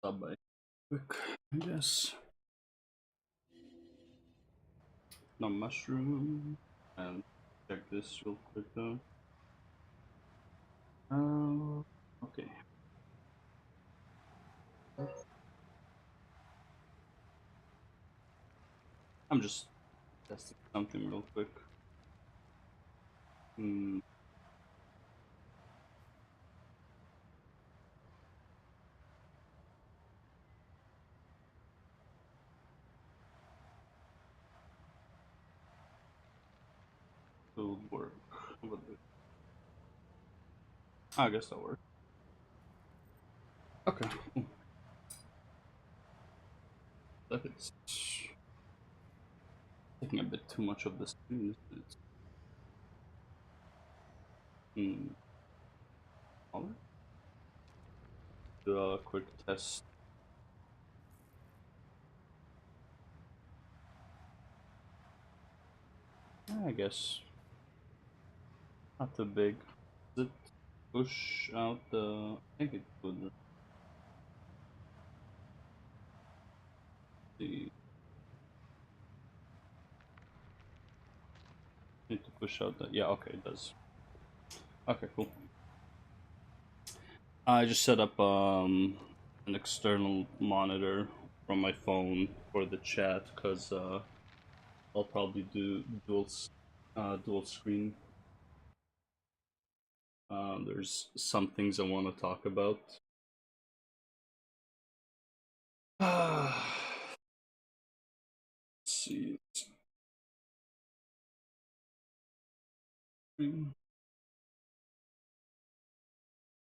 Stop by quick, I guess. No mushroom. And check this real quick though. Okay. I'm just testing something real quick. Hmm. Will work. I guess that works. Okay. Look, it's taking a bit too much of the screen. It's hmm. Smaller. Do a quick test. I guess not too big. Does it push out the? I think it would. See, need to push out that. Yeah. Okay, it does. Okay, cool. I just set up an external monitor from my phone for the chat because I'll probably do dual screen. There's some things I want to talk about. Let's see.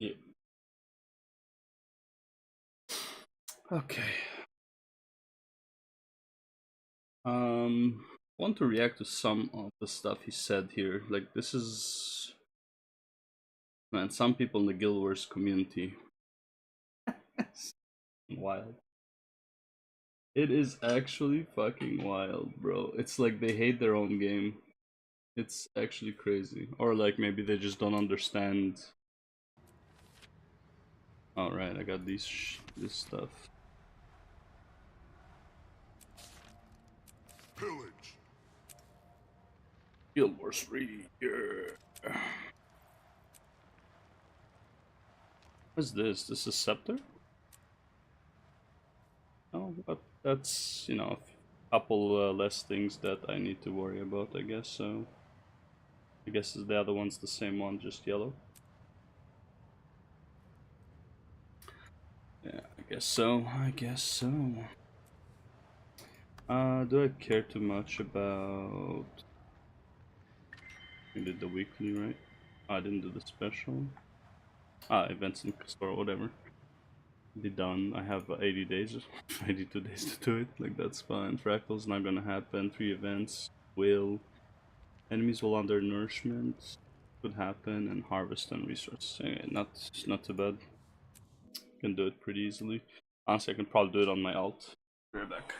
Yeah. Okay. Want to react to some of the stuff he said here. Like this is man, some people in the Guild Wars community. Wild. It is actually fucking wild, bro. It's like they hate their own game. It's actually crazy. Or like maybe they just don't understand. All right, I got this stuff. Pillage. Guild Wars 3. Yeah. What's this? This is Scepter? Oh, but that's, you know, a couple less things that I need to worry about, I guess. So I guess the other one's the same one, just yellow. Yeah, I guess so. I guess so. Do I care too much about? I did the weekly, right? I didn't do the special. Events in store, whatever. Be done. I have 80 days, 82 days to do it. Like that's fine. Fractal's not gonna happen. 3 events will. Enemies will under nourishment could happen, and harvest and resources. Not too bad. Can do it pretty easily. Honestly, I can probably do it on my alt. Be right back.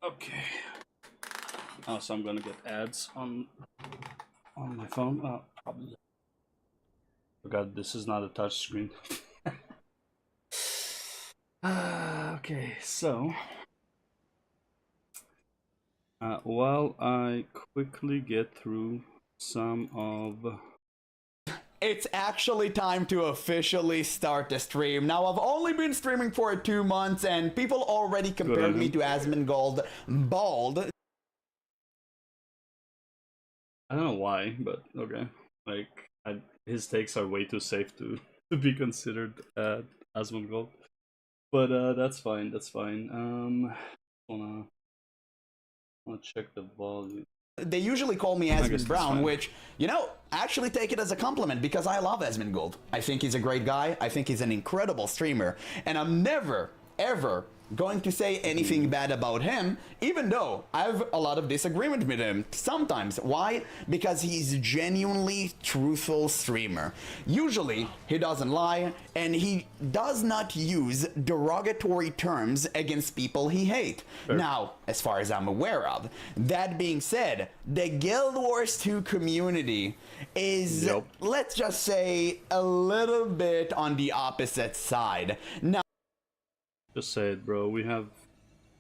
Okay. Oh, so I'm gonna get ads on my phone. Probably. Oh god, this is not a touch screen. Okay, so while I quickly get through some of. It's actually time to officially start the stream. Now, I've only been streaming for 2 months, and people already compared me to Asmongold Bald. I don't know why, but okay. Like, his takes are way too safe to be considered Asmongold. But that's fine. That's fine. Wanna check the volume. They usually call me Asmund Brown, which, you know, actually take it as a compliment because I love Asmongold. I think he's a great guy. I think he's an incredible streamer. And I'm never, ever going to say anything bad about him, even though I have a lot of disagreement with him sometimes. Why? Because he's genuinely truthful streamer. Usually, he doesn't lie, and he does not use derogatory terms against people he hates. Sure. Now, as far as I'm aware of, that being said, the Guild Wars 2 community is, let's just say, a little bit on the opposite side. Now, just say it, bro. We have.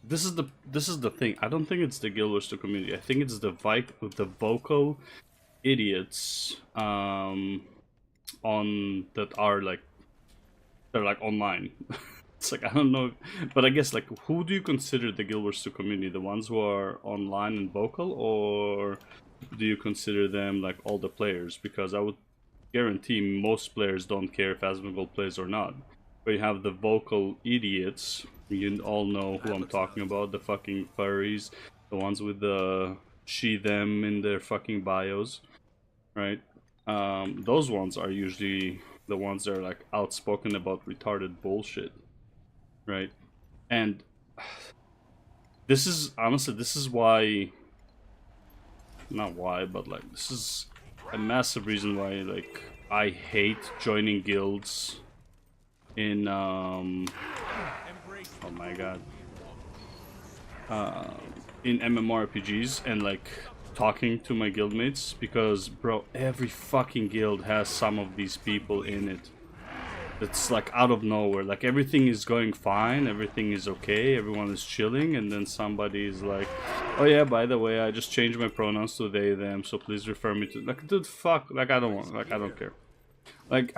This is the thing. I don't think it's the Guild Wars 2 community. I think it's the vocal idiots on that are like they're like online. It's like I don't know, but I guess like who do you consider the Guild Wars 2 community? The ones who are online and vocal, or do you consider them like all the players? Because I would guarantee most players don't care if Asmongold plays or not. But you have the vocal idiots. You all know who I'm talking about. The fucking furries. The ones with the she, them in their fucking bios. Right? Those ones are usually the ones that are like outspoken about retarded bullshit. Right? And this is, honestly, this is why... Not why, but like, this is a massive reason why, like, I hate joining guilds in oh my god, in MMORPGs and like talking to my guildmates, because bro, every fucking guild has some of these people in it. It's like out of nowhere, like everything is going fine, everything is okay, everyone is chilling, and then somebody is like, oh yeah, by the way, I just changed my pronouns to they, them, so please refer me to, like, dude, fuck, like I don't want, like I don't care, like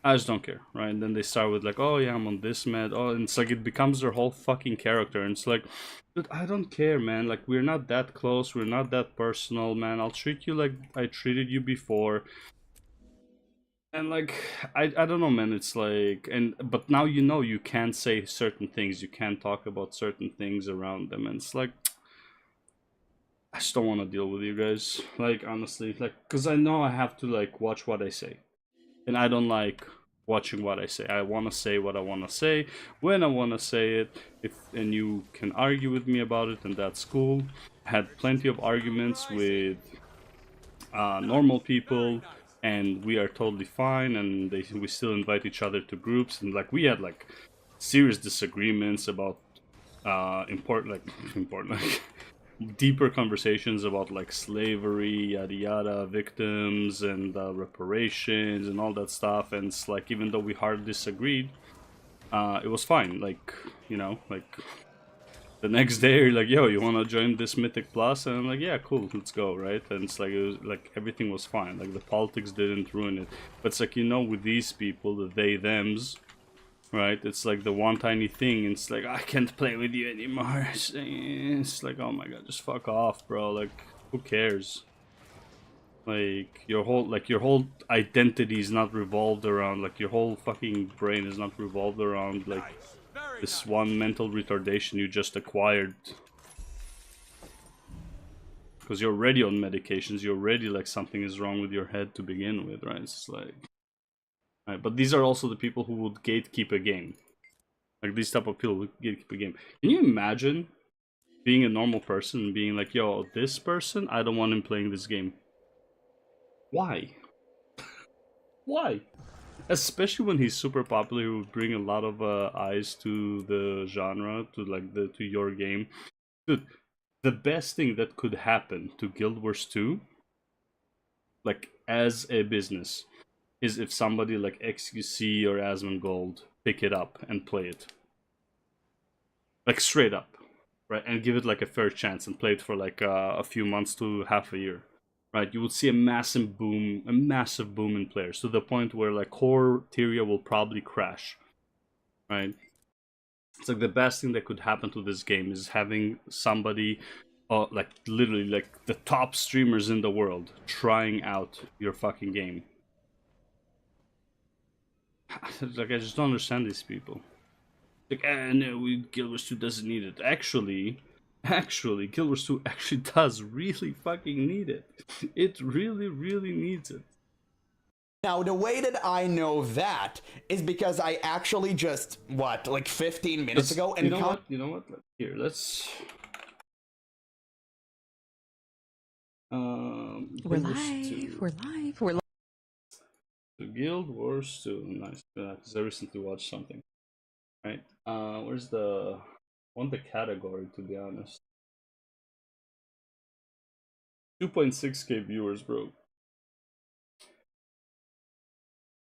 I just don't care, right? And then they start with like, oh yeah, I'm on this med. Oh, and it's like it becomes their whole fucking character. And it's like, dude, I don't care, man. Like, we're not that close. We're not that personal, man. I'll treat you like I treated you before. And like, I don't know, man. It's like, but now you know you can't say certain things. You can't talk about certain things around them. And it's like, I just don't want to deal with you guys. Like, honestly, like, because I know I have to like watch what I say. And I don't like watching what I say. I want to say what I want to say when I want to say it. And you can argue with me about it, and that's cool. I had plenty of arguments with normal people, and we are totally fine. And we still invite each other to groups, and like we had like serious disagreements about important like deeper conversations about like slavery, yada yada, victims and reparations and all that stuff. And it's like, even though we hardly disagreed, it was fine. Like, you know, like the next day you're like, yo, you want to join this Mythic Plus? And I'm like, yeah, cool, let's go, right? And it's like, it was like everything was fine, like the politics didn't ruin it. But it's like, you know, with these people, the they thems, right? It's like the one tiny thing, and it's like, I can't play with you anymore. It's like, oh my god, just fuck off, bro. Like, who cares? Like, your whole identity is not revolved around, like, your whole fucking brain is not revolved around, like, this one mental retardation you just acquired. Because you're already on medications, you're already, like, something is wrong with your head to begin with, right? It's like... Right, but these are also the people who would gatekeep a game. Like, these type of people would gatekeep a game. Can you imagine being a normal person and being like, yo, this person, I don't want him playing this game? Why? Why? especially when he's super popular, he would bring a lot of eyes to the genre, to like to your game. Dude, the best thing that could happen to Guild Wars 2, like as a business, is if somebody like XQC or Asmongold pick it up and play it. Like straight up, right? And give it like a fair chance and play it for like a few months to half a year, right? You would see a massive boom in players, to the point where like core Tyria will probably crash, right? It's like the best thing that could happen to this game is having somebody, like literally like the top streamers in the world trying out your fucking game. Like I just don't understand these people. Like, no, Guild Wars 2 doesn't need it. Actually, Guild Wars 2 actually does really fucking need it. It really, really needs it. Now, the way that I know that is because I actually just, like 15 minutes ago... and You know what? Here, let's... We're live. Guild Wars 2, nice. Because I recently watched something. Right? Where's the... I want the category, to be honest. 2.6k viewers, bro.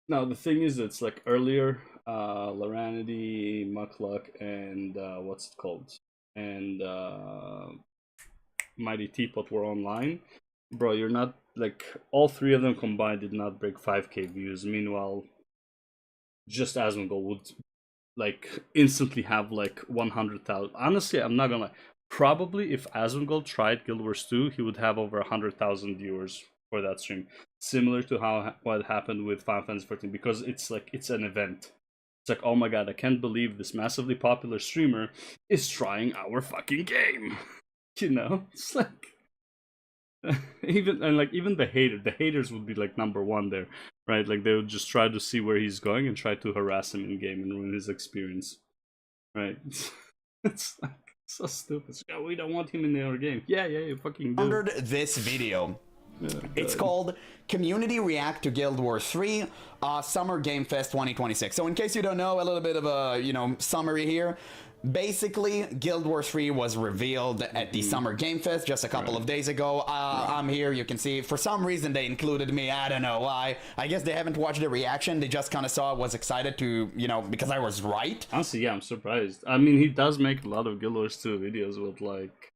Now the thing is, it's like earlier, Laranity, Muckluck, and what's it called? And Mighty Teapot were online. Bro, you're not like, all three of them combined did not break 5k views. Meanwhile, just Asmongold would like instantly have like 100,000. Honestly, I'm not gonna lie. Probably if Asmongold tried Guild Wars 2, he would have over 100,000 viewers for that stream. Similar to how what happened with Final Fantasy 14, because it's like it's an event. It's like, oh my god, I can't believe this massively popular streamer is trying our fucking game. You know, it's like even the haters would be like number one there, right? Like they would just try to see where he's going and try to harass him in game and ruin his experience, right? It's like so stupid. Oh, we don't want him in our game. Yeah, you fucking do. This video. Yeah, it's called Community React to Guild Wars 3 Summer Game Fest 2026. So in case you don't know, a little bit of a summary here. Basically, Guild Wars 3 was revealed at the Summer Game Fest just a couple of days ago. I'm here, you can see. For some reason, they included me. I don't know why. I guess they haven't watched the reaction. They just kind of saw, was excited to, because I was right. Honestly, yeah, I'm surprised. I mean, he does make a lot of Guild Wars 2 videos with, like...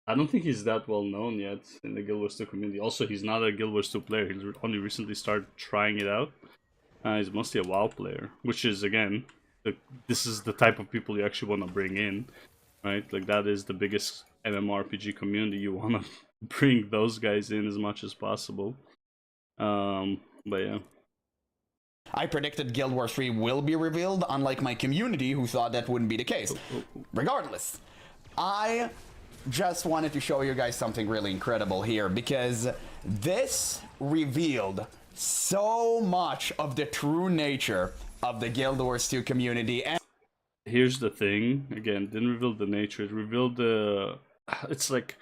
I don't think he's that well known yet in the Guild Wars 2 community. Also, he's not a Guild Wars 2 player. He's only recently started trying it out. He's mostly a WoW player, which is, again... this is the type of people you actually want to bring in, right? Like that is the biggest MMORPG community. You want to bring those guys in as much as possible. But yeah. I predicted Guild Wars 3 will be revealed, unlike my community who thought that wouldn't be the case. Regardless, I just wanted to show you guys something really incredible here, because this revealed so much of the true nature of the Guild Wars 2 community. And here's the thing, again, didn't reveal the nature, it revealed the... It's like,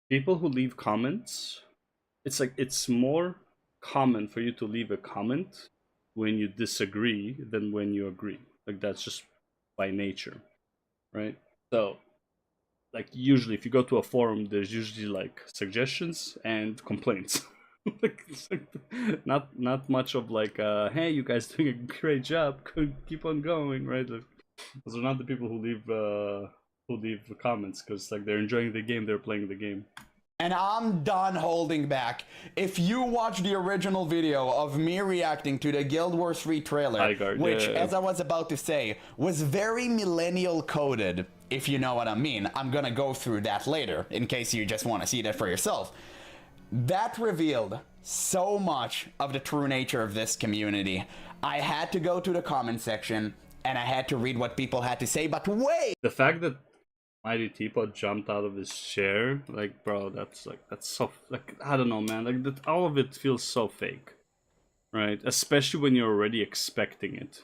people who leave comments, it's like, it's more common for you to leave a comment when you disagree than when you agree. Like, that's just by nature, right? So, like, usually if you go to a forum, there's usually like suggestions and complaints. Like, not much of like, hey, you guys doing a great job, keep on going, right? Like, those are not the people who leave comments, because like they're enjoying the game, they're playing the game. And I'm done holding back. If you watch the original video of me reacting to the Guild Wars 3 trailer, which, as I was about to say, was very millennial coded, if you know what I mean. I'm gonna go through that later, in case you just want to see that for yourself. That revealed so much of the true nature of this community. I had to go to the comment section, and I had to read what people had to say, but wait! The fact that Mighty Teapot jumped out of his chair, like, bro, that's so, like, I don't know, man, like, that, all of it feels so fake, right? Especially when you're already expecting it,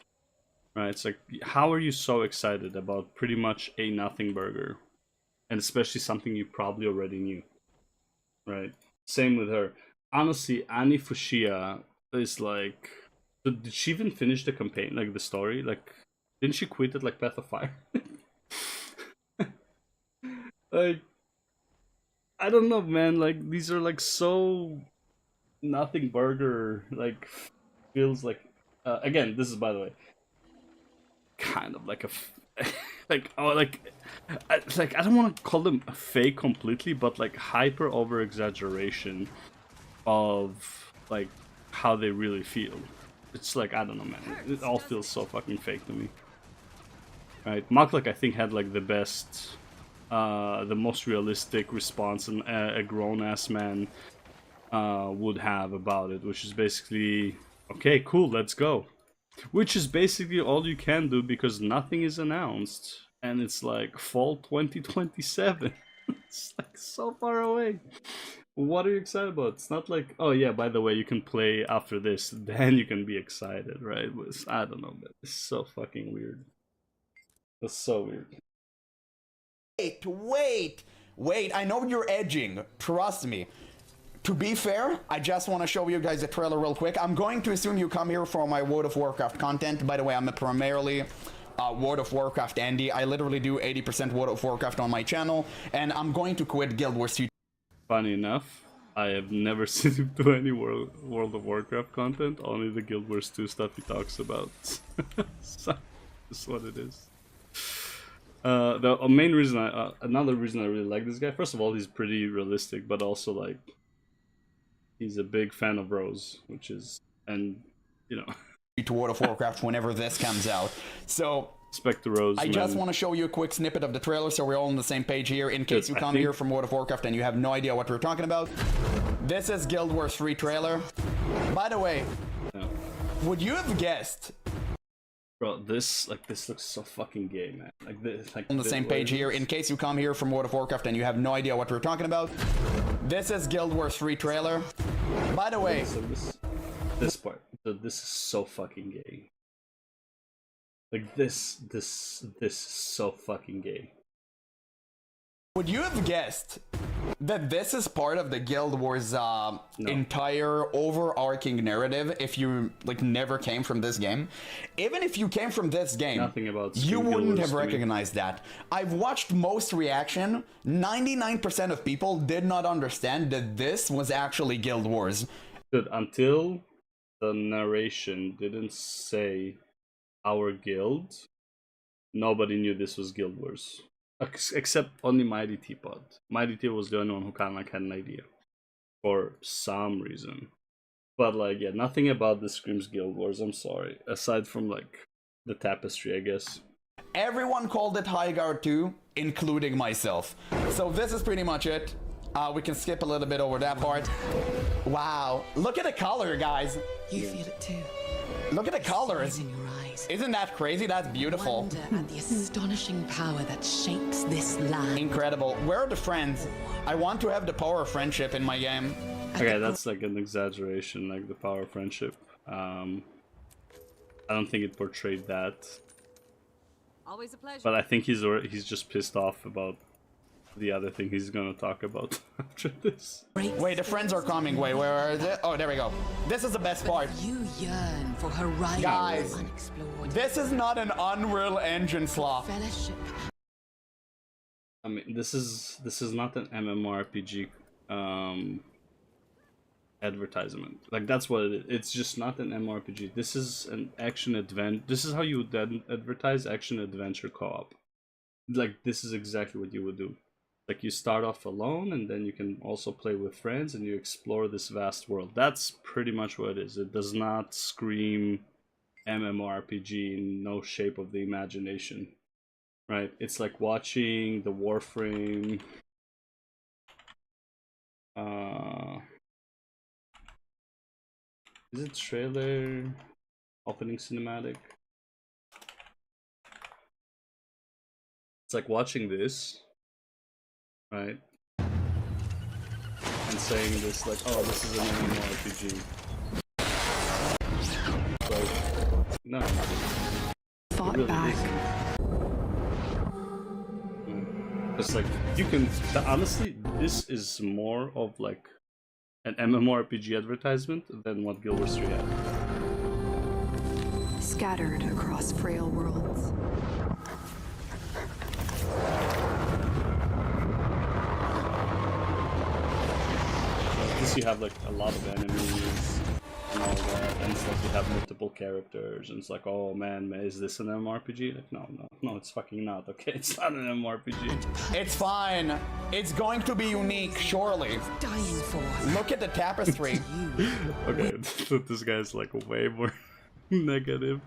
right? It's like, how are you so excited about pretty much a nothing burger? And especially something you probably already knew, right? Same with her. Honestly, Annie Fushia is like, So did she even finish the campaign, like the story? Like, didn't she quit at like Path of Fire? Like, I don't know, man. Like, these are like so nothing burger. Like, feels like. Again, this is, by the way, kind of like a like I don't want to call them a fake completely, but like hyper over exaggeration of like how they really feel. It's like, I don't know, man. It all feels so fucking fake to me. Right, Maklik I think had like the best, the most realistic response a grown ass man would have about it, which is basically, okay, cool, let's go. Which is basically all you can do because nothing is announced, and it's like fall 2027. It's like so far away. What are you excited about? It's not like, oh yeah, by the way, you can play after this, then you can be excited, right? I don't know, man. It's so fucking weird. That's so weird. Wait, I know you're edging, trust me. To be fair, I just want to show you guys a trailer real quick. I'm going to assume you come here for my World of Warcraft content. By the way, I'm a primarily World of Warcraft Andy. I literally do 80% World of Warcraft on my channel, and I'm going to quit Guild Wars 2. Funny enough, I have never seen him do any World of Warcraft content, only the Guild Wars 2 stuff he talks about. So, that's what it is. The main reason another reason I really like this guy, first of all, he's pretty realistic, but also like, he's a big fan of Rose, which is, and you know, to World of Warcraft whenever this comes out. So respect to Rose. I just want to show you a quick snippet of the trailer so we're all on the same page here in case you come here from World of Warcraft and you have no idea what we're talking about. This is Guild Wars 3 trailer. By the way, would you have guessed? Bro, this looks so fucking gay, man. Like this, like on the same page here in case you come here from World of Warcraft and you have no idea what we're talking about. This is Guild Wars 3 trailer. By the way, so this part, this is so fucking gay. Like this is so fucking gay. Would you have guessed that this is part of the Guild Wars entire overarching narrative if you like never came from this game? Even if you came from this game, nothing about you wouldn't have recognized that. I've watched most reaction. 99% of people did not understand that this was actually Guild Wars. Dude, until the narration didn't say our guild, nobody knew this was Guild Wars. Except only Mighty Teapot. Mighty Teapot was the only one who kind of like had an idea. For some reason. But like, yeah, nothing about this screams Guild Wars, I'm sorry. Aside from like, the tapestry, I guess. Everyone called it High Guard 2, including myself. So this is pretty much it. We can skip a little bit over that part. Wow, look at the color, guys. You feel it too. Look at the colors. In your eyes. Isn't that crazy? That's beautiful. Wonder at the astonishing power that shapes this land. Incredible. Where are the friends? I want to have the power of friendship in my game. Okay, that's like an exaggeration, like the power of friendship. I don't think it portrayed that. Always a pleasure. But I think he's just pissed off about the other thing he's gonna talk about after this. Wait, the friends are coming. Wait, where is it? Oh, there we go. This is the best part. You yearn for horizons Guys, unexplored. this is not an Unreal Engine slot. Fellowship. I mean, this is not an MMORPG advertisement. Like, that's what it is. It's just not an MMORPG. This is an action adventure. This is how you would then advertise action adventure co-op. Like, this is exactly what you would do. Like, you start off alone, and then you can also play with friends, and you explore this vast world. That's pretty much what it is. It does not scream MMORPG in no shape of the imagination. Right? It's like watching the Warframe... Is it trailer? Opening cinematic? It's like watching this, right? And saying this like, oh, this is an MMORPG. Like, no. Fought Really back. It's like, you can, honestly, this is more of like an MMORPG advertisement than what Guild Wars 3 had. scattered across frail worlds. At least you have like a lot of enemies and all that, and it's like you have multiple characters, and it's like, oh man, is this an MMORPG? Like, no, it's fucking not. Okay, it's not an MMORPG. It's fine. It's going to be unique, surely. Dying for. Look at the tapestry. Okay, this guy's like way more negative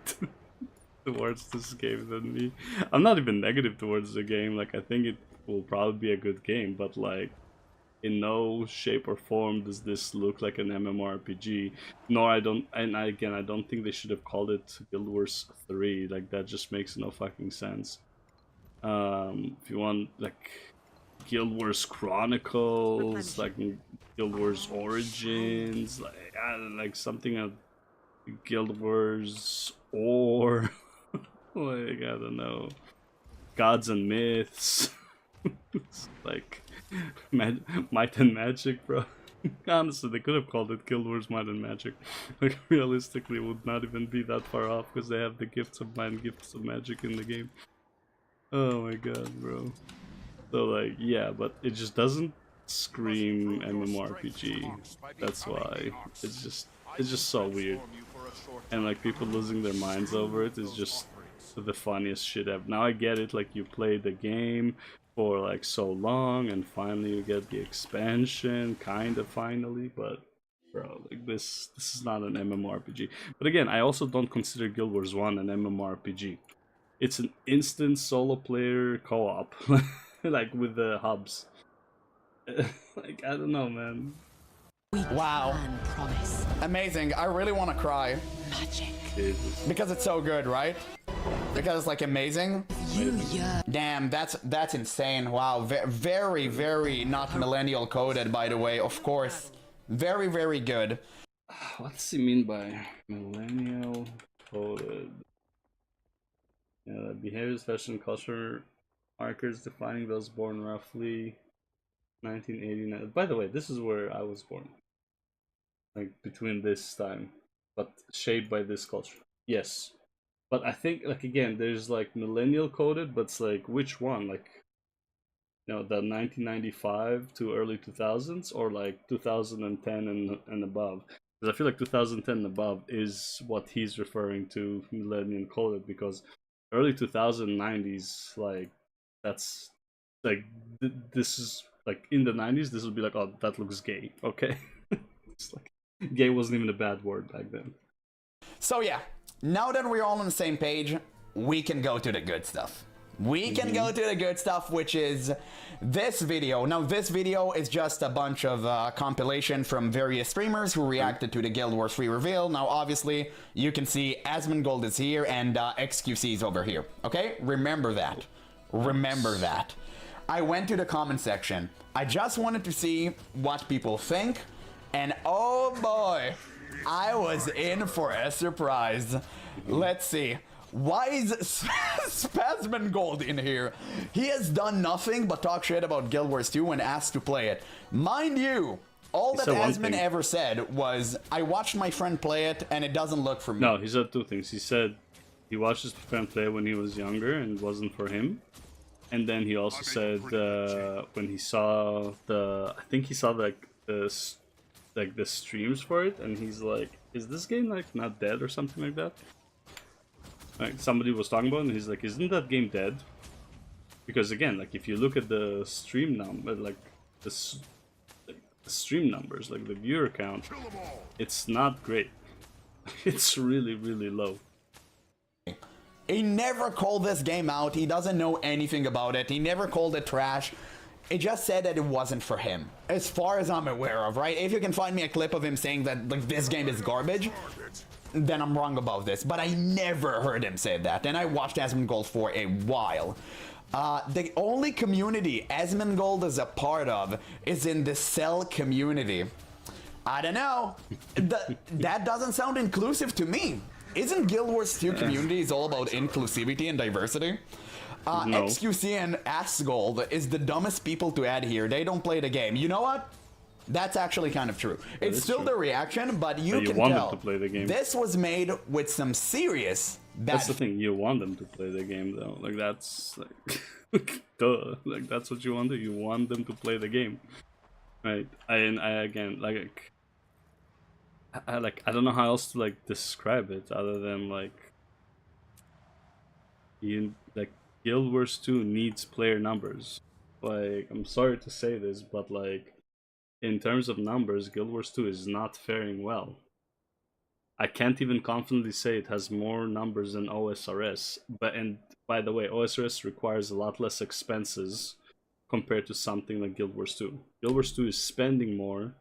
towards this game than me. I'm not even negative towards the game. Like, I think it will probably be a good game, but like, in no shape or form does this look like an MMORPG. Nor I don't think they should have called it Guild Wars 3. Like, that just makes no fucking sense. If you want like Guild Wars Chronicles, like Guild Wars Origins, like like something of Guild Wars or like I don't know, Gods and Myths. It's like Might and Magic, bro. Honestly, they could have called it Guild Wars Might and Magic. Like, realistically, it would not even be that far off because they have the gifts of might and gifts of magic in the game. Oh my god, bro. So like, yeah, but it just doesn't scream MMORPG. That's why it's just so weird. And like, people losing their minds over it is just the funniest shit ever. Now I get it, like, you play the game for like so long and finally you get the expansion, kind of finally, but bro, like this is not an MMORPG. But again, I also don't consider Guild Wars 1 an MMORPG. It's an instant solo player co-op, like with the hubs. Like, I don't know, man. Wow. Promise. Amazing. I really want to cry. Magic. Jesus. Because it's so good, right? Because it's like amazing. Yeah. Damn, that's insane. Wow, very, very not millennial coded, by the way, of course. Very, very good. What does he mean by millennial coded? Behaviors, fashion, culture markers defining those born roughly 1989. By the way, this is where I was born. Like, between this time, but shaped by this culture. Yes. But I think, like, again, there's like millennial coded, but it's like, which one? Like, you know, the 1995 to early 2000s, or like 2010 and above? Because I feel like 2010 and above is what he's referring to millennial coded, because early 2090s, like, that's like, this is like, in the 90s, this would be like, oh, that looks gay, okay? It's like, gay wasn't even a bad word back then. So yeah, now that we're all on the same page, we can go to the good stuff. We can go to the good stuff, which is this video. Now, this video is just a bunch of compilation from various streamers who reacted to the Guild Wars 3 reveal. Now, obviously, you can see Asmongold is here and XQC is over here. Okay? Remember that. Remember that. I went to the comment section. I just wanted to see what people think. And oh boy, I was in for a surprise. Let's see. Why is Spasmongold in here? He has done nothing but talk shit about Guild Wars 2 when asked to play it. Mind you, all that Asmon ever said was, I watched my friend play it and it doesn't look for me. No, he said two things. He said he watched his friend play when he was younger and it wasn't for him. And then he also said when he saw I think he saw like the streams for it, and he's like, is this game like not dead or something like that? Like, somebody was talking about it, and he's like, isn't that game dead? Because again, like, if you look at the stream number, like the stream numbers, like the viewer count, it's not great. It's really, really low. He never called this game out. He doesn't know anything about it. He never called it trash. It just said that it wasn't for him, as far as I'm aware of, right? If you can find me a clip of him saying that, like, this game is garbage, then I'm wrong about this. But I never heard him say that, and I watched Asmongold for a while. The only community Asmongold is a part of is in the Cell community. I don't know. That doesn't sound inclusive to me. Isn't Guild Wars 2 communities all about inclusivity and diversity? No. XQC and Asgold is the dumbest people to add here. They don't play the game. You know what? That's actually kind of true. It's is still true. the reaction, but you You can want tell them to play the game. this was made with some serious bad. That's the thing. You want them to play the game, though. Like that's like, duh. Like that's what you want to do. You want them to play the game, right? I again like I don't know how else to like describe it other than like you like Guild Wars 2 needs player numbers. Like I'm sorry to say this, but like in terms of numbers, Guild Wars 2 is not faring well. I can't even confidently say it has more numbers than OSRS. But and by the way, OSRS requires a lot less expenses compared to something like Guild Wars 2. Guild Wars 2 is spending more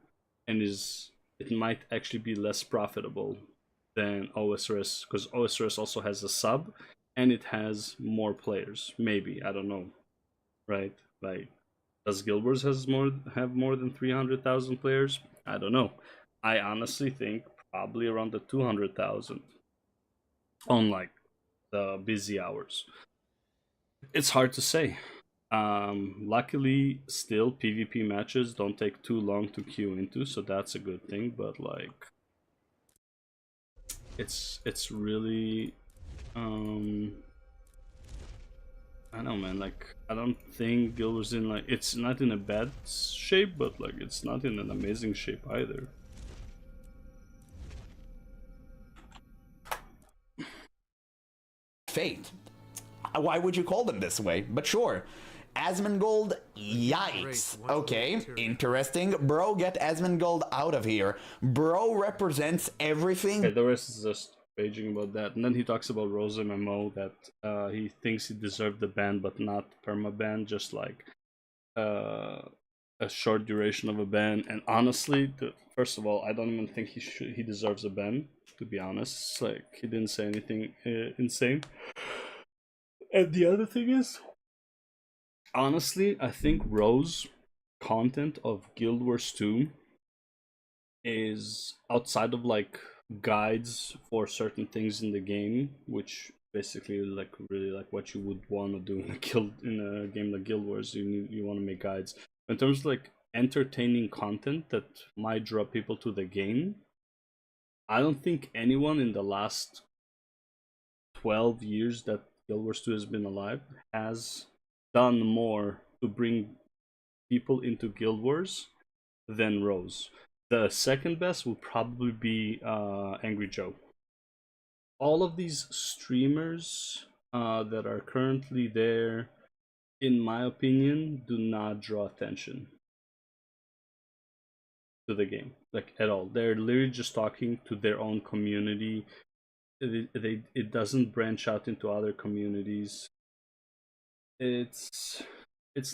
and it might actually be less profitable than OSRS because OSRS also has a sub and it has more players. Maybe, I don't know. Right? Like does Guild Wars have more than 300,000 players? I don't know. I honestly think probably around the 200,000 on like the busy hours. It's hard to say. Luckily, still PvP matches don't take too long to queue into, so that's a good thing. But like, it's really, I don't know, man. Like, I don't think Guild was in like it's not in a bad shape, but like it's not in an amazing shape either. Fate. Why would you call them this way? But sure. Asmongold, yikes. Okay, interesting. Bro, get Asmongold out of here. Bro represents everything. Okay, the rest is just raging about that. And then he talks about Rose MMO, that he thinks he deserved the ban, but not perma-ban, just like a short duration of a ban. And honestly, first of all, I don't even think he deserves a ban, to be honest. Like, he didn't say anything insane. And the other thing is, honestly, I think Rose content of Guild Wars 2 is outside of like guides for certain things in the game, which basically like really like what you would want to do in a game like Guild Wars. You want to make guides. In terms of like entertaining content that might draw people to the game, I don't think anyone in the last 12 years that Guild Wars 2 has been alive has done more to bring people into Guild Wars than Rose. The second best would probably be Angry Joe. All of these streamers that are currently there, in my opinion, do not draw attention to the game, like at all. They're literally just talking to their own community. It doesn't branch out into other communities. It's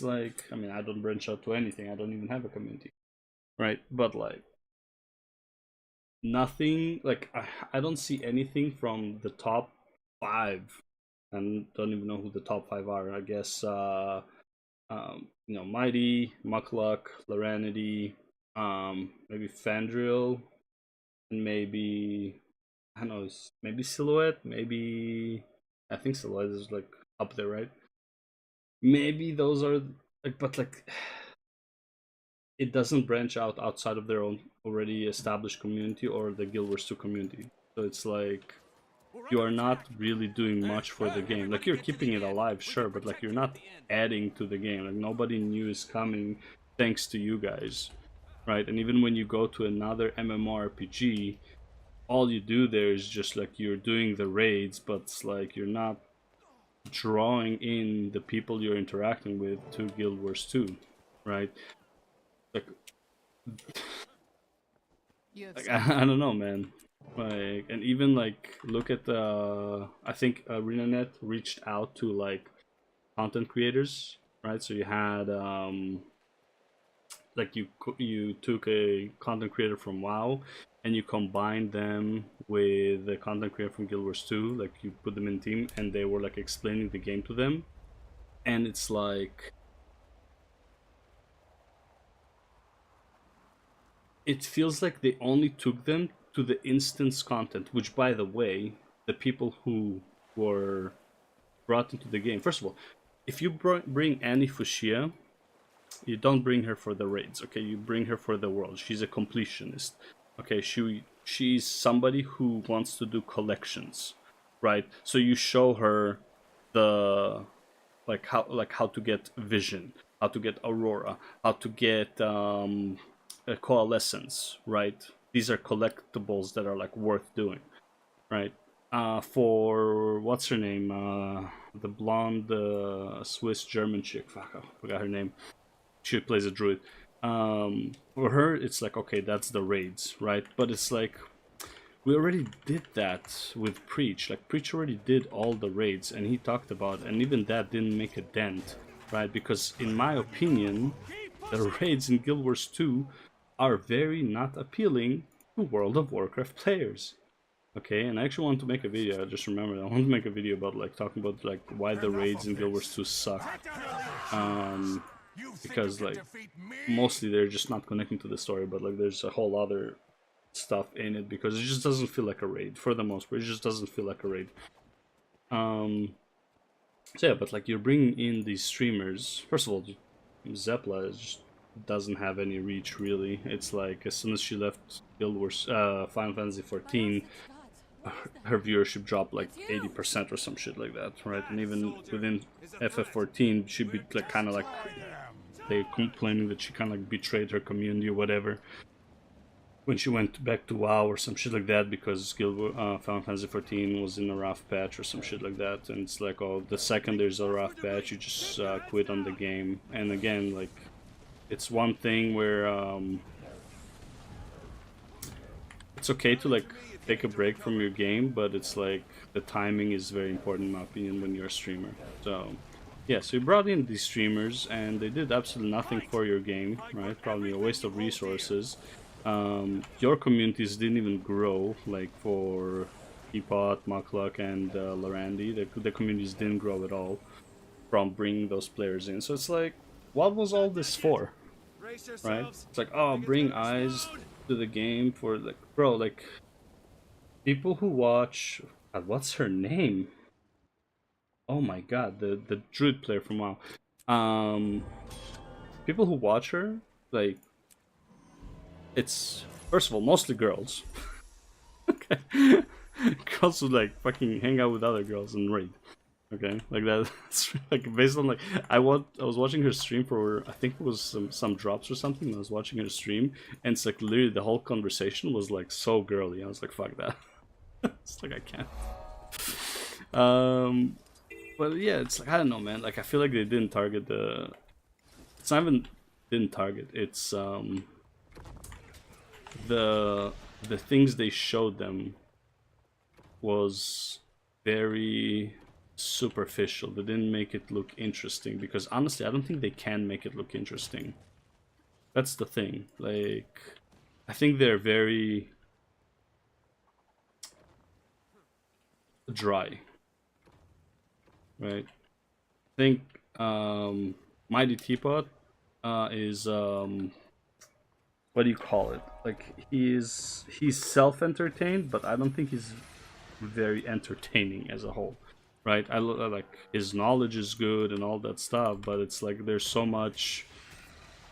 like, I mean, I don't branch out to anything. I don't even have a community, right? But like nothing, like I don't see anything from the top 5, and don't even know who the top 5 are. I guess Mighty, Muckluck, Loranity, maybe Fandrill, and maybe I don't know, maybe Silhouette, maybe I think Silhouette is like up there, right? Maybe those are like, but like it doesn't branch out outside of their own already established community or the Guild Wars 2 community. So it's like you are not really doing much for the game. Like you're keeping it alive, sure, but like you're not adding to the game. Like nobody new is coming thanks to you guys, right? And even when you go to another MMORPG, all you do there is just like you're doing the raids, but it's like you're not drawing in the people you're interacting with to Guild Wars 2, right? Like, I don't know, man. Like, and even like look at the I think ArenaNet reached out to like content creators, right? So you had like you took a content creator from WoW and you combined them with the content creator from Guild Wars 2, like you put them in team and they were like explaining the game to them, and it's like it feels like they only took them to the instance content, which by the way, the people who were brought into the game, first of all, if you bring Annie Fushia you don't bring her for the raids, okay? You bring her for the world. She's a completionist, okay? She's somebody who wants to do collections, right? So you show her the how to get vision, how to get aurora, how to get a coalescence, right? These are collectibles that are like worth doing, right? For what's her name, the blonde Swiss German chick, fuck, I forgot her name. She plays a druid. For her it's like, okay, that's the raids, right? But it's like, we already did that with Preach. Like, Preach already did all the raids, and he talked about, and even that didn't make a dent, right? Because in my opinion, the raids in Guild Wars 2 are very not appealing to World of Warcraft players. Okay, and I actually want to make a video, I just remembered, I want to make a video about, like, talking about, like, why the raids in Guild Wars 2 suck. Because, like, mostly they're just not connecting to the story, but, like, there's a whole other stuff in it, because it just doesn't feel like a raid, for the most part. It just doesn't feel like a raid. So yeah, but, like, you're bringing in these streamers. First of all, Zepla just doesn't have any reach, really. It's like, as soon as she left Guild Wars, Final Fantasy 14, her viewership dropped like 80% or some shit like that, right? And even within FF14, she'd be like kind of like, they complaining that she kind of like betrayed her community or whatever when she went back to WoW or some shit like that, because Final Fantasy 14 was in a rough patch or some shit like that. And it's like, oh, the second there's a rough patch, you just quit on the game. And again, like, it's one thing where it's okay to like take a break from your game, but it's like the timing is very important in my opinion when you're a streamer. So yeah, so you brought in these streamers and they did absolutely nothing for your game, right? Probably a waste of resources. Your communities didn't even grow, like for Teapot, Muckluck, and Lorandi. The communities didn't grow at all from bringing those players in. So it's like, what was all this for? Right? It's like, oh, bring eyes to the game for, like, bro, like, people who watch, God, what's her name? Oh my god, the druid player from WoW. People who watch her, like, it's, first of all, mostly girls. Okay. Girls who like fucking hang out with other girls and raid. Okay, like that's like based on, like, I was watching her stream for, I think it was some drops or something. I was watching her stream, and it's like literally the whole conversation was like so girly. I was like, fuck that. It's like, I can't. But yeah, it's like, I don't know, man. Like, I feel like they didn't target the. It's not even didn't target. It's the things they showed them was very superficial. They didn't make it look interesting, because honestly I don't think they can make it look interesting. That's the thing. Like, I think they're very dry, right? I think Mighty Teapot is what do you call it, like, he's self-entertained, but I don't think he's very entertaining as a whole, right? I like, his knowledge is good and all that stuff, but it's like there's so much,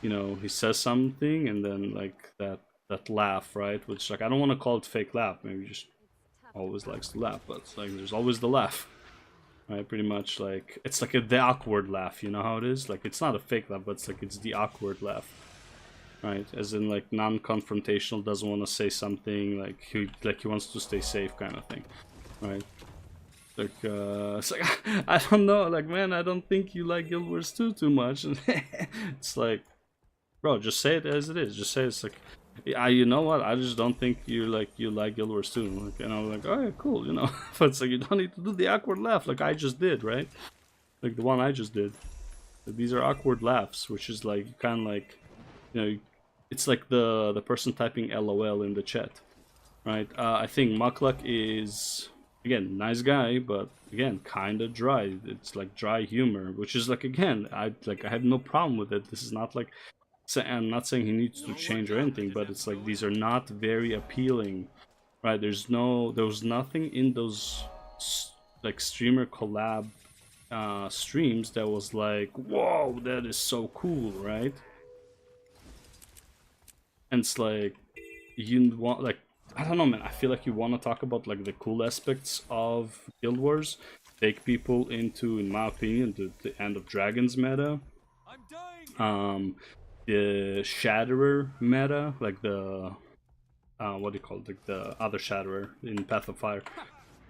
you know, he says something and then like that laugh, right? Which, like, I don't want to call it fake laugh, maybe he just always likes to laugh, but it's like there's always the laugh, right? Pretty much, like, it's like the awkward laugh, you know how it is? Like, it's not a fake laugh, but it's like, it's the awkward laugh, right? As in, like, non-confrontational, doesn't want to say something, like he wants to stay safe kind of thing, right? Like, it's like, I don't know, like, man, I don't think you like Guild Wars 2 too much. It's like, bro, just say it as it is. Just say it's like, you know what, I just don't think you like Guild Wars 2. Like, and I'm like, oh yeah, cool, you know. But it's like, you don't need to do the awkward laugh like I just did, right? Like the one I just did. Like, these are awkward laughs, which is like, kind of like, you know, it's like the person typing LOL in the chat, right? I think Muckluck is, again, nice guy, but again, kind of dry. It's like dry humor, which is like, again, I have no problem with it. This is not like, I'm not saying he needs to change or anything, but it's like, these are not very appealing, right? There was nothing in those like streamer collab streams that was like, whoa, that is so cool, right? And it's like, you want, like, I don't know, man, I feel like you want to talk about like the cool aspects of Guild Wars, take people into, in my opinion, the End of Dragons meta, the Shatterer meta, like the what do you call it, like the other Shatterer in Path of Fire.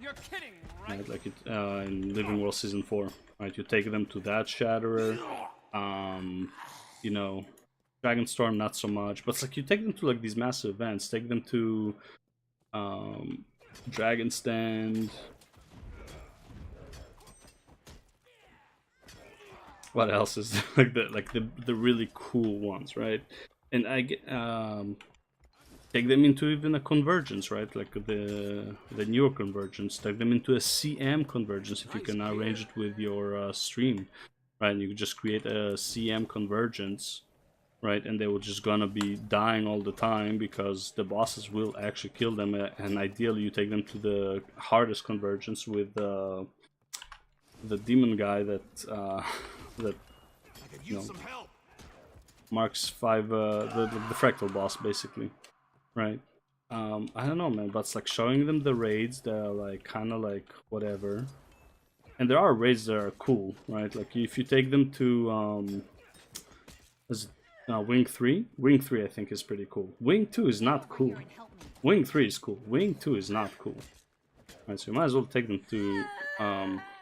You're kidding, right? Right, like it in Living World Season 4, right? You take them to that Shatterer, you know, Dragonstorm not so much, but it's like you take them to like these massive events, take them to Dragon Stand. What else is there? like the really cool ones, right? And I get take them into even a convergence, right? Like the newer convergence. Take them into a CM convergence if you can arrange it with your stream, right? And you can just create a CM convergence, right? And they will just gonna be dying all the time because the bosses will actually kill them. And ideally, you take them to the hardest convergence with the demon guy that that you know marks 5 the fractal boss basically. Right. I don't know, man, but it's like showing them the raids that are like kind of like whatever. And there are raids that are cool, right? Like if you take them to Wing 3? Wing 3 I think is pretty cool. Wing 2 is not cool. Wing 3 is cool. Wing 2 is not cool. Right, so you might as well take them to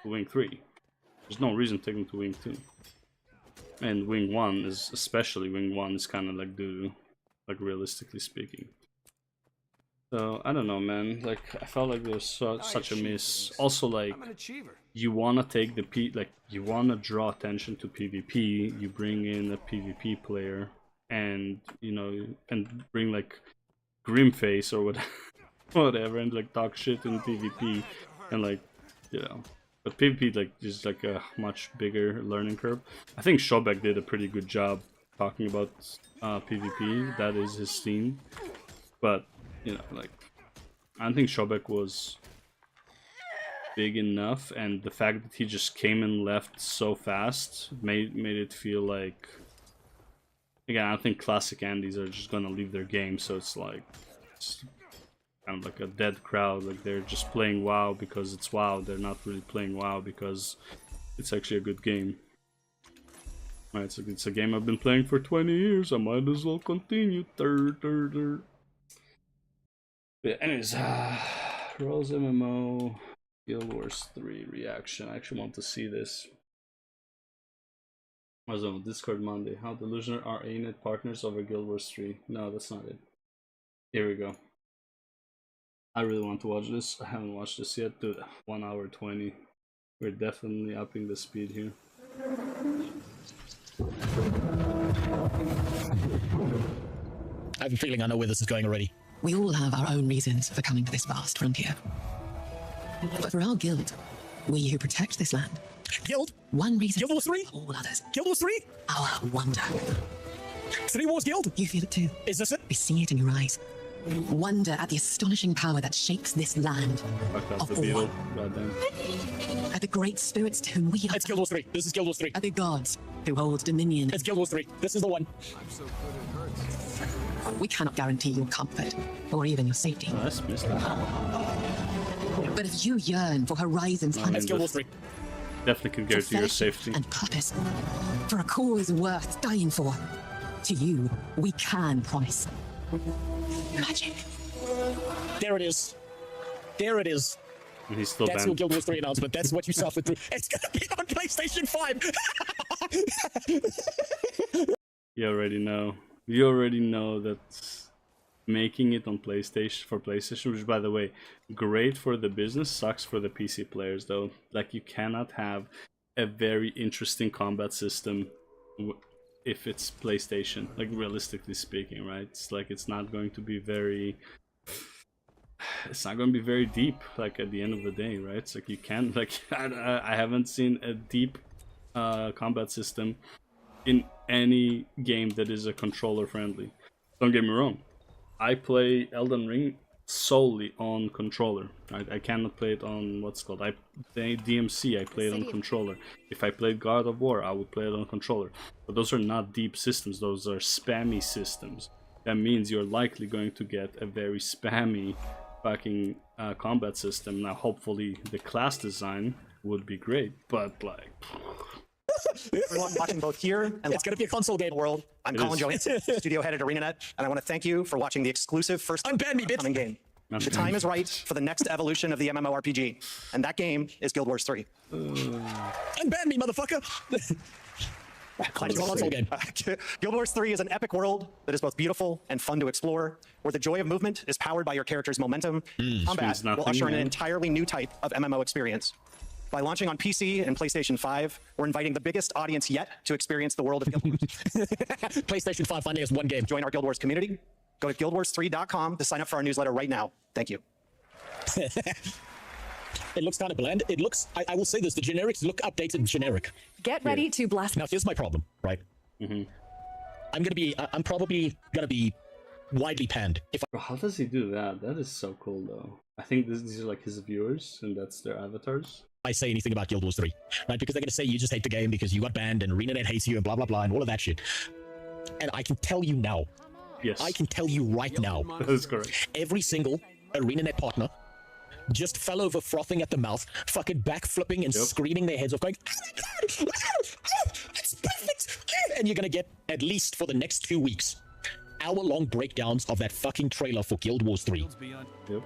Wing 3. There's no reason to take them to Wing 2. And Wing 1 is, especially Wing 1 is kind of like doo-doo, like realistically speaking. So, I don't know, man, like, I felt like there was such a miss. Also, like, you wanna take the like, you wanna draw attention to PvP, you bring in a PvP player, and, you know, and bring, like, Grimface or whatever, and, like, talk shit in PvP, and, like, you know. But PvP, like, is, like, a much bigger learning curve. I think Shobek did a pretty good job talking about PvP, that is his theme, but you know, like, I don't think Shobek was big enough, and the fact that he just came and left so fast made it feel like, again, I don't think classic Andes are just gonna leave their game, so it's like, it's kind of like a dead crowd, like they're just playing WoW because it's WoW, they're not really playing WoW because it's actually a good game. Right, so it's a game I've been playing for 20 years, I might as well continue. But anyways, Rose MMO, Guild Wars 3 reaction. I actually want to see this. I was on Discord Monday. How delusional are ANET partners over Guild Wars 3? No, that's not it. Here we go. I really want to watch this. I haven't watched this yet. Dude, 1 hour 20. We're definitely upping the speed here. I have a feeling I know where this is going already. We all have our own reasons for coming to this vast frontier. But for our guild, we who protect this land, Guild? one reason Guild Wars 3? all others, Guild Wars 3? our wonder. 3 Wars Guild? You feel it too. Is this it? We see it in your eyes. Wonder at the astonishing power that shapes this land. Fuck Of the all. beetle. Goddamn. At the great spirits to whom we are. It's Guild Wars 3. This is Guild Wars 3. At the gods who hold dominion. It's Guild Wars 3. This is the one. We cannot guarantee your comfort or even your safety. Oh, that's missed that. But if you yearn for horizons I mean, It's Guild Wars 3. definitely can for guarantee your fellowship safety. and purpose, for a cause worth dying for, to you, we can promise magic. There it is. There it is. And he's still That's your banned. Guild Wars 3 announcement. That's what you suffered through. It's gonna be on PlayStation 5! You already know. You already know that making it on PlayStation, which by the way, great for the business, sucks for the PC players though. Like you cannot have a very interesting combat system if it's PlayStation. Like realistically speaking, right? It's like it's not going to be very. It's not going to be very deep. Like at the end of the day, right? It's like you can't. Like I haven't seen a deep combat system in any game that is a controller friendly. Don't get me wrong, I play Elden Ring solely on controller. Right? I cannot play it on what's called DMC. I play it on controller. If I played God of War, I would play it on controller. But those are not deep systems. Those are spammy systems. That means you're likely going to get a very spammy fucking combat system. Now, hopefully, the class design would be great, but like. Everyone watching both here and it's going to be a console game world. I'm Colin Johansson, studio head at ArenaNet, and I want to thank you for watching the exclusive first upcoming game. The time is right for the next evolution of the MMORPG, and that game is Guild Wars 3. Unban me, motherfucker! It's a console game. Guild Wars 3 is an epic world that is both beautiful and fun to explore, where the joy of movement is powered by your character's momentum. Combat will usher in an entirely new type of MMO experience. By launching on PC and PlayStation 5, we're inviting the biggest audience yet to experience the world of Guild Wars. PlayStation 5 funding is one game. Join our Guild Wars community. Go to guildwars3.com to sign up for our newsletter right now. Thank you. It looks kind of bland. It looks, I will say this, the generics look updated and generic. Get ready to blast. Now, here's my problem, right? I'm probably gonna be widely panned. Bro, how does he do that? That is so cool, though. I think these are like his viewers, and that's their avatars. I say anything about Guild Wars 3, right? Because they're going to say you just hate the game because you got banned and ArenaNet hates you and blah, blah, blah, and all of that shit. And I can tell you now. Yes. I can tell you right now. That is correct. Every single ArenaNet partner just fell over frothing at the mouth, fucking backflipping and screaming their heads off, going, oh my god, it's perfect. And you're going to get, at least for the next 2 weeks, hour-long breakdowns of that fucking trailer for Guild Wars 3. Yep.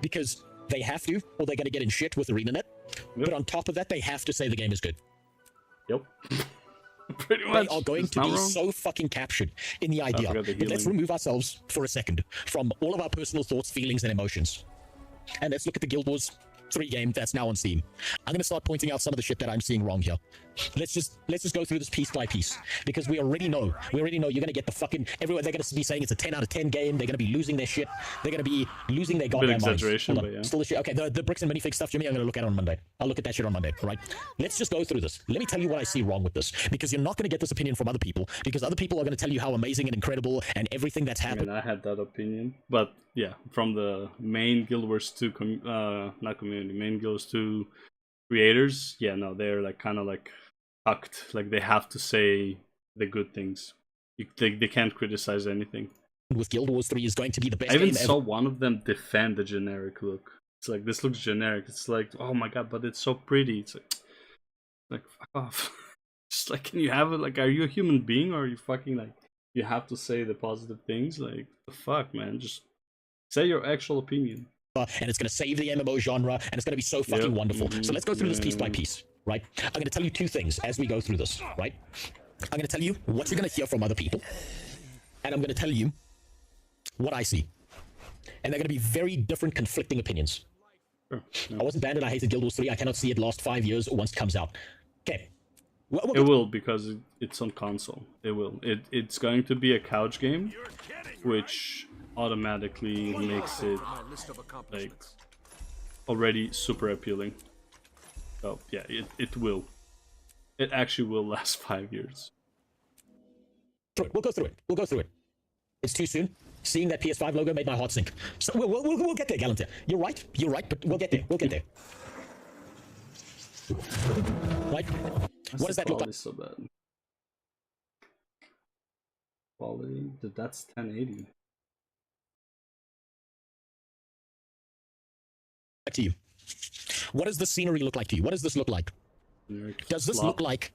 Because they have to, or they're going to get in shit with ArenaNet. But on top of that, they have to say the game is good. Yep. Pretty much. They are going to be so fucking captured in the idea. But let's remove ourselves for a second from all of our personal thoughts, feelings, and emotions. And let's look at the Guild Wars 3 game that's now on Steam. I'm going to start pointing out some of the shit that I'm seeing wrong here. Let's just go through this piece by piece, because we already know you're going to get the fucking, everywhere they're going to be saying it's a 10 out of 10 game. They're going to be losing their shit. They're going to be losing their goddamn minds. Exaggeration, but yeah. Still the shit. Okay, the bricks and minifig stuff, Jimmy, I'm going to look at on Monday. I'll look at that shit on Monday, all right? Let's just go through this. Let me tell you what I see wrong with this, because you're not going to get this opinion from other people, because other people are going to tell you how amazing and incredible and everything that's happened. I had that opinion, but yeah, from the main Guild Wars 2 main Guild Wars 2 creators, yeah, no, they're like kind of like tucked, like they have to say the good things. They can't criticize anything. With Guild Wars 3 is going to be the best I even game saw ever. one of them defend the generic look. It's like, this looks generic. It's like, oh my god, but it's so pretty. It's like fuck off. Just like, can you have it? Like, are you a human being, or are you fucking like, you have to say the positive things? Like, the fuck, man, just say your actual opinion. And it's going to save the MMO genre, and it's going to be so fucking wonderful. So let's go through this piece by piece, right? I'm going to tell you two things as we go through this, right? I'm going to tell you what you're going to hear from other people, and I'm going to tell you what I see. And they're going to be very different, conflicting opinions. Sure. I wasn't banned and I hated Guild Wars 3. I cannot see it last 5 years or once it comes out. Okay. It will, because it's on console. It will. It's going to be a couch game, which automatically makes it like already super appealing. So yeah, it will. It actually will last 5 years. We'll go through it. We'll go through it. It's too soon. Seeing that PS5 logo made my heart sink. So we'll get there, Galantir. You're right, but we'll get there. We'll get there. Right? What does that look like? So bad. Quality, that's 1080. To you. What does the scenery look like to you? What does this look like? Does this look like...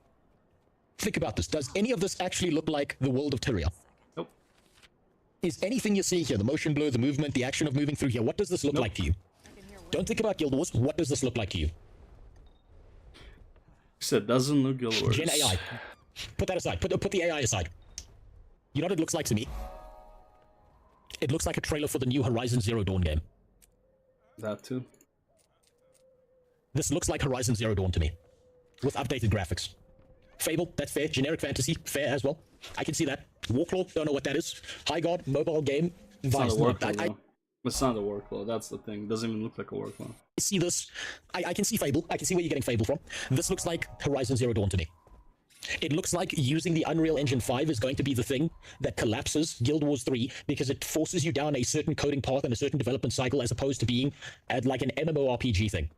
Think about this. Does any of this actually look like the world of Tyria? Nope. Is anything you're seeing here, the motion blur, the movement, the action of moving through here, what does this look like to you? Don't think about Guild Wars. What does this look like to you? It doesn't look Guild Wars. Gen AI. Put that aside. Put the AI aside. You know what it looks like to me? It looks like a trailer for the new Horizon Zero Dawn game. That too. This looks like Horizon Zero Dawn to me, with updated graphics. Fable, that's fair. Generic fantasy, fair as well. I can see that. Warclaw, don't know what that is. High God, mobile game. It's not a workflow. It's not a workflow. That's the thing. It doesn't even look like a workflow. I see this. I can see Fable. I can see where you're getting Fable from. This looks like Horizon Zero Dawn to me. It looks like using the Unreal Engine 5 is going to be the thing that collapses Guild Wars 3 because it forces you down a certain coding path and a certain development cycle as opposed to being like an MMORPG thing.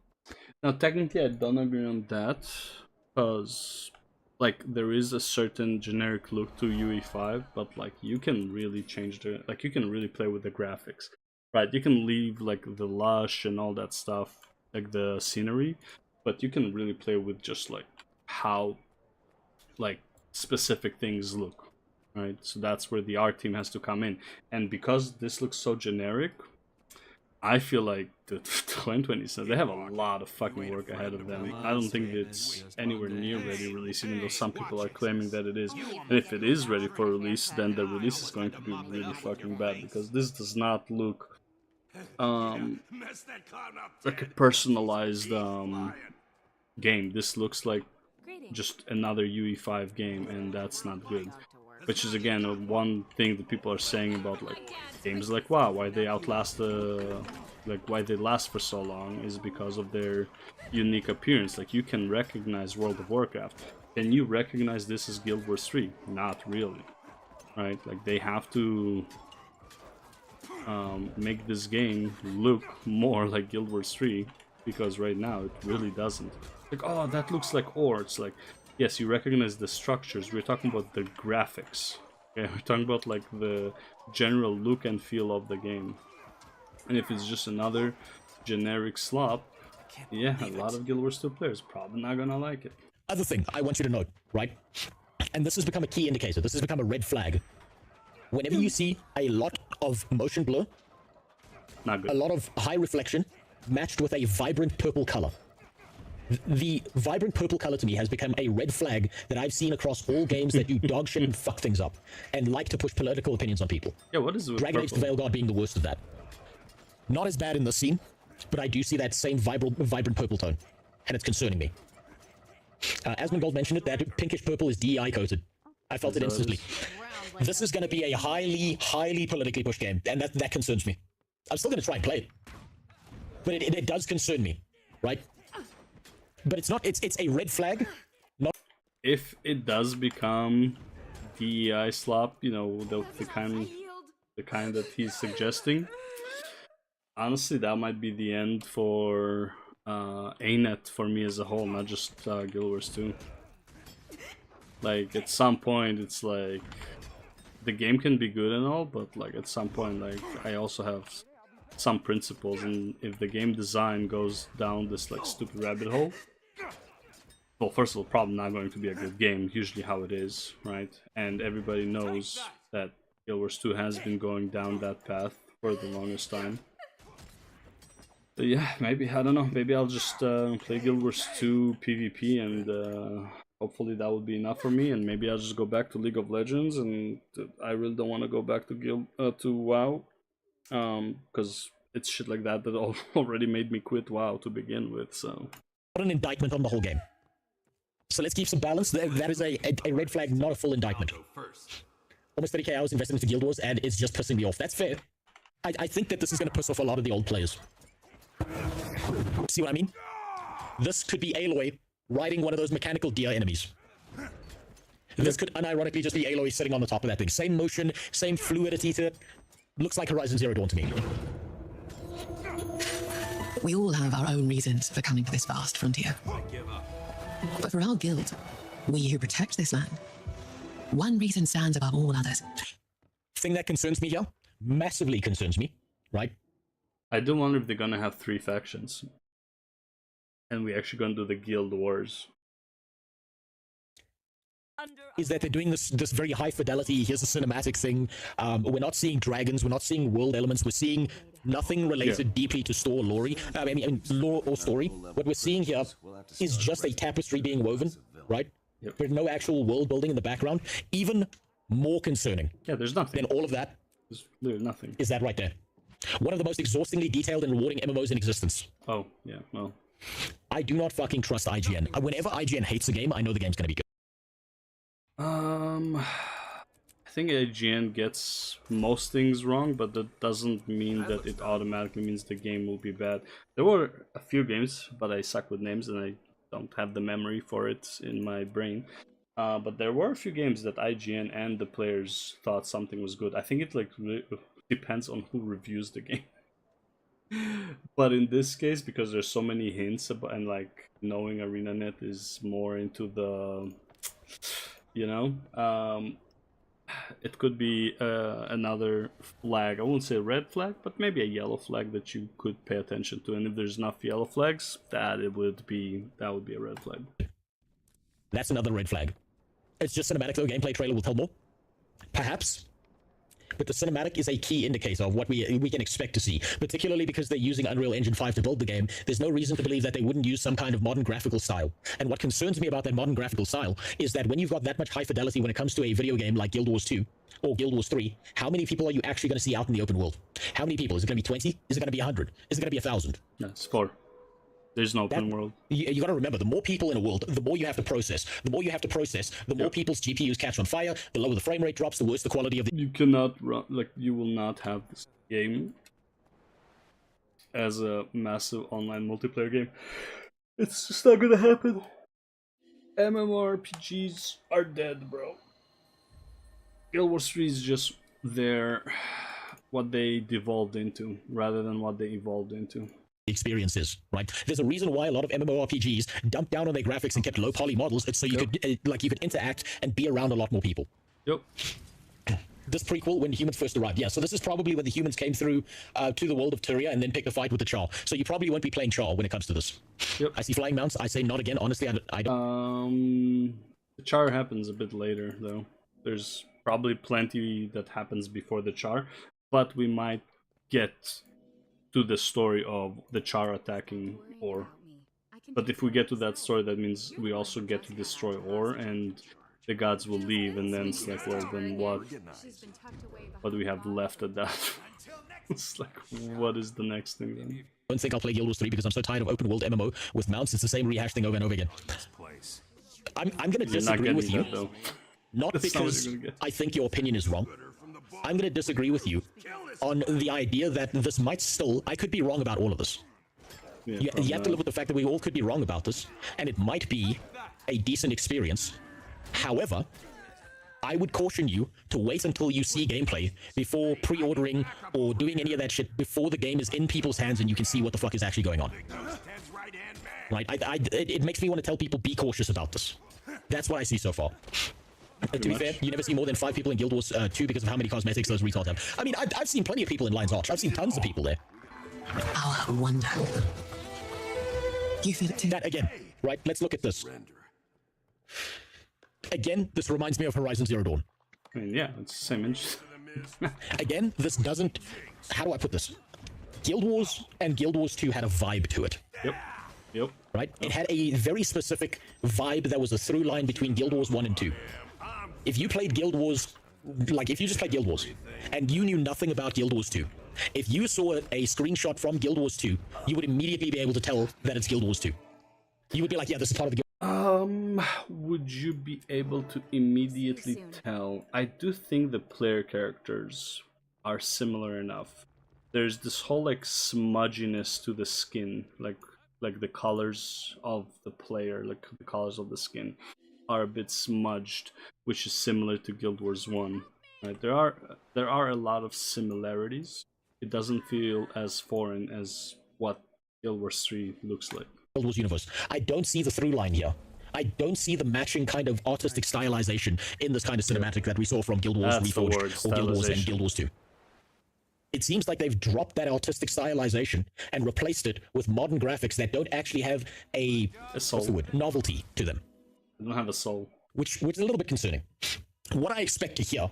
Now, technically, I don't agree on that because, like, there is a certain generic look to UE5, but, like, you can really change the, like, you can really play with the graphics, right? You can leave, like, the lush and all that stuff, like the scenery, but you can really play with just, like, how, like, specific things look, right? So that's where the art team has to come in. And because this looks so generic, I feel like the 2027, they have a lot of fucking work ahead of them. I don't think it's anywhere near ready release, even though some people are claiming that it is. And if it is ready for release, then the release is going to be really fucking bad, because this does not look like a personalized game. This looks like just another UE5 game, and that's not good. Which is again one thing that people are saying about like games like WoW, why they outlast why they last for so long is because of their unique appearance. Like, you can recognize World of Warcraft. Can you recognize this as Guild Wars 3? Not really, right? Like, they have to make this game look more like Guild Wars 3, because right now it really doesn't. Like, oh, that looks like ore. It's like, yes, you recognize the structures. We're talking about the graphics. Okay, we're talking about like the general look and feel of the game. And if it's just another generic slop, yeah, a lot of Guild Wars 2 players probably not gonna like it. Other thing I want you to note, right? And this has become a key indicator. This has become a red flag. Whenever you see a lot of motion blur, not good. A lot of high reflection matched with a vibrant purple color. The vibrant purple color to me has become a red flag that I've seen across all games that do dog shit and fuck things up and like to push political opinions on people. Yeah, what is it with Dragon Age the Veilguard being the worst of that. Not as bad in this scene, but I do see that same vibrant purple tone, and it's concerning me. Asmongold mentioned it, that pinkish purple is DEI coated. I felt it instantly. This is going to be a highly politically pushed game, and that concerns me. I'm still going to try and play it, but it does concern me, right? But it's not, it's a red flag. Not if it does become DEI slop, you know, the kind that he's suggesting, honestly, that might be the end for ANET for me as a whole, not just Guild Wars 2. Like, at some point, it's like, the game can be good and all, but like at some point, like, I also have some principles, and if the game design goes down this like stupid rabbit hole, well, first of all, probably not going to be a good game, usually how it is, right? And everybody knows that Guild Wars 2 has been going down that path for the longest time. But yeah, maybe, I don't know, maybe I'll just play Guild Wars 2 PvP, and hopefully that will be enough for me, and maybe I'll just go back to League of Legends, and I really don't want to go back to WoW, because it's shit like that that already made me quit WoW to begin with, so... Not an indictment on the whole game. So let's keep some balance. That is a red flag, not a full indictment. Almost 30k hours invested into Guild Wars, and it's just pissing me off. That's fair. I think that this is going to piss off a lot of the old players. See what I mean? This could be Aloy riding one of those mechanical deer enemies. This could unironically just be Aloy sitting on the top of that thing. Same motion, same fluidity to it. Looks like Horizon Zero Dawn to me. We all have our own reasons for coming to this vast frontier. But for our guild, we who protect this land, one reason stands above all others. Thing that concerns me here, massively concerns me, right? I do wonder if they're gonna have 3 factions. And we actually gonna do the guild wars. Is that they're doing this very high fidelity, here's a cinematic thing. We're not seeing dragons, we're not seeing world elements, we're seeing nothing related deeply to lore or story. What we're seeing here is just a tapestry being woven, right? Yep. There's no actual world building in the background. Even more concerning. Yeah, there's nothing. Than all of that. There's nothing. Is that right there? One of the most exhaustingly detailed and rewarding MMOs in existence. Oh, yeah, well. I do not fucking trust IGN. Whenever IGN hates a game, I know the game's gonna be good. I think IGN gets most things wrong, but that doesn't mean that it automatically means the game will be bad. There were a few games, but I suck with names and I don't have the memory for it in my brain. But there were a few games that IGN and the players thought something was good. I think it like depends on who reviews the game. But in this case, because there's so many hints about, and like knowing ArenaNet is more into the, you know, it could be another flag. I won't say red flag, but maybe a yellow flag that you could pay attention to. And if there's enough yellow flags, that would be a red flag. That's another red flag. It's just cinematic though. Gameplay trailer will tell more, perhaps. But the cinematic is a key indicator of what we can expect to see, particularly because they're using Unreal Engine 5 to build the game. There's no reason to believe that they wouldn't use some kind of modern graphical style. And what concerns me about that modern graphical style is that when you've got that much high fidelity when it comes to a video game like Guild Wars 2 or Guild Wars 3, how many people are you actually going to see out in the open world? How many people? Is it going to be 20? Is it going to be 100? Is it going to be 1,000? Yeah, it's 4. There's no open world. You got to remember, the more people in a world, the more you have to process. The more you have to process, the more people's GPUs catch on fire, the lower the frame rate drops, the worse the quality of the... You cannot run, like, you will not have this game as a massive online multiplayer game. It's just not gonna happen. MMORPGs are dead, bro. Guild Wars 3 is just what they devolved into, rather than what they evolved into. Experiences, right? There's a reason why a lot of MMORPGs dumped down on their graphics and kept low poly models. It's so you could you could interact and be around a lot more people. Yep. This prequel, when humans first arrived, yeah. So this is probably when the humans came through to the world of Tyria and then picked a fight with the Char. So you probably won't be playing Char when it comes to this. Yep. I see flying mounts. I say not again. Honestly, I don't. The Char happens a bit later, though. There's probably plenty that happens before the Char, but we might get to the story of the Char attacking Ore. But if we get to that story, that means we also get to destroy Ore, and the gods will leave, and then it's like, well, then what do we have left at that? It's like, what is the next thing then? I don't think I'll play Guild Wars 3 because I'm so tired of open world MMO with mounts. It's the same rehash thing over and over again. I'm going to disagree with you. That, not because I think your opinion is wrong. I'm going to disagree with you on the idea that this might still... I could be wrong about all of this. Yeah, you have to live with the fact that we all could be wrong about this, and it might be a decent experience. However, I would caution you to wait until you see gameplay before pre-ordering or doing any of that shit before the game is in people's hands and you can see what the fuck is actually going on. Right? It makes me want to tell people, be cautious about this. That's what I see so far. To be fair, you never see more than 5 people in Guild Wars 2 because of how many cosmetics those retards have. I mean, I've seen plenty of people in Lion's Arch. I've seen tons of people there. Our wonder. You feel it too? That again, right? Let's look at this. Again, this reminds me of Horizon Zero Dawn. I mean, yeah, it's the same engine. Again, this doesn't... How do I put this? Guild Wars and Guild Wars 2 had a vibe to it. Yep. Right? It had a very specific vibe that was a through line between Guild Wars 1 and 2. If you played Guild Wars, like if you just played Guild Wars, and you knew nothing about Guild Wars 2, if you saw a screenshot from Guild Wars 2, you would immediately be able to tell that it's Guild Wars 2. You would be like, yeah, this is part of the Guild. Would you be able to immediately tell? I do think the player characters are similar enough. There's this whole like smudginess to the skin, like the colors of the player, like the colors of the skin are a bit smudged, which is similar to Guild Wars 1. Right? There are a lot of similarities. It doesn't feel as foreign as what Guild Wars 3 looks like. Guild Wars universe. I don't see the through line here. I don't see the matching kind of artistic stylization in this kind of cinematic that we saw from Guild Wars Reforged or Guild Wars and Guild Wars 2. It seems like they've dropped that artistic stylization and replaced it with modern graphics that don't actually have a soul. What's the word? Novelty to them. They don't have a soul. Which is a little bit concerning. What I expect to hear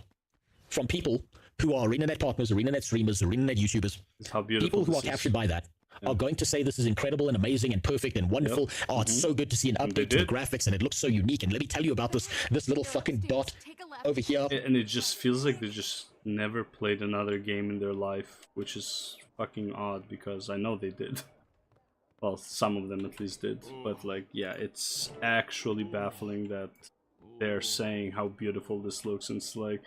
from people who are ArenaNet partners, ArenaNet streamers, ArenaNet YouTubers, people who are captured by that, are going to say this is incredible and amazing and perfect and wonderful. Oh, it's so good to see an update to the graphics, and it looks so unique. And let me tell you about this little fucking dot over here. And it just feels like they just never played another game in their life, which is fucking odd because I know they did. Well, some of them at least did. But like, yeah, it's actually baffling that they're saying how beautiful this looks. And it's like,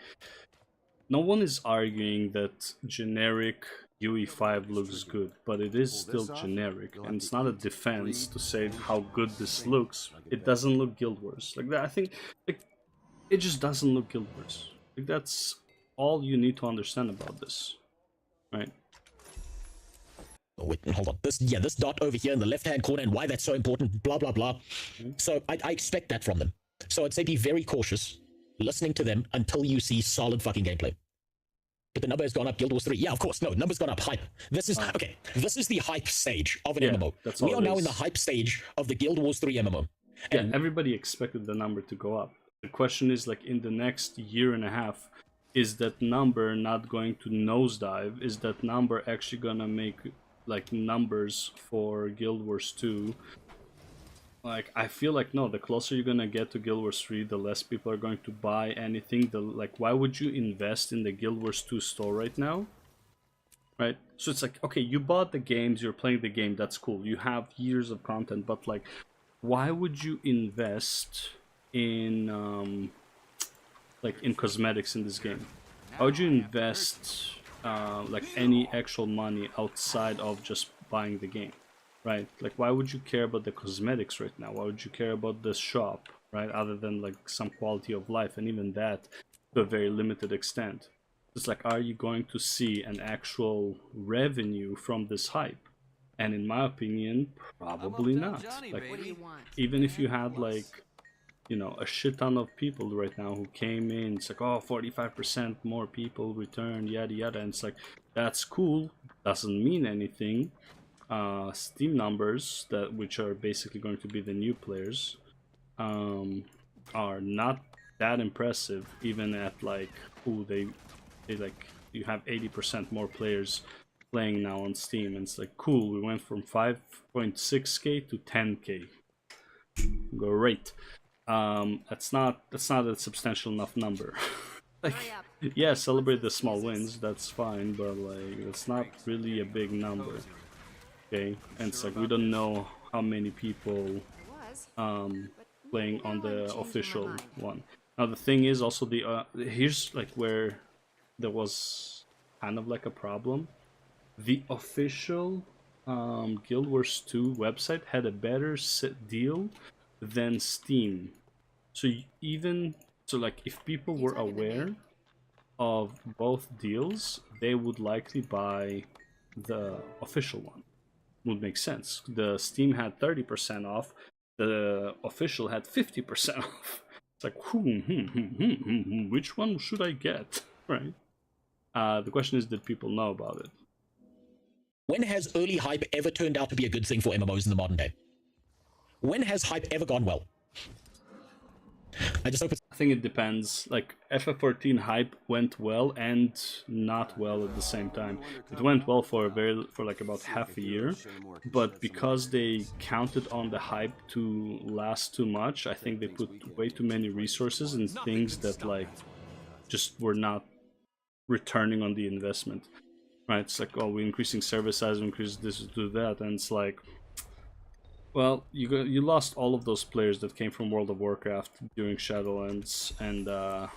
no one is arguing that generic UE5 looks good, but it is still generic, and it's not a defense to say how good this looks. It doesn't look Guild Wars like that. I think like it just doesn't look Guild Wars. Like that's all you need to understand about this, right? Oh, wait, hold on. This dot over here in the left-hand corner and why that's so important, blah, blah, blah. So I expect that from them. So I'd say be very cautious listening to them until you see solid fucking gameplay. But the number has gone up, Guild Wars 3. Yeah, of course. No, number's gone up. Hype. This is, okay, this is the hype stage of an MMO. We are now in the hype stage of the Guild Wars 3 MMO. And everybody expected the number to go up. The question is, like, in the next year and a half, is that number not going to nosedive? Is that number actually gonna make, like, numbers for Guild Wars 2? Like, I feel like, no, the closer you're gonna get to Guild Wars 3, the less people are going to buy anything. Like, why would you invest in the Guild Wars 2 store right now? Right? So it's like, okay, you bought the games, you're playing the game, that's cool. You have years of content, but, like, why would you invest in, like, in cosmetics in this game? Why would you invest, like, any actual money outside of just buying the game? Right, like why would you care about the cosmetics right now? Why would you care about the shop, right? Other than like some quality of life, and even that to a very limited extent. It's like, are you going to see an actual revenue from this hype? And in my opinion, probably not. Like, even if you had like, you know, a shit ton of people right now who came in, it's like, oh, 45% more people returned, yada yada, and it's like, that's cool, doesn't mean anything. Steam numbers, that which are basically going to be the new players, are not that impressive, even at like, ooh, they like, you have 80% more players playing now on Steam, and it's like, cool, we went from 5.6k to 10k. Great. That's not a substantial enough number. Like, yeah, celebrate the small wins, that's fine, but like, it's not really a big number. Okay, and it's like, we don't know how many people playing on the official one. Now the thing is also, the here's like where there was kind of like a problem. The official Guild Wars 2 website had a better deal than Steam. So even so, like, if people were aware of both deals, they would likely buy the official one. Would make sense. The Steam had 30% off, the official had 50% off. It's like, which one should I get? Right? The question is, did people know about it? When has early hype ever turned out to be a good thing for MMOs in the modern day? When has hype ever gone well? I just hope it's... I think it depends. Like, FF14 hype went well and not well at the same time. It went well for like about half a year, but because they counted on the hype to last too much, I think they put way too many resources in things that like just were not returning on the investment. Right? It's like, oh, we're increasing server size, we increase this, do that, and it's like, well, you lost all of those players that came from World of Warcraft during Shadowlands, and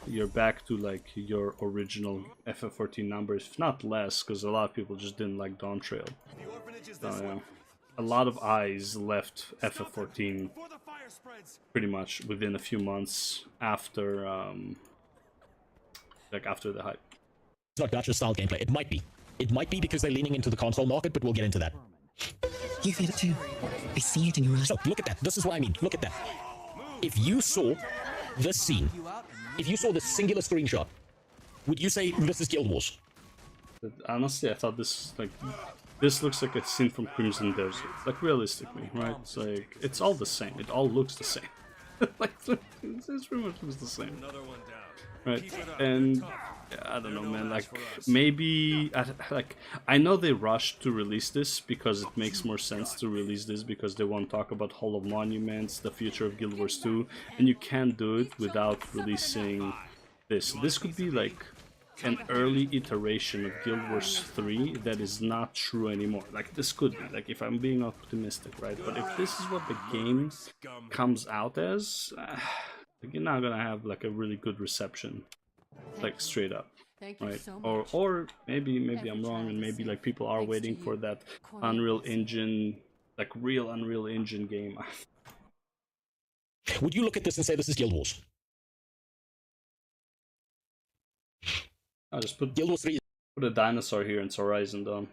you're back to like your original FF14 numbers, if not less, because a lot of people just didn't like Dawntrail. So, yeah. A lot of eyes left FF14 pretty much within a few months after, like after the hype. It's not gacha style gameplay. It might be. It might be because they're leaning into the console market, but we'll get into that. You feel it too. I see it in your eyes. So, look at that. This is what I mean. Look at that. If you saw this scene, if you saw this singular screenshot, would you say this is Guild Wars? Honestly, I thought this looks like a scene from Crimson Desert. Like, realistically, right? It's like, it's all the same. It all looks the same. Like, it pretty much looks the same. Right? And I don't know, man. Like, maybe like, I know they rushed to release this because it makes more sense to release this because they want to talk about Hall of Monuments, the future of Guild Wars 2, and you can't do it without releasing this. This could be like an early iteration of Guild Wars 3 that is not true anymore. Like, this could be, like, if I'm being optimistic, right? But if this is what the game comes out as, you're not gonna have like a really good reception, like, straight up. Thank you right? so much. Or maybe I'm wrong, and maybe like people are waiting for that Unreal Engine, like real Unreal Engine game. Would you look at this and say this is Guild Wars? I just put Guild Wars 3. Put a dinosaur here and it's Horizon Dawn.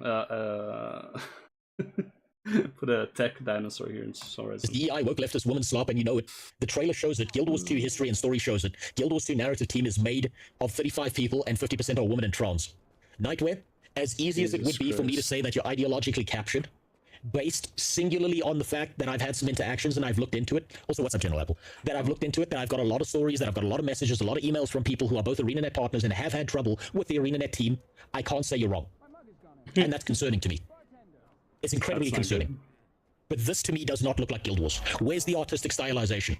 Put a tech dinosaur here and it's Horizon. DEI woke leftist woman slop, and you know it. The trailer shows it. Guild Wars 2 history and story shows it. Guild Wars 2 narrative team is made of 35 people and 50% are women and trans. Nightwear, as easy as it would be for me to say that you're ideologically captured, based singularly on the fact that I've had some interactions and I've looked into it. Also, what's up, General Apple? That I've looked into it, that I've got a lot of stories, that I've got a lot of messages, a lot of emails from people who are both ArenaNet partners and have had trouble with the ArenaNet team. I can't say you're wrong. And that's concerning to me. It's incredibly concerning. But this to me does not look like Guild Wars. Where's the artistic stylization?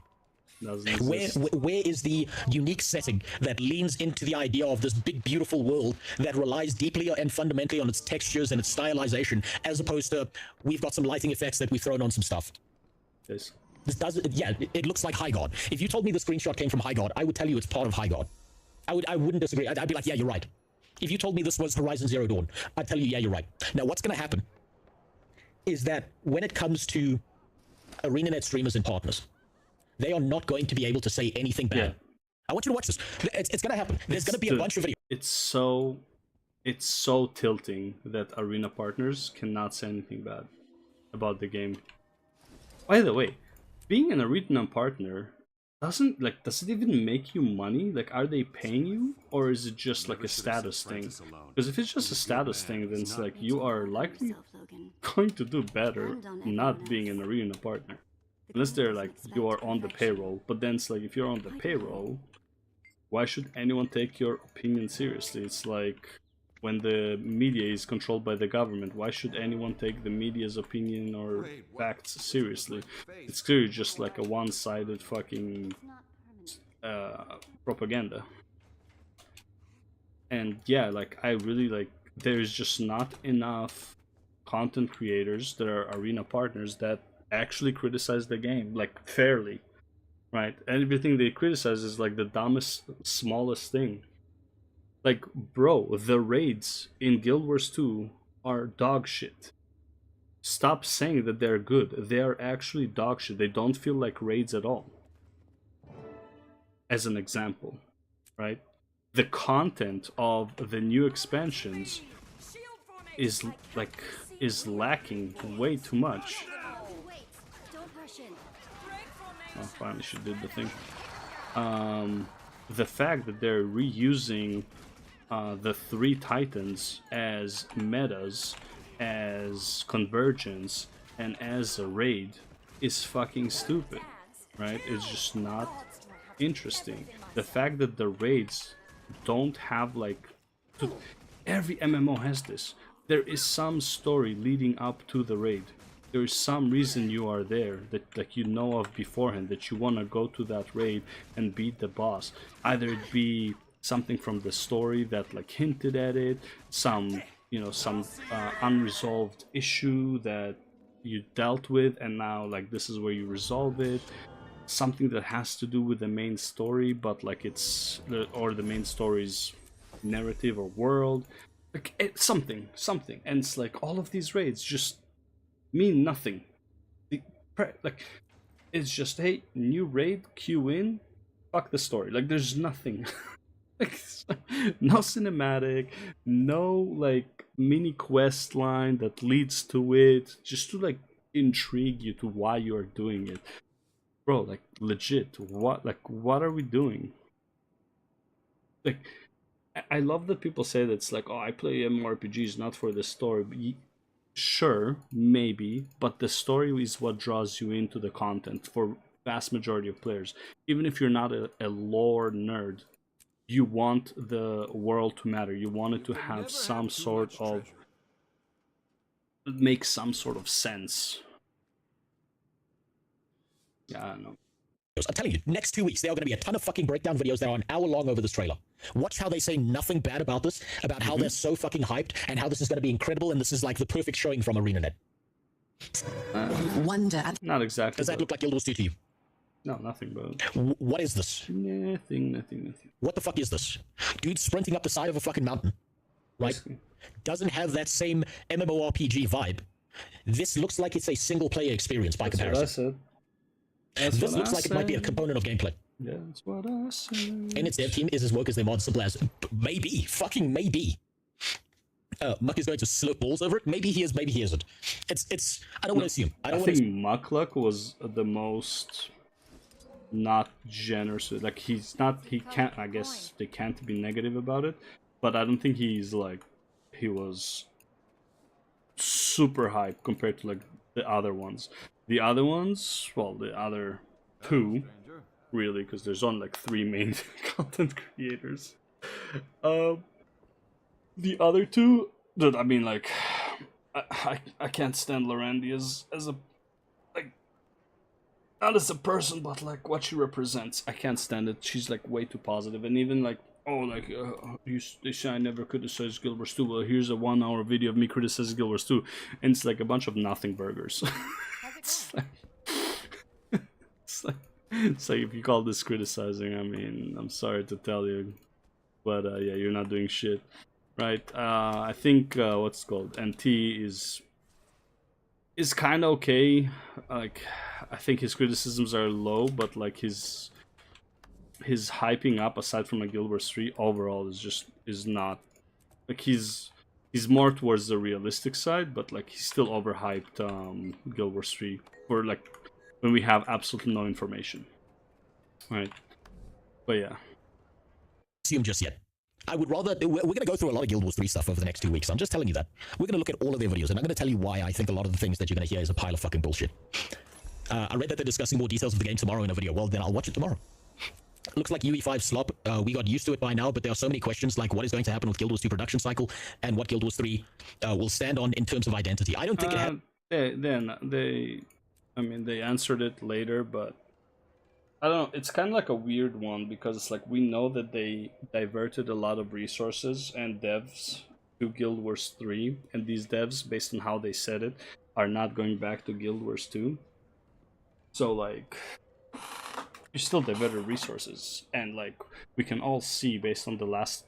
Where is the unique setting that leans into the idea of this big, beautiful world that relies deeply and fundamentally on its textures and its stylization, as opposed to we've got some lighting effects that we've thrown on some stuff? Yes. This does, yeah, it looks like High God. If you told me the screenshot came from High God, I would tell you it's part of High God. I wouldn't disagree. I'd be like, yeah, you're right. If you told me this was Horizon Zero Dawn, I'd tell you, yeah, you're right. Now, what's going to happen is that when it comes to ArenaNet streamers and partners, they are not going to be able to say anything bad. Yeah. I want you to watch this. It's going to happen. There's going to be a bunch of videos. It's so tilting that Arena partners cannot say anything bad about the game. By the way, being an Arena partner does it even make you money? Like, are they paying you, or is it just like a status thing? Because if it's just a status thing, then it's like you are likely going to do better not being an Arena partner. Unless they're like, you are on the payroll. But then it's like, if you're on the payroll, why should anyone take your opinion seriously? It's like when the media is controlled by the government, why should anyone take the media's opinion or facts seriously? It's clearly just like a one-sided fucking propaganda. And yeah, like, I really like, there's just not enough content creators that are Arena partners that actually criticize the game, like, fairly, right? And everything they criticize is like the dumbest, smallest thing. Like, bro, the raids in Guild Wars 2 are dog shit. Stop saying that they're good. They are actually dog shit. They don't feel like raids at all. As an example, right? The content of the new expansions is lacking way too much. Oh, finally she did the thing. The fact that they're reusing the 3 titans as metas, as convergence, and as a raid is fucking stupid, right? It's just not interesting. The fact that the raids don't have, like, every MMO has this. There is some story leading up to the raid. There is some reason you are there that, like, you know of beforehand, that you want to go to that raid and beat the boss. Either it be something from the story that, like, hinted at it, some, you know, some unresolved issue that you dealt with and now, like, this is where you resolve it. Something that has to do with the main story, but like it's or the main story's narrative or world, like something, and it's like all of these raids just mean nothing. Like, it's just, hey, new raid, queue in, fuck the story. Like, there's nothing. Like, no cinematic, no like mini quest line that leads to it, just to like intrigue you to why you are doing it. Bro, like, legit, what are we doing? Like, I love that people say that it's like, oh, I play MMORPGs not for the story. But sure, maybe, but the story is what draws you into the content for vast majority of players. Even if you're not a lore nerd, you want the world to matter. You want it to have some sort of, make some sort of sense. Yeah, I don't know. I'm telling you, next 2 weeks, there are going to be a ton of fucking breakdown videos that are an hour long over this trailer. Watch how they say nothing bad about this, about how they're so fucking hyped, and how this is going to be incredible, and this is like the perfect showing from ArenaNet. Not exactly. Does that look like Guild Wars 2 to you? No, nothing, bro. What is this? Nothing. What the fuck is this? Dude sprinting up the side of a fucking mountain. Right? Basically. Doesn't have that same MMORPG vibe. This looks like it's a single-player experience by comparison. This looks like it might be a component of gameplay. Yeah, that's what I said. And its dev team is as woke as their mod simple as maybe. Fucking maybe. Muck is going to slip balls over it. Maybe he is, maybe he isn't. It's. I don't want to assume. I think Muckluck was the most not generous. Like he's not. He can't. I guess they can't be negative about it. But I don't think he's like. He was super hype compared to like the other ones. The other ones, well, the other two, really, because there's only like 3 main content creators. The other two, dude, I mean, like, I can't stand Lorendi as a, like, not as a person, but like what she represents. I can't stand it. She's like way too positive, and even like, oh, like, they say I never criticized Guild Wars 2. Well, here's a 1-hour video of me criticizing Guild Wars 2, and it's like a bunch of nothing burgers. It's like if you call this criticizing, I mean, I'm sorry to tell you, but yeah, you're not doing shit. Right, I think what's it called, NT is kind of okay. Like, I think his criticisms are low, but like his hyping up, aside from like Guild Wars 3, overall is not like he's more towards the realistic side, but like he's still overhyped Guild Wars 3 for like when we have absolutely no information. Right, but yeah. Assume just yet. I would rather... We're going to go through a lot of Guild Wars 3 stuff over the next 2 weeks. I'm just telling you that. We're going to look at all of their videos, and I'm going to tell you why I think a lot of the things that you're going to hear is a pile of fucking bullshit. I read that they're discussing more details of the game tomorrow in a video. Well, then I'll watch it tomorrow. Looks like UE5 slop. We got used to it by now, but there are so many questions like what is going to happen with Guild Wars 2 production cycle and what Guild Wars 3 will stand on in terms of identity. I don't think they answered it later, but I don't know, it's kind of like a weird one, because it's like we know that they diverted a lot of resources and devs to Guild Wars 3, and these devs, based on how they said it, are not going back to Guild Wars 2. So like, you still diverted resources, and like we can all see based on the last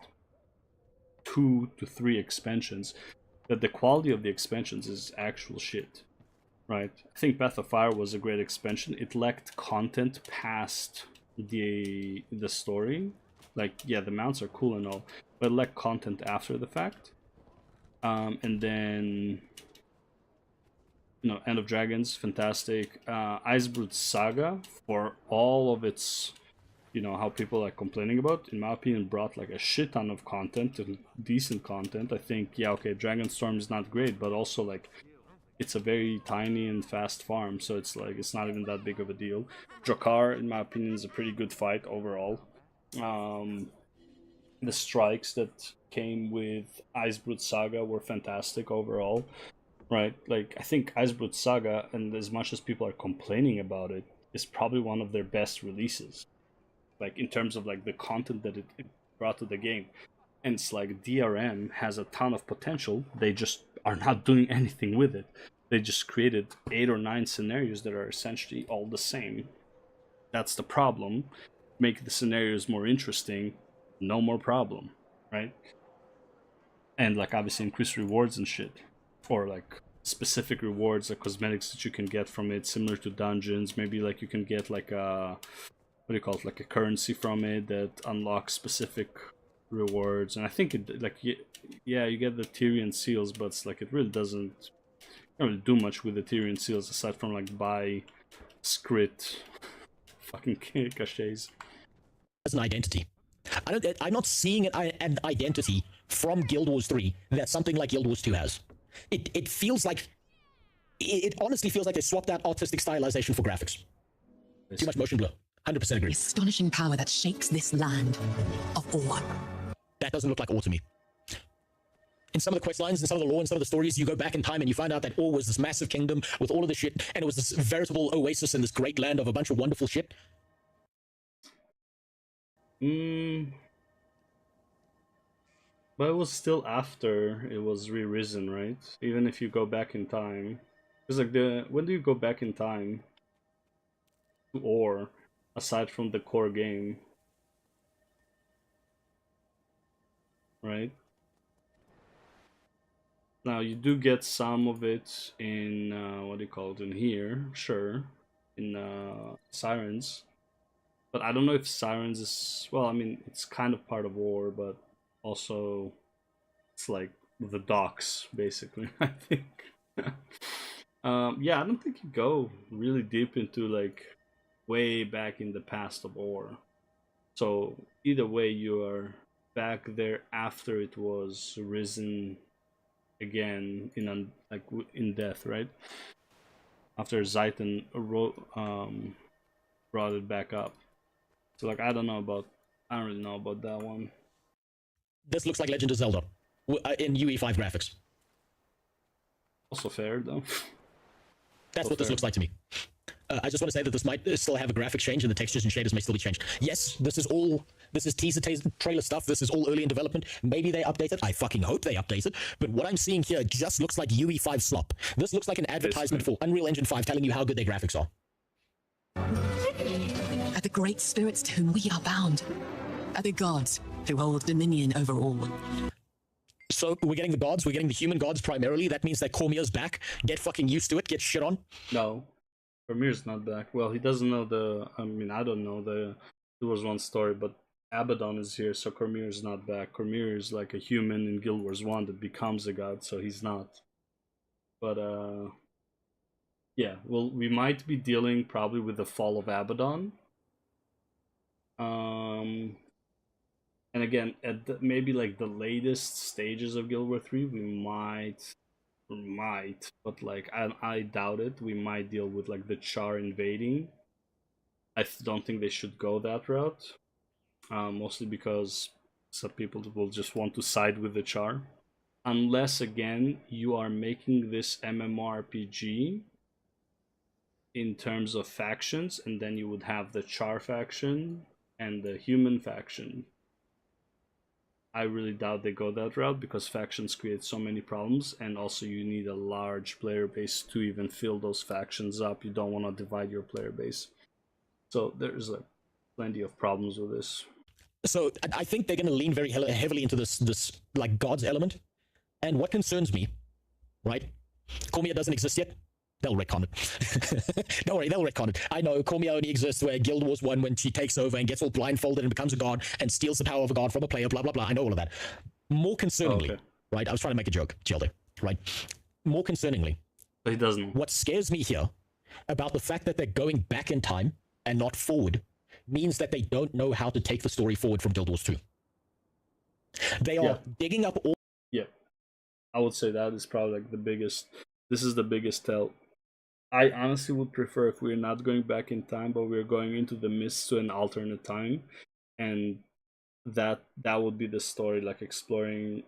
2 to 3 expansions that the quality of the expansions is actual shit. Right, I think Path of Fire was a great expansion. It lacked content past the story. Like, yeah, the mounts are cool and all, but it lacked content after the fact. And then, you know, End of Dragons, fantastic. Icebrood Saga, for all of its, you know, how people are complaining about, in my opinion, brought like a shit ton of content, and decent content. I think, yeah, okay, Dragonstorm is not great, but also like, it's a very tiny and fast farm, so it's like it's not even that big of a deal. Drakkar, in my opinion, is a pretty good fight overall. The strikes that came with Icebrood Saga were fantastic overall, right? Like, I think Icebrood Saga, and as much as people are complaining about it, is probably one of their best releases. Like, in terms of like the content that it brought to the game. And it's like DRM has a ton of potential. They just are not doing anything with it. They just created 8 or 9 scenarios that are essentially all the same. That's the problem. Make the scenarios more interesting, no more problem, right? And like obviously increase rewards and shit, or like specific rewards, like cosmetics that you can get from it, similar to dungeons. Maybe like you can get like a, what do you call it, like a currency from it that unlocks specific rewards. And I think it, like, yeah, you get the Tyrian seals, but it's like it really doesn't really do much with the Tyrian seals aside from like buy script fucking cachets. As an identity, I'm not seeing an identity from Guild Wars 3 that something like Guild Wars 2 has. It feels like, it honestly feels like they swapped out artistic stylization for graphics. Too much motion blur. 100% agree. Astonishing power that shakes this land of awe. That doesn't look like awe to me. In some of the quest lines, in some of the lore, in some of the stories, you go back in time and you find out that Awe was this massive kingdom with all of this shit, and it was this veritable oasis in this great land of a bunch of wonderful shit. But it was still after it was re-risen, right? Even if you go back in time. Because like when do you go back in time to Ore? aside from the core game, right? Now you do get some of it in what do you call it in here? Sure, in Sirens, but I don't know if Sirens is, well. I mean, it's kind of part of war, but also it's like the docks basically. I think. Yeah, I don't think you go really deep into like way back in the past of war. So either way, you are back there after it was risen again in like in death, right? After Zayton brought it back up. So like I don't really know about that one. This looks like Legend of Zelda in UE5 graphics. Also fair though. That's what this looks like to me. I just want to say that this might still have a graphic change and the textures and shaders may still be changed. Yes, this is teaser trailer stuff. This is all early in development. Maybe they update it. I fucking hope they update it. But what I'm seeing here just looks like UE5 slop. This looks like an advertisement for Unreal Engine 5 telling you how good their graphics are. At the great spirits to whom we are bound. At the gods who hold dominion over all. So we're getting the gods, we're getting the human gods primarily. That means that Cormier's back. Get fucking used to it, get shit on. No. Cormier's not back. Well, he doesn't know I mean, I don't know there was one story, but Abaddon is here, so Cormier's not back. Cormier is like a human in Guild Wars 1 that becomes a god, so he's not. But, yeah, well, we might be dealing probably with the fall of Abaddon. And again, at maybe like the latest stages of Guild Wars 3, we might, but like I doubt it. We might deal with like the Char invading. I don't think they should go that route, mostly because some people will just want to side with the Char, unless again you are making this MMORPG in terms of factions, and then you would have the Char faction and the human faction. I really doubt they go that route because factions create so many problems, and also you need a large player base to even fill those factions up. You don't want to divide your player base. So there's like plenty of problems with this. So I think they're going to lean very heavily into this like gods element. And what concerns me, right? Cormier doesn't exist yet. They'll retcon it. Don't worry, they'll retcon it. I know Cormier only exists where Guild Wars 1 when she takes over and gets all blindfolded and becomes a god and steals the power of a god from a player, blah, blah, blah. I know all of that. More concerningly, right? I was trying to make a joke, Gilda, right? More concerningly. But he doesn't. What scares me here about the fact that they're going back in time and not forward means that they don't know how to take the story forward from Guild Wars 2. They are digging up all... Yeah. I would say that is probably like the biggest... This is the biggest tell. I honestly would prefer if we're not going back in time, but we're going into the mists to an alternate time, and that would be the story, like exploring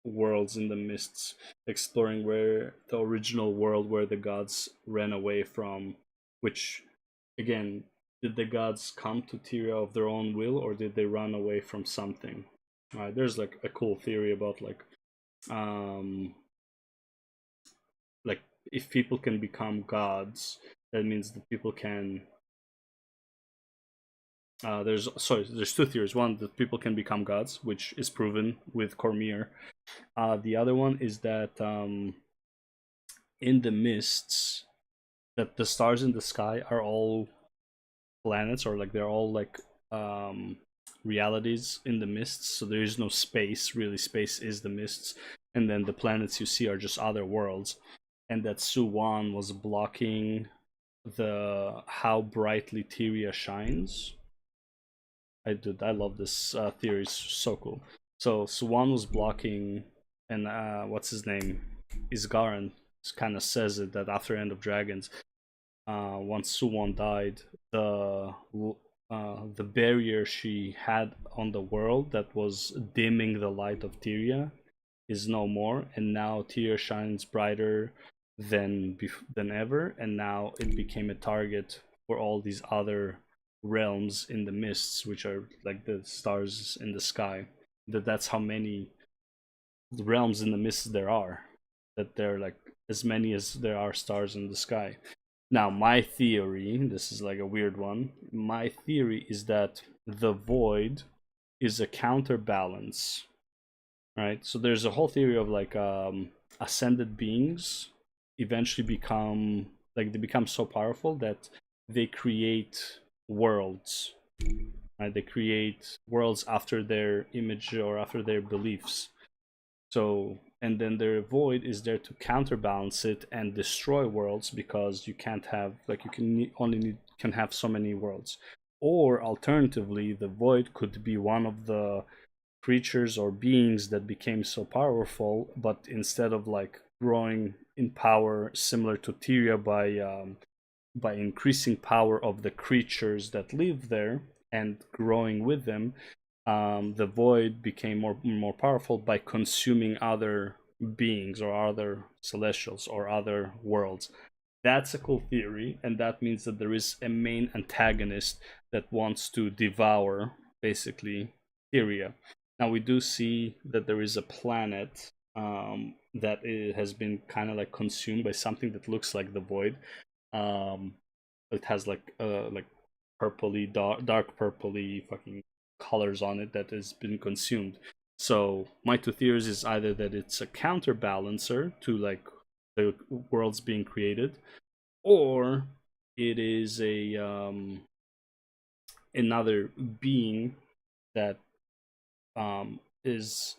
worlds in the mists, exploring where the original world where the gods ran away from, which, again, did the gods come to Tyria of their own will, or did they run away from something? There's like a cool theory about like if people can become gods, that means that people can there's two theories. One, that people can become gods, which is proven with Cormier. The other one is that in the mists, that the stars in the sky are all planets, or like they're all like realities in the mists, so there is no space. Really, space is the mists, and then the planets you see are just other worlds. And that Suwan was blocking the how brightly Tyria shines. I love this theory, it's so cool. So Suwan was blocking, and what's his name? Isgaran kind of says it, that after End of Dragons, once Suwan died, the barrier she had on the world that was dimming the light of Tyria is no more, and now Tyria shines brighter than ever, and now it became a target for all these other realms in the mists, which are like the stars in the sky. That's how many realms in the mists there are, that they're like as many as there are stars in the sky. Now, my theory, this is like a weird one. My theory is that the void is a counterbalance, right? So there's a whole theory of like ascended beings eventually become like they become so powerful that they create worlds, right? They create worlds after their image or after their beliefs. So, and then their void is there to counterbalance it and destroy worlds, because you can't have like you can have so many worlds. Or alternatively, the void could be one of the creatures or beings that became so powerful, but instead of like growing in power similar to Tyria by increasing power of the creatures that live there and growing with them, the void became more powerful by consuming other beings or other celestials or other worlds. That's a cool theory, and that means that there is a main antagonist that wants to devour basically Tyria. Now we do see that there is a planet that has been kind of like consumed by something that looks like the void. It has like purpley, dark purpley fucking colors on it that has been consumed. So my two theories is either that it's a counterbalancer to like the worlds being created, or it is a another being that is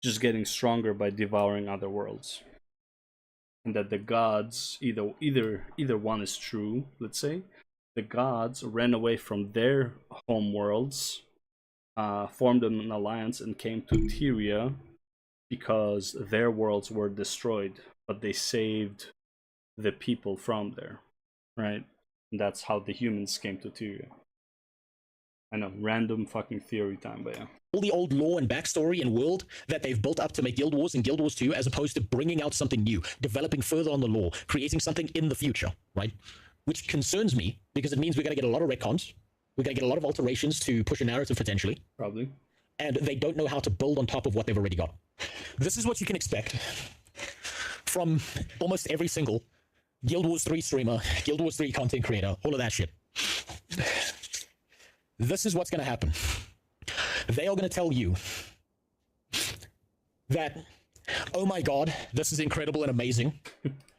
just getting stronger by devouring other worlds, and that the gods either one is true. Let's say the gods ran away from their home worlds, formed an alliance and came to Tyria because their worlds were destroyed, but they saved the people from there, right? And that's how the humans came to Tyria. I know, random fucking theory time, but yeah. All the old lore and backstory and world that they've built up to make Guild Wars and Guild Wars 2, as opposed to bringing out something new, developing further on the lore, creating something in the future, right? Which concerns me, because it means we're going to get a lot of retcons. We're going to get a lot of alterations to push a narrative potentially. Probably. And they don't know how to build on top of what they've already got. This is what you can expect from almost every single Guild Wars 3 streamer, Guild Wars 3 content creator, all of that shit. This is what's going to happen. They are going to tell you that, oh my god, this is incredible and amazing.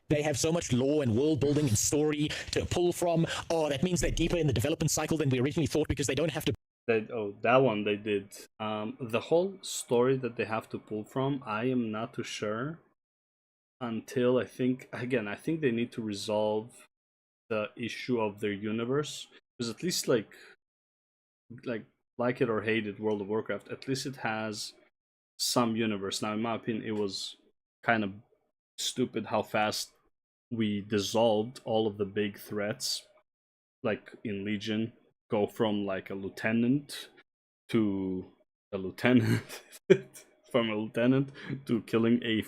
They have so much lore and world building and story to pull from. Oh, that means they're deeper in the development cycle than we originally thought because they don't have to. That one they did. The whole story that they have to pull from, I am not too sure until I think they need to resolve the issue of their universe. Because at least like it or hate it, World of Warcraft, at least it has some universe. Now, in my opinion, it was kind of stupid how fast we dissolved all of the big threats. Like in Legion, go from like a lieutenant to a lieutenant, from a lieutenant to killing a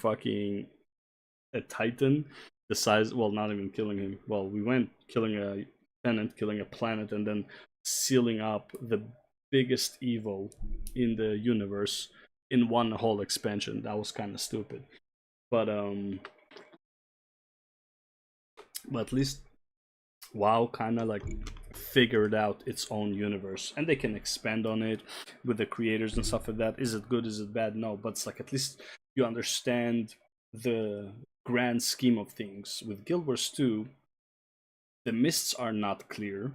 titan the size, well, not even killing him. Well, we went killing a lieutenant, killing a planet, and then sealing up the biggest evil in the universe in one whole expansion. That was kind of stupid, but at least WoW kind of like figured out its own universe, and they can expand on it with the creators and stuff like that. Is it good? Is it bad? No, but it's like at least you understand the grand scheme of things. With Guild Wars 2, the mists are not clear.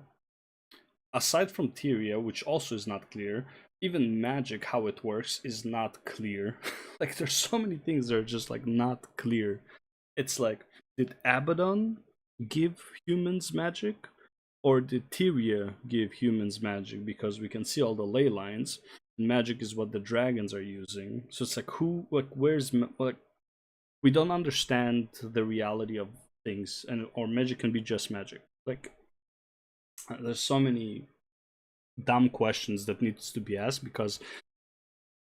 Aside from Tyria, which also is not clear, even magic, how it works, is not clear. Like, there's so many things that are just like not clear. It's like, did Abaddon give humans magic, or did Tyria give humans magic? Because we can see all the ley lines, and magic is what the dragons are using. So it's like, who, like, where's, like, we don't understand the reality of things, and or magic can be just magic. Like, there's so many dumb questions that needs to be asked because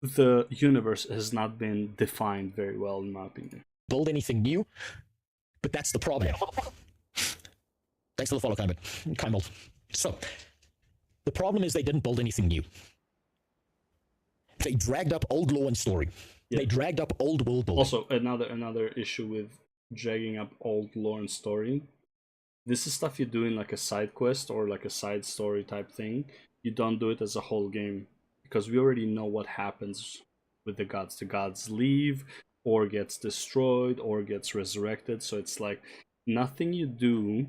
the universe has not been defined very well, in my opinion. Build anything new, but that's the problem. Thanks for the follow, Kymald. So, the problem is they didn't build anything new. They dragged up old lore and story. Yeah. They dragged up old world building. Also, another issue with dragging up old lore and story this is stuff you do in like a side quest or like a side story type thing. You don't do it as a whole game, because we already know what happens with the gods. The gods leave, or gets destroyed, or gets resurrected. So it's like nothing you do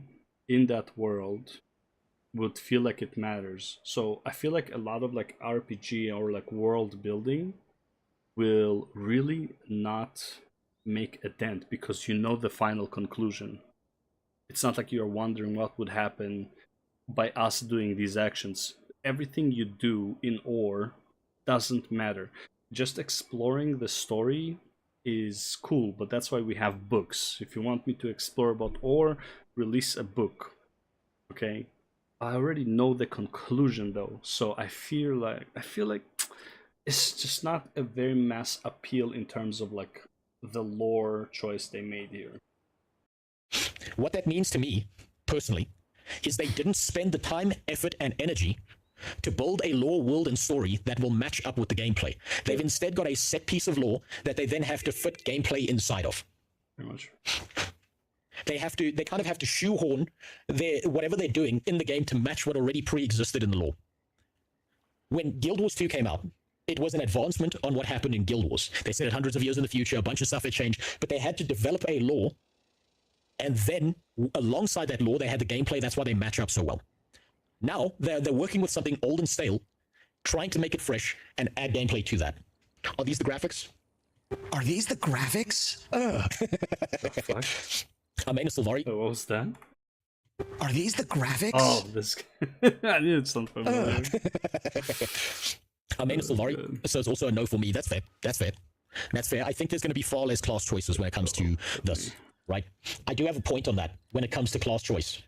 in that world would feel like it matters. So I feel like a lot of like RPG or like world building will really not make a dent, because you know the final conclusion. It's not like you're wondering what would happen by us doing these actions. Everything you do in ore doesn't matter. Just exploring the story is cool, but that's why we have books. If you want me to explore about ore, release a book. Okay? I already know the conclusion though, so I feel like it's just not a very mass appeal in terms of like the lore choice they made here. What that means to me, personally, is they didn't spend the time, effort, and energy to build a lore, world, and story that will match up with the gameplay. They've instead got a set piece of lore that they then have to fit gameplay inside of. Very much. They kind of have to shoehorn whatever they're doing in the game to match what already pre-existed in the lore. When Guild Wars 2 came out, it was an advancement on what happened in Guild Wars. They said it hundreds of years in the future, a bunch of stuff had changed, but they had to develop a lore, and then alongside that lore, they had the gameplay. That's why they match up so well. Now, they're working with something old and stale, trying to make it fresh and add gameplay to that. Are these the graphics? Are these the graphics? Fuck. Amain Silvari. Oh, what was that? Are these the graphics? Oh, this. I knew it's something familiar. Amain Silvari. So it's also a no for me. That's fair. That's fair. That's fair. I think there's going to be far less class choices when it comes to this, right? I do have a point on that when it comes to class choice.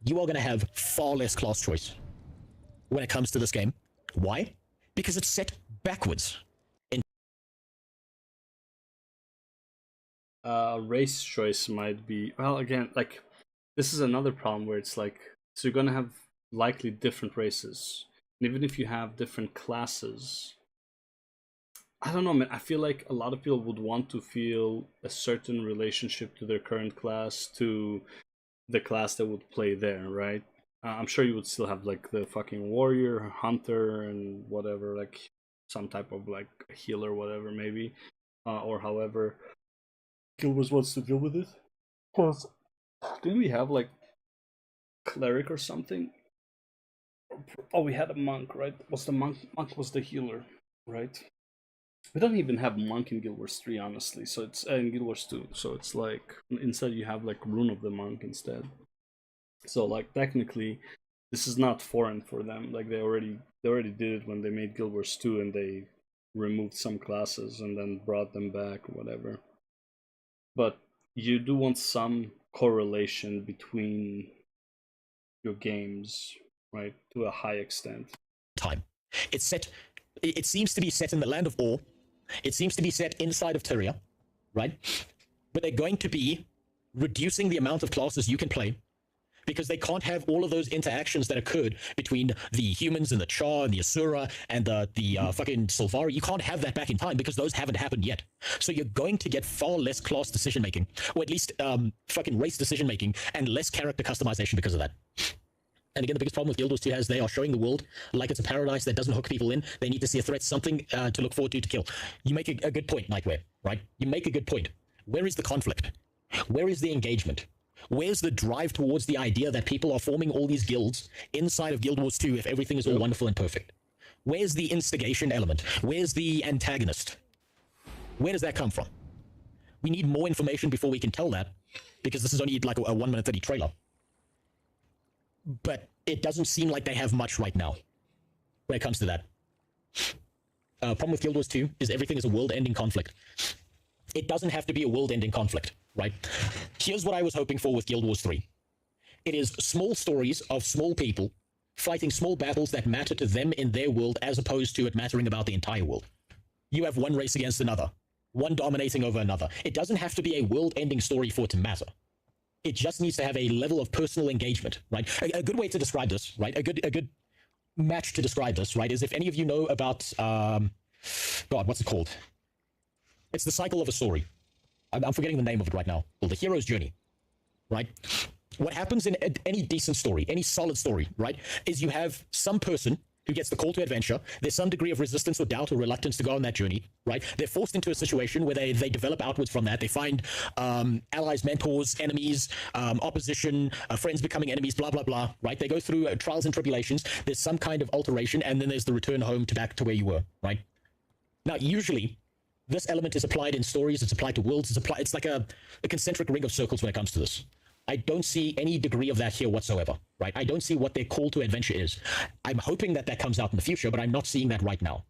You are going to have far less class choice when it comes to this game. Why? Because it's set backwards. Race choice might be, well, again, like, this is another problem where it's like, so you're gonna have likely different races, and even if you have different classes, I don't know, man, I feel like a lot of people would want to feel a certain relationship to their current class, to the class that would play there, right? I'm sure you would still have like the fucking warrior, hunter, and whatever, like some type of like healer, whatever, maybe, or however Guild Wars wants to deal with it. Because didn't we have like cleric or something? Oh, we had a monk, right? Was the monk was the healer, right? We don't even have monk in Guild Wars 3, honestly. So it's in Guild Wars 2. So it's like instead you have like Rune of the Monk instead. So like technically, this is not foreign for them. Like they already did it when they made Guild Wars 2, and they removed some classes and then brought them back or whatever. But you do want some correlation between your games, right? To a high extent. Time. It's set. It seems to be set in the land of Ore. It seems to be set inside of Tyria, right? But they're going to be reducing the amount of classes you can play, because they can't have all of those interactions that occurred between the humans and the Char and the Asura and the fucking Silvari. You can't have that back in time because those haven't happened yet. So you're going to get far less class decision-making, or at least fucking race decision-making, and less character customization because of that. And again, the biggest problem with Guild Wars 2 is they are showing the world like it's a paradise that doesn't hook people in. They need to see a threat, something to look forward to kill. You make a good point, Nightwear, right? You make a good point. Where is the conflict? Where is the engagement? Where's the drive towards the idea that people are forming all these guilds inside of Guild Wars 2 if everything is all wonderful and perfect? Where's the instigation element? Where's the antagonist? Where does that come from? We need more information before we can tell that, because this is only like a 1 minute 30 trailer. But it doesn't seem like they have much right now when it comes to that. Problem with Guild Wars 2 is everything is a world-ending conflict. It doesn't have to be a world-ending conflict, right? Here's what I was hoping for with Guild Wars 3. It is small stories of small people fighting small battles that matter to them in their world, as opposed to it mattering about the entire world. You have one race against another, one dominating over another. It doesn't have to be a world-ending story for it to matter. It just needs to have a level of personal engagement, right? A good way to describe this, right? A good match to describe this, right, is if any of you know about, God, what's it called? It's the cycle of a story. I'm forgetting the name of it right now. Well, the hero's journey, right? What happens in any decent story, any solid story, right, is you have some person who gets the call to adventure. There's some degree of resistance or doubt or reluctance to go on that journey, right? They're forced into a situation where they develop outwards from that. They find allies, mentors, enemies, opposition, friends becoming enemies, blah, blah, blah, right? They go through trials and tribulations. There's some kind of alteration, and then there's the return home to back to where you were, right? Now, usually, this element is applied in stories. It's applied to worlds. It's like a concentric ring of circles when it comes to this. I don't see any degree of that here whatsoever, right? I don't see what their call to adventure is. I'm hoping that comes out in the future, but I'm not seeing that right now.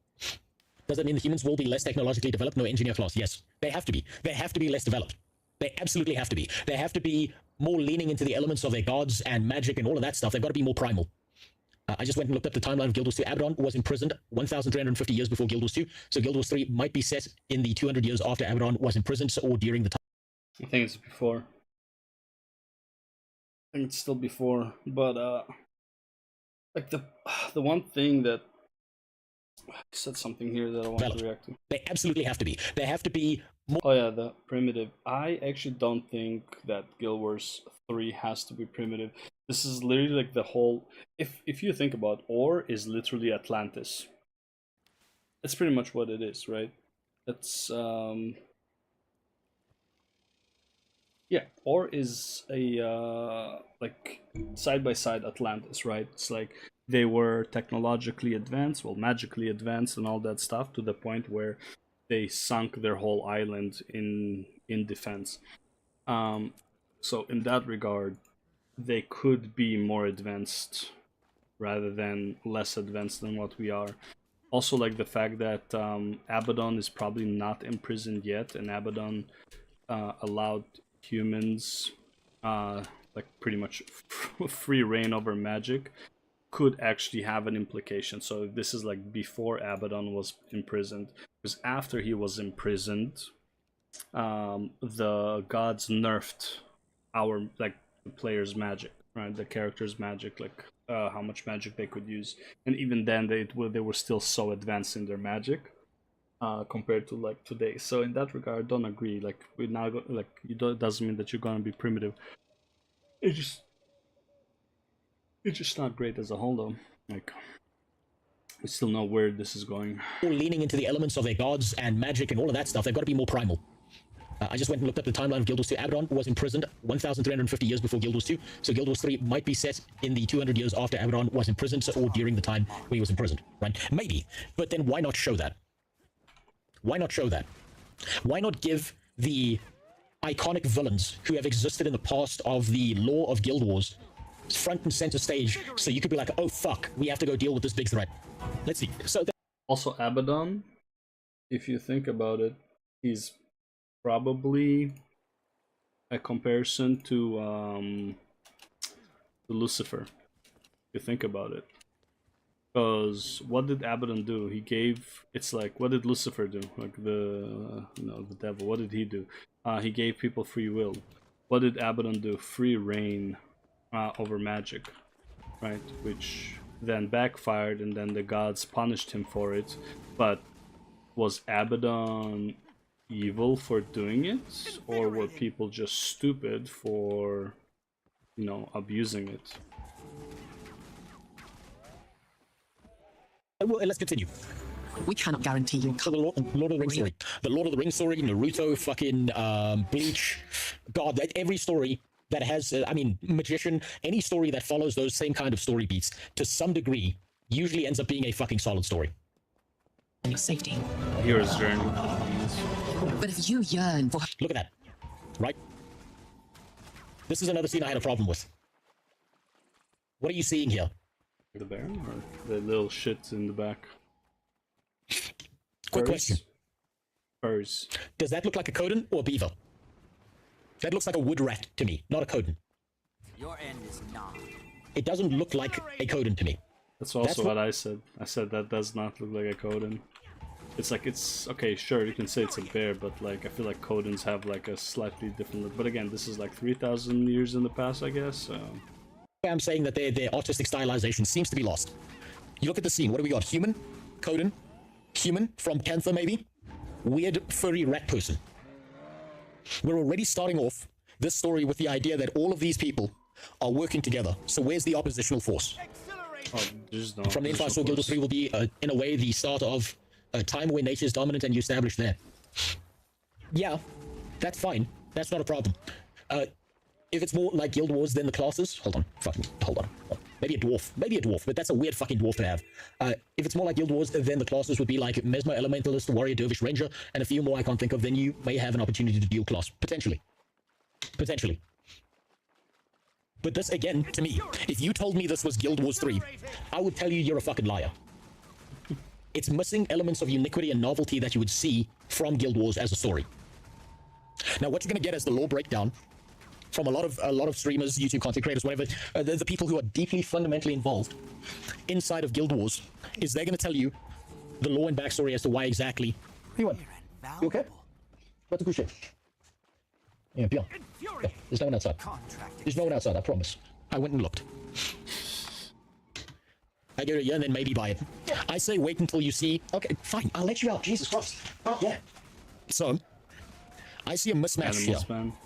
Does that mean the humans will be less technologically developed? No, engineer class, yes. They have to be. They have to be less developed. They absolutely have to be. They have to be more leaning into the elements of their gods and magic and all of that stuff. They've got to be more primal. I just went and looked up the timeline of Guild Wars 2. Abaddon was imprisoned 1,350 years before Guild Wars 2, so Guild Wars 3 might be set in the 200 years after Abaddon was imprisoned, or during the time. I think it's before. I think it's still before, but like the one thing that I said something here that I want to react to. They absolutely have to be. They have to be more. Oh yeah, the primitive. I actually don't think that Guild Wars 3 has to be primitive. This is literally like the whole. If you think about, Ore is literally Atlantis. That's pretty much what it is, right? That's yeah, Ore is a like side by side Atlantis, right? It's like they were technologically advanced, well, magically advanced, and all that stuff, to the point where they sunk their whole island in defense. So in that regard, they could be more advanced rather than less advanced than what we are. Also, like the fact that Abaddon is probably not imprisoned yet, and Abaddon allowed humans like pretty much free reign over magic, could actually have an implication. So if this is like before Abaddon was imprisoned, because after he was imprisoned, the gods nerfed our, like, the player's magic, right? The character's magic, like how much magic they could use, and even then they were still so advanced in their magic compared to like today. So in that regard, I don't agree. Like we now like it doesn't mean that you're gonna be primitive. It's just not great as a whole, though. Like we still know where this is going. Leaning into the elements of their gods and magic and all of that stuff, they've got to be more primal. I just went and looked up the timeline of Guild Wars 2. Abaddon was imprisoned 1,350 years before Guild Wars 2, so Guild Wars 3 might be set in the 200 years after Abaddon was imprisoned, or during the time when he was imprisoned, right? Maybe, but then why not show that? Why not show that? Why not give the iconic villains who have existed in the past of the lore of Guild Wars front and center stage, so you could be like, oh fuck, we have to go deal with this big threat. Let's see. So also Abaddon, if you think about it, he's probably a comparison to Lucifer, if you think about it. Because what did Abaddon do? He gave, it's like, what did Lucifer do? Like the the devil, what did he do? He gave people free will. What did Abaddon do? Free reign over magic, right? Which then backfired, and then the gods punished him for it. But was Abaddon evil for doing it, or were people just stupid for, abusing it? well, let's continue. We cannot guarantee you. So the Lord of the Rings story, the Lord of the Rings story, Naruto, fucking Bleach, God, every story that has, Magician, any story that follows those same kind of story beats to some degree usually ends up being a fucking solid story. And your safety. Hero's journey. But if you yearn for... Look at that, right? This is another scene I had a problem with. What are you seeing here? The Baron, or the little shits in the back? Quick question. Furs. Does that look like a Coden or a beaver? That looks like a wood rat to me, not a Coden. Your end is not. It doesn't look like a Coden to me. That's also what I said. I said that does not look like a Coden. It's like, it's okay, sure, you can say it's a bear, but like I feel like Codens have like a slightly different look. But again, this is like 3,000 years in the past, I guess. So I'm saying that their artistic stylization seems to be lost. You look at the scene. What do we got? Human, Coden, human from Panther, maybe. Weird furry rat person. We're already starting off this story with the idea that all of these people are working together. So where's the oppositional force? From the info I saw, Guild Wars 3 will be, in a way, the start of a time where nature is dominant and you establish there. Yeah, that's fine. That's not a problem. If it's more like Guild Wars than the classes... Hold on. Maybe a dwarf, but that's a weird fucking dwarf to have. If it's more like Guild Wars, then the classes would be like Mesmer, Elementalist, Warrior, Dervish, Ranger, and a few more I can't think of, then you may have an opportunity to dual class. Potentially. But this, again, to me, if you told me this was Guild Wars 3, I would tell you you're a fucking liar. It's missing elements of uniquity and novelty that you would see from Guild Wars as a story. Now, what you're going to get as the lore breakdown from a lot of streamers, YouTube content creators, whatever, the people who are deeply, fundamentally involved inside of Guild Wars, is they're going to tell you the lore and backstory as to why exactly. You want? You okay? What's the good shit? Yeah, beyond. Yeah, there's no one outside. There's no one outside, I promise. I went and looked. I give it a year and then maybe buy it. I say wait until you see... Okay, fine, I'll let you out. Jesus Christ. Oh, yeah. So, I see a mismatch here,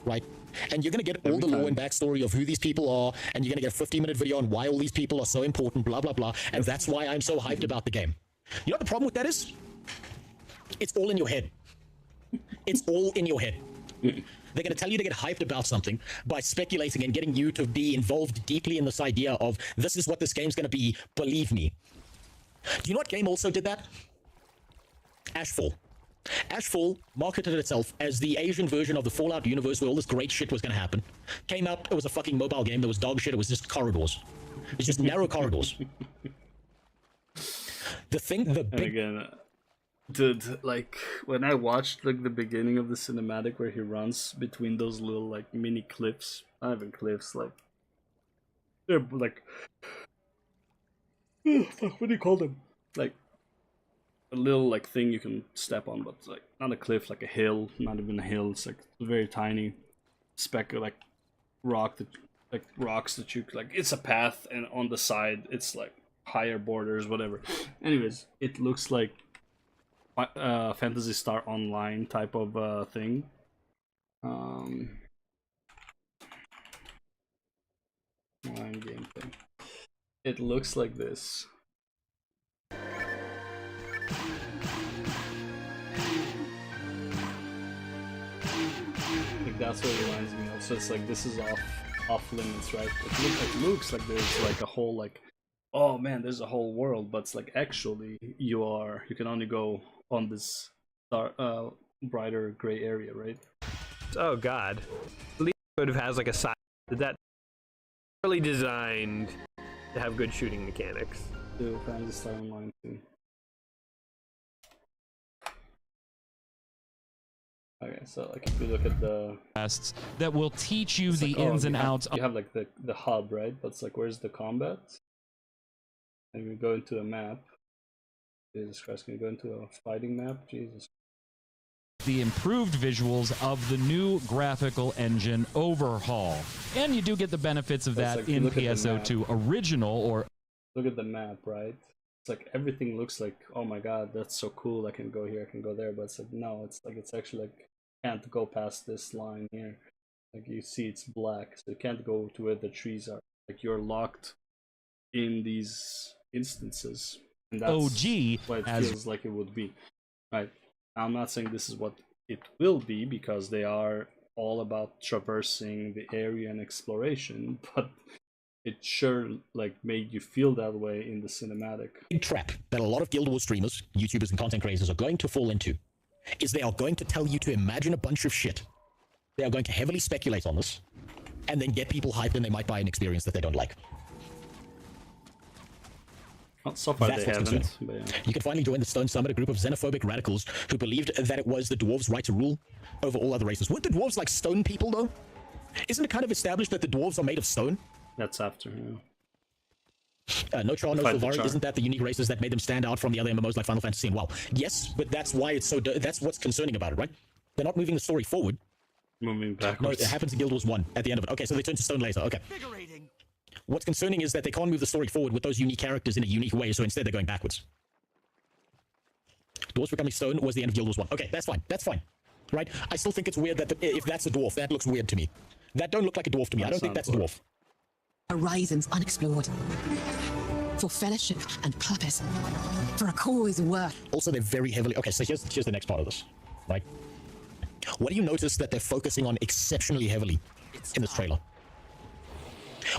right? And you're going to get all the lore and backstory of who these people are, and you're going to get a 50-minute video on why all these people are so important, blah, blah, blah. And that's why I'm so hyped about the game. You know what the problem with that is? It's all in your head. It's all in your head. They're going to tell you to get hyped about something by speculating and getting you to be involved deeply in this idea of, this is what this game's going to be, believe me. Do you know what game also did that? Ashfall. Ashfall marketed itself as the Asian version of the Fallout universe where all this great shit was going to happen. Came out, it was a fucking mobile game, there was dog shit, it was just corridors. It was just narrow corridors. The big... Again, dude, like, when I watched, like, the beginning of the cinematic where he runs between those little, like, mini cliffs, not even cliffs, like, they're, like, fuck, what do you call them? Like, a little, like, thing you can step on, but, like, not a cliff, like a hill, not even a hill, it's, like, a very tiny speck of, like, rock that, like, rocks that you, like, it's a path, and on the side, it's, like, higher borders, whatever. Anyways, it looks like Phantasy Star Online type of thing. Online gameplay. It looks like this. Like, that's what it reminds me of. So it's like, this is off limits, right? It looks like there's like a whole, like, oh man, there's a whole world, but it's like, actually you can only go on this brighter gray area, right? Oh god. Sort of has like a side that really designed to have good shooting mechanics. Do Phantasy Star Online too. Okay, so like if you look at the that will teach you the ins and outs. You have like the hub, right? But it's like, where's the combat? And we go into a map. Jesus Christ, can you go into a fighting map? Jesus. The improved visuals of the new graphical engine overhaul. And you do get the benefits of that in PSO2 original, or... Look at the map, right? It's like, everything looks like, oh my god, that's so cool, I can go here, I can go there, but it's like, no, it's like, it's actually like, can't go past this line here. Like, you see it's black, so you can't go to where the trees are. Like, you're locked in these instances. And that's what it feels like it would be, right? I'm not saying this is what it will be, because they are all about traversing the area and exploration, but it sure like made you feel that way in the cinematic. Big trap that a lot of Guild Wars streamers, YouTubers, and content creators are going to fall into is they are going to tell you to imagine a bunch of shit. They are going to heavily speculate on this, and then get people hyped, and they might buy an experience that they don't like. So far they haven't. But yeah. You can finally join the Stone Summit, a group of xenophobic radicals who believed that it was the dwarves' right to rule over all other races. Weren't the dwarves like stone people, though? Isn't it kind of established that the dwarves are made of stone? That's after, yeah. No Char, no Sylvari. Isn't that the unique races that made them stand out from the other MMOs like Final Fantasy and WoW? Yes, but that's why it's so... that's what's concerning about it, right? They're not moving the story forward. Moving backwards. No, it happens in Guild Wars 1 at the end of it. Okay, so they turn to stone later. Okay. What's concerning is that they can't move the story forward with those unique characters in a unique way, so instead they're going backwards. Dwarves becoming stone was the end of Guild Wars 1. Okay, that's fine. That's fine. Right? I still think it's weird that if that's a dwarf, that looks weird to me. That don't look like a dwarf to me. I don't think that's a dwarf. Horizons unexplored. For fellowship and purpose. For a cause worth. Also, they're very heavily... Okay, so here's the next part of this, right? What do you notice that they're focusing on exceptionally heavily in this trailer?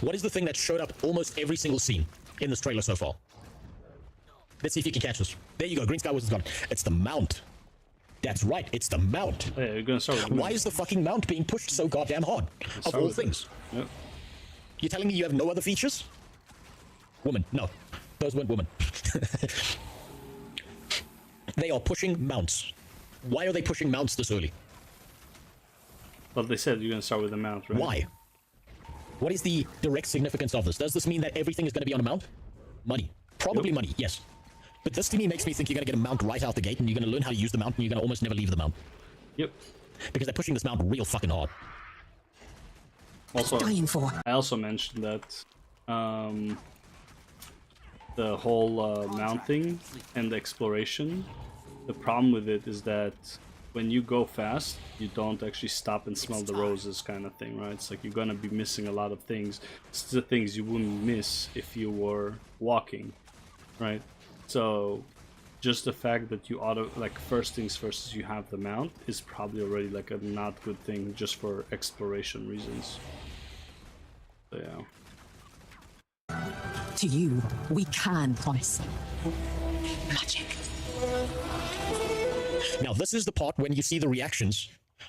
What is the thing that showed up almost every single scene in this trailer so far? Let's see if you can catch this. There you go, Green Sky Wizard's gone. It's the mount. That's right, it's the mount. Oh, yeah, you're gonna start with Why is the fucking mount being pushed so goddamn hard? Of all things. Yep. You're telling me you have no other features? Woman, no. Those weren't women. They are pushing mounts. Why are they pushing mounts this early? Well, they said you're gonna start with the mount, right? Why? What is the direct significance of this? Does this mean that everything is going to be on a mount? Money. Probably money, yes. But this to me makes me think you're going to get a mount right out the gate, and you're going to learn how to use the mount, and you're going to almost never leave the mount. Yep. Because they're pushing this mount real fucking hard. Also, I also mentioned that the whole mounting and the exploration, the problem with it is that when you go fast, you don't actually stop and smell the roses kind of thing, right? It's like you're gonna be missing a lot of things. It's the things you wouldn't miss if you were walking, right? So just the fact that you first things first is you have the mount is probably already like a not good thing just for exploration reasons. So yeah. To you, we can promise magic. Now, this is the part when you see the reactions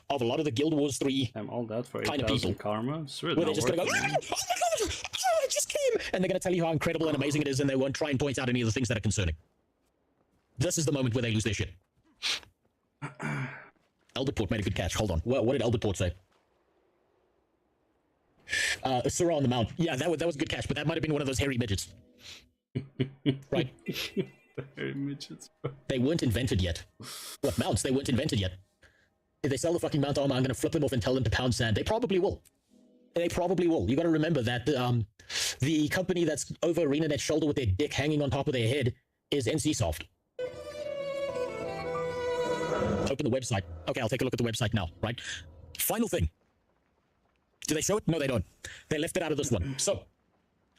of a lot of the Guild Wars 3 I'm all that for kind of people. Karma. It's really where they're just going to go, oh my god, oh, it just came! And they're going to tell you how incredible and amazing it is, and they won't try and point out any of the things that are concerning. This is the moment where they lose their shit. Elderport made a good catch. Hold on. What did Elderport say? Sura on the mount. Yeah, that was a good catch, but that might have been one of those hairy midgets. Right. Hairy midgets. They weren't invented yet. What, mounts? They weren't invented yet. If they sell the fucking mount armor, I'm going to flip them off and tell them to pound sand. They probably will. They probably will. You got to remember that the company that's over ArenaNet's shoulder with their dick hanging on top of their head is NCSoft. Open the website. Okay, I'll take a look at the website now, right? Final thing. Do they show it? No, they don't. They left it out of this one. So,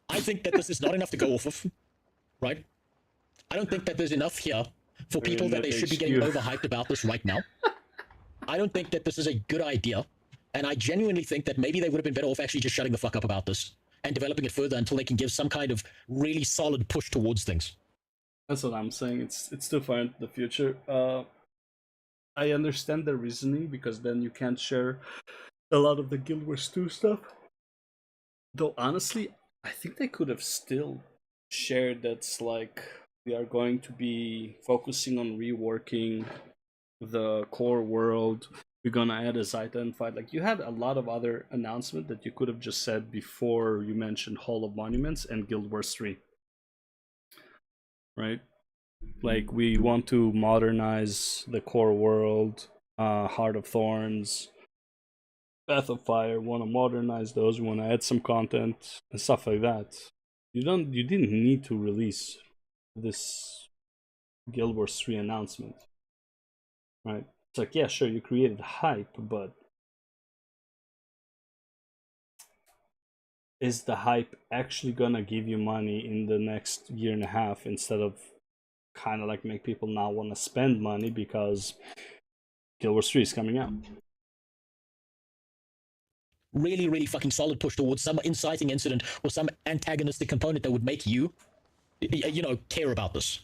I think that this is not enough to go off of, right? I don't think that there's enough here for people that they should be getting overhyped about this right now. I don't think that this is a good idea, and I genuinely think that maybe they would have been better off actually just shutting the fuck up about this and developing it further until they can give some kind of really solid push towards things. That's what I'm saying. It's too far into the future. I understand the reasoning because then you can't share a lot of the Guild Wars 2 stuff. Though honestly, I think they could have still shared that's like we are going to be focusing on reworking the core world. We're gonna add a Zaytan fight. Like you had a lot of other announcements that you could have just said before you mentioned Hall of Monuments and Guild Wars 3. Right? Like we want to modernize the core world, Heart of Thorns, Path of Fire, want to modernize those, we want to add some content and stuff like that. You didn't need to release this Guild Wars 3 announcement. Right? It's like, yeah, sure, you created hype, but is the hype actually gonna give you money in the next year and a half instead of kind of like make people now want to spend money because Guild Wars 3 is coming out? Really, really fucking solid push towards some inciting incident or some antagonistic component that would make you, you know, care about this.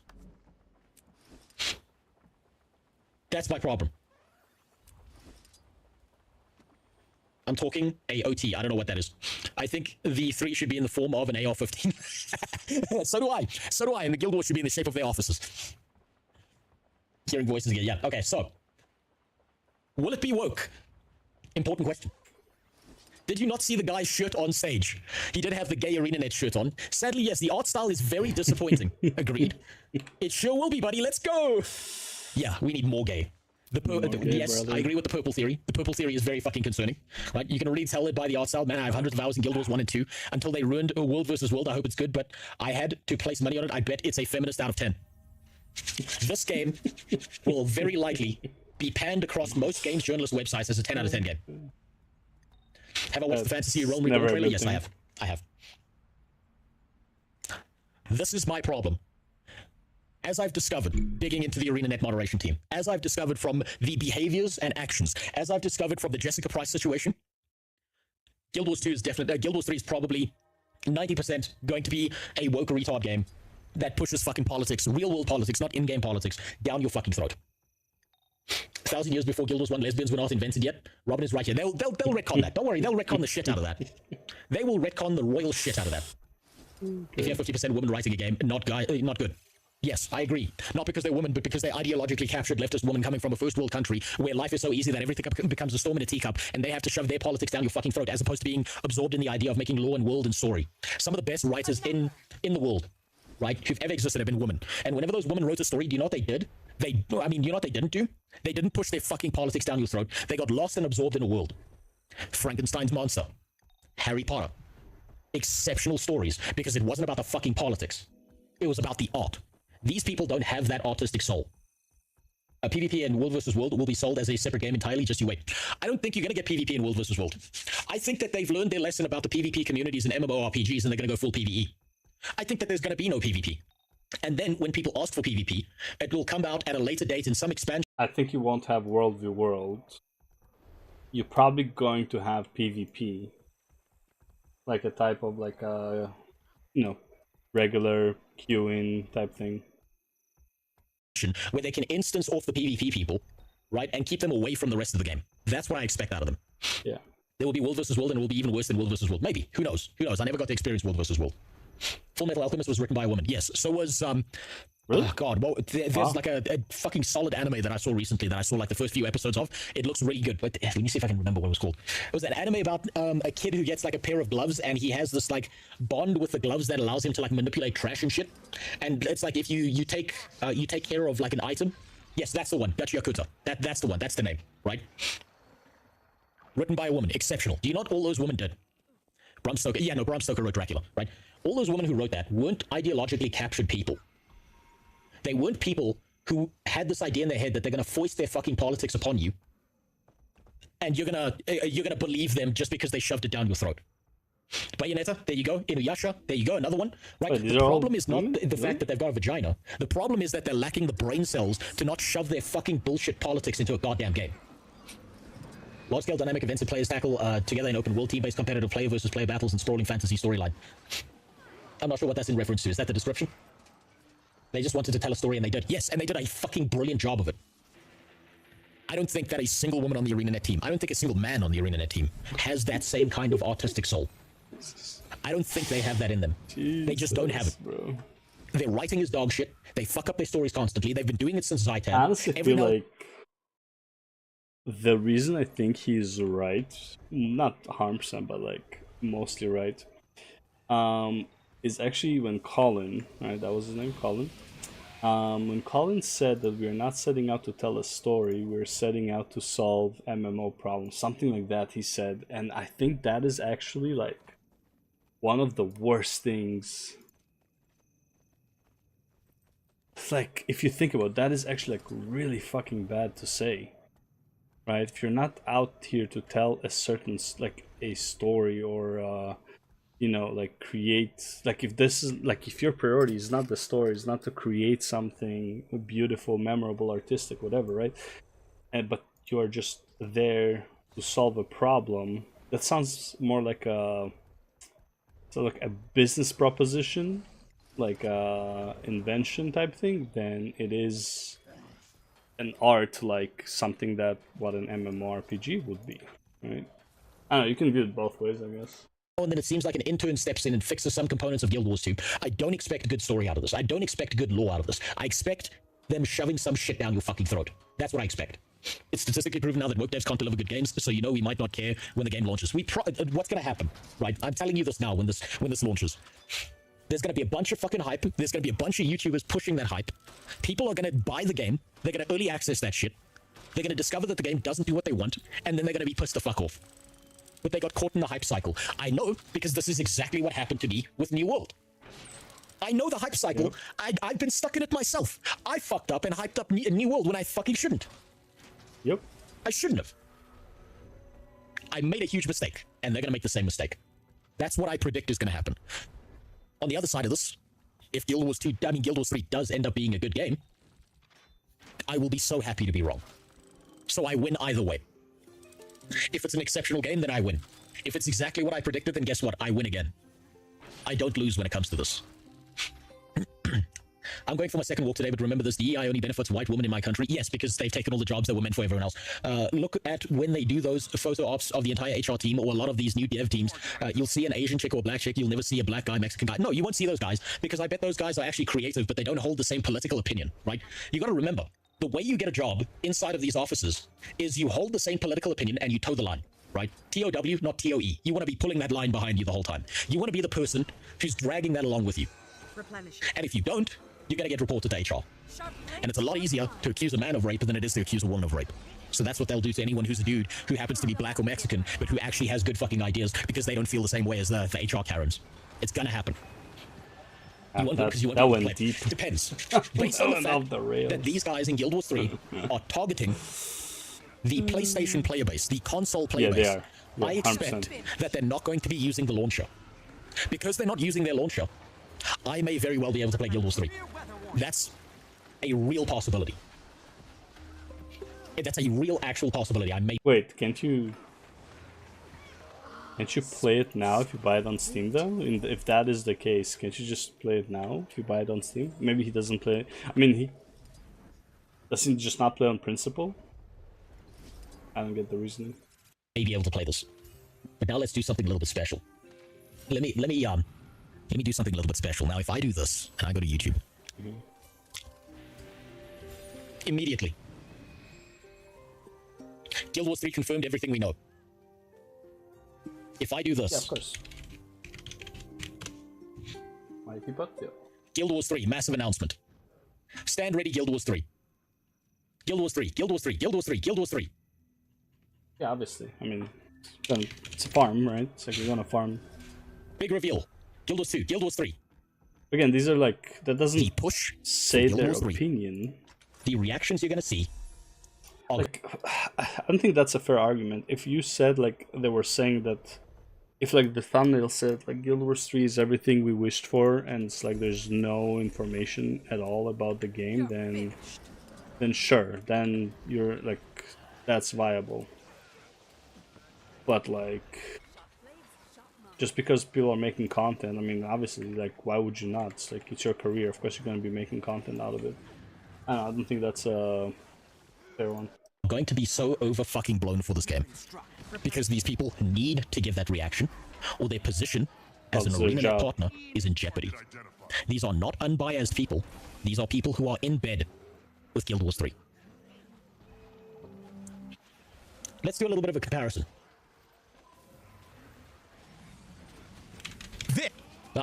That's my problem. I'm talking AOT. I don't know what that is. I think the 3 should be in the form of an AR-15. So do I. So do I. And the Guild Wars should be in the shape of their offices. Hearing voices again. Yeah. Okay, so. Will it be woke? Important question. Did you not see the guy's shirt on stage? He did have the gay ArenaNet shirt on. Sadly, yes, the art style is very disappointing. Agreed. It sure will be, buddy. Let's go. Yeah, we need more gay. Yes, brother. I agree with the purple theory. The purple theory is very fucking concerning. Right? You can already tell it by the art style. Man, I have hundreds of hours in Guild Wars 1 and 2 until they ruined World versus World. I hope it's good, but I had to place money on it. I bet it's a feminist out of 10. This game will very likely be panned across most games journalist websites as a 10 out of 10 game. Have I watched the Fantasy Realm Reborn trailer? Yes, I have. This is my problem. As I've discovered, digging into the ArenaNet moderation team, as I've discovered from the behaviors and actions, as I've discovered from the Jessica Price situation, Guild Wars 2 is definitely, Guild Wars 3 is probably 90% going to be a woke retard game that pushes fucking politics, real world politics, not in-game politics, down your fucking throat. 1,000 years before Guild Wars 1, lesbians were not invented yet. Robin is right here. They'll retcon that. Don't worry, they'll retcon the shit out of that. They will retcon the royal shit out of that. If you have 50% women writing a game, not good. Yes, I agree. Not because they're women, but because they're ideologically captured leftist women coming from a first world country where life is so easy that everything becomes a storm in a teacup, and they have to shove their politics down your fucking throat, as opposed to being absorbed in the idea of making law and world and story. Some of the best writers in the world, right, who've ever existed have been women. And whenever those women wrote a story, do you know what they did? You know what they didn't do? They didn't push their fucking politics down your throat. They got lost and absorbed in a world. Frankenstein's monster, Harry Potter. Exceptional stories, because it wasn't about the fucking politics. It was about the art. These people don't have that artistic soul. A PvP and World vs. World will be sold as a separate game entirely, just you wait. I don't think you're going to get PvP in World vs. World. I think that they've learned their lesson about the PvP communities and MMORPGs, and they're going to go full PvE. I think that there's going to be no PvP. And then when people ask for PvP, it will come out at a later date in some expansion. I think you won't have World v World. You're probably going to have PvP. Like a type of regular queuing type thing. Where they can instance off the PvP people, right, and keep them away from the rest of the game. That's what I expect out of them. Yeah. There will be World vs. World, and it will be even worse than World vs. World. Maybe. Who knows? Who knows? I never got to experience World vs. World. Full Metal Alchemist was written by a woman. Yes. So was Really? Oh god, well, there's like a fucking solid anime that I saw recently that I saw like the first few episodes of. It looks really good. But let me see if I can remember what it was called. It was an anime about a kid who gets like a pair of gloves, and he has this like bond with the gloves that allows him to like manipulate trash and shit. And it's like if you take care of like an item. Yes, that's the one. Dachi Yakuta. That's the one. That's the name, right? Written by a woman. Exceptional. Do you know what all those women did? Bram Stoker. Yeah, no, Bram Stoker wrote Dracula, right? All those women who wrote that weren't ideologically captured people. They weren't people who had this idea in their head that they're going to foist their fucking politics upon you, and you're gonna believe them just because they shoved it down your throat. Bayonetta, there you go. Inuyasha, there you go. Another one. Right. Wait, the problem is not the fact that they've got a vagina. The problem is that they're lacking the brain cells to not shove their fucking bullshit politics into a goddamn game. Large-scale dynamic events that players tackle together in open world team-based competitive player versus player battles and sprawling fantasy storyline. I'm not sure what that's in reference to. Is that the description? They just wanted to tell a story, and they did. Yes, and they did a fucking brilliant job of it. I don't think that a single woman on the ArenaNet team, I don't think a single man on the ArenaNet team has that same kind of artistic soul. I don't think they have that in them. Jesus, they just don't have it. Bro. Their writing is dog shit. They fuck up their stories constantly. They've been doing it since Zaitan. I honestly feel like the reason I think he's right, not 100%, but like mostly right, is actually when Colin, right, that was his name, Colin. When Colin said that we're not setting out to tell a story, we're setting out to solve MMO problems, something like that he said. And I think that is actually like one of the worst things. It's like, if you think about it, that is actually like really fucking bad to say, right? If you're not out here to tell a certain, like a story or you know, like create, like if this is like, if your priority is not the story, is not to create something beautiful, memorable, artistic, whatever, right? But you are just there to solve a problem, that sounds more like a business proposition, like a invention type thing, than it is an art, like something that what an MMORPG would be, right? I don't know, you can view it both ways, I guess. And then it seems like an intern steps in and fixes some components of Guild Wars 2. I don't expect a good story out of this. I don't expect good lore out of this. I expect them shoving some shit down your fucking throat. That's what I expect. It's statistically proven now that woke devs can't deliver good games, so you know we might not care when the game launches. What's going to happen, right? I'm telling you this now when this launches. There's going to be a bunch of fucking hype. There's going to be a bunch of YouTubers pushing that hype. People are going to buy the game. They're going to early access that shit. They're going to discover that the game doesn't do what they want, and then they're going to be pissed the fuck off. But they got caught in the hype cycle. I know, because this is exactly what happened to me with New World. I know the hype cycle. Yep. I've been stuck in it myself. I fucked up and hyped up New World when I fucking shouldn't. Yep. I shouldn't have. I made a huge mistake, and they're going to make the same mistake. That's what I predict is going to happen. On the other side of this, if Guild Wars 3 does end up being a good game, I will be so happy to be wrong. So I win either way. If it's an exceptional game, then I win. If it's exactly what I predicted, then guess what? I win again. I don't lose when it comes to this. I'm going for my second walk today, but remember this, the EI only benefits white women in my country. Yes, because they've taken all the jobs that were meant for everyone else. Look at when they do those photo ops of the entire HR team or a lot of these new dev teams. You'll see an Asian chick or a black chick. You'll never see a black guy, Mexican guy. No, you won't see those guys because I bet those guys are actually creative, but they don't hold the same political opinion, right? You got to remember, the way you get a job inside of these offices is you hold the same political opinion and you toe the line, right? TOW, not TOE. You want to be pulling that line behind you the whole time. You want to be the person who's dragging that along with you. And if you don't, you're going to get reported to HR. And it's a lot easier to accuse a man of rape than it is to accuse a woman of rape. So that's what they'll do to anyone who's a dude who happens to be black or Mexican, but who actually has good fucking ideas because they don't feel the same way as the HR Karens. It's going to happen. You want because you want that to went play. deep. Depends. Based on the fact that these guys in Guild Wars 3 are targeting the PlayStation player base, the console player base. They are. Yeah, I expect 100%. that they're not going to be using the launcher. Because they're not using their launcher, I may very well be able to play Guild Wars 3. That's a real possibility. That's a real actual possibility. I may... Wait, can't you play it now if you buy it on Steam though? If that is the case, can't you just play it now if you buy it on Steam? Maybe he doesn't play. I mean, he doesn't just not play on principle. I don't get the reasoning. May be able to play this, but now let's do something a little bit special. Let me do something a little bit special. Now, if I do this and I go to YouTube, immediately, Guild Wars 3 confirmed everything we know. If I do this, Yeah, of course. Mighty Butt, yeah. Guild Wars 3, massive announcement. Stand ready, Guild Wars 3. Guild Wars 3, Guild Wars 3, Guild Wars 3, Guild Wars 3. Yeah, obviously. I mean, it's a farm, right? It's like you're gonna farm. Big reveal. Guild Wars 2, Guild Wars 3. Again, these are like, that doesn't The push say Guild their Wars 3. opinion. The reactions you're gonna see are Like, I don't think that's a fair argument. If you said, like, they were saying that, if, like, the thumbnail said, like, Guild Wars 3 is everything we wished for, and it's like there's no information at all about the game, then sure, then you're, like, that's viable. But, like, just because people are making content, I mean, obviously, like, why would you not? It's like, it's your career, of course you're going to be making content out of it. I don't think that's a fair one. going to be so over-fucking blown for this game. Because these people need to give that reaction, or their position as an ArenaNet partner is in jeopardy. These are not unbiased people. These are people who are in bed with Guild Wars 3. Let's do a little bit of a comparison.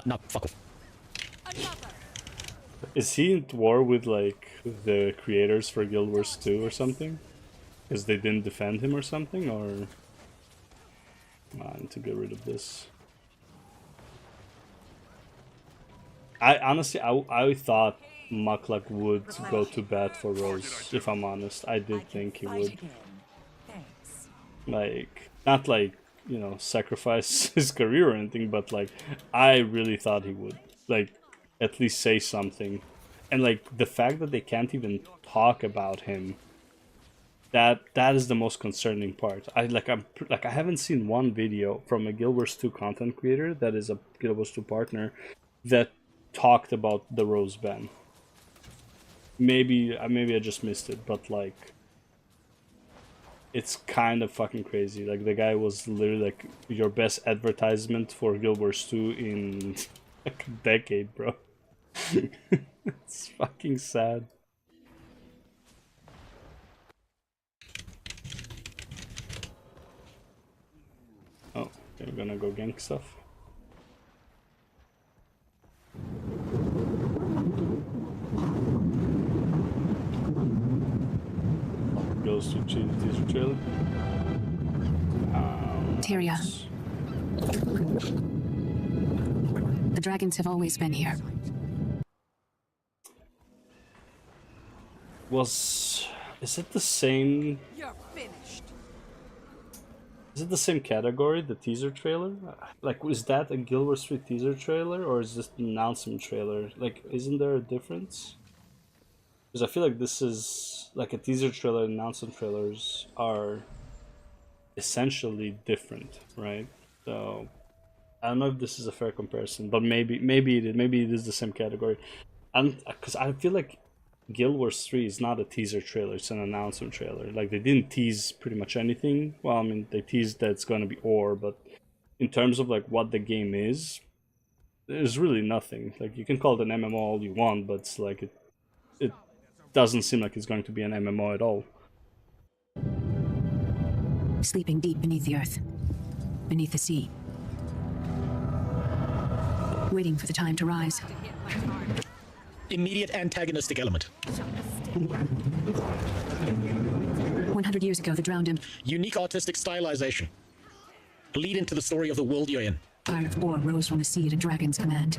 No, fuck off. Is he in war with, like, the creators for Guild Wars 2 or something? Because they didn't defend him or something, or... I need to get rid of this. I honestly, I thought Mukluk would go to bat for Rose, if I'm honest. I did think he would. Like, not like, you know, sacrifice his career or anything, but like, I really thought he would. Like, at least say something. And like, the fact that they can't even talk about him, that is the most concerning part. I haven't seen one video from a Guild Wars 2 content creator that is a Guild Wars 2 partner that talked about the Rose ban. Maybe I just missed it, but like, it's kind of fucking crazy. Like, the guy was literally like your best advertisement for Guild Wars 2 in like a decade, bro. It's fucking sad. Oh, we're gonna go gank stuff. Goes to teaser trailer. Tyria. The dragons have always been here. Is it the same? You're finished. Is it the same category, the teaser trailer? Like, is that a Guild Wars 3 teaser trailer, or is this an announcement trailer? Like, isn't there a difference? Because I feel like this is, like, a teaser trailer and announcement trailers are essentially different, right? So, I don't know if this is a fair comparison, but maybe it is the same category. Because I feel like Guild Wars 3 is not a teaser trailer, it's an announcement trailer. Like, they didn't tease pretty much anything. Well, I mean, they teased that it's gonna be ore, but in terms of, like, what the game is, there's really nothing. Like, you can call it an MMO all you want, but it's like, it doesn't seem like it's going to be an MMO at all. Sleeping deep beneath the earth, beneath the sea. Waiting for the time to rise. Immediate antagonistic element. 100 years ago, the drowned in unique artistic stylization. Lead into the story of the world you're in. fire of ore rose from the sea at a dragon's command.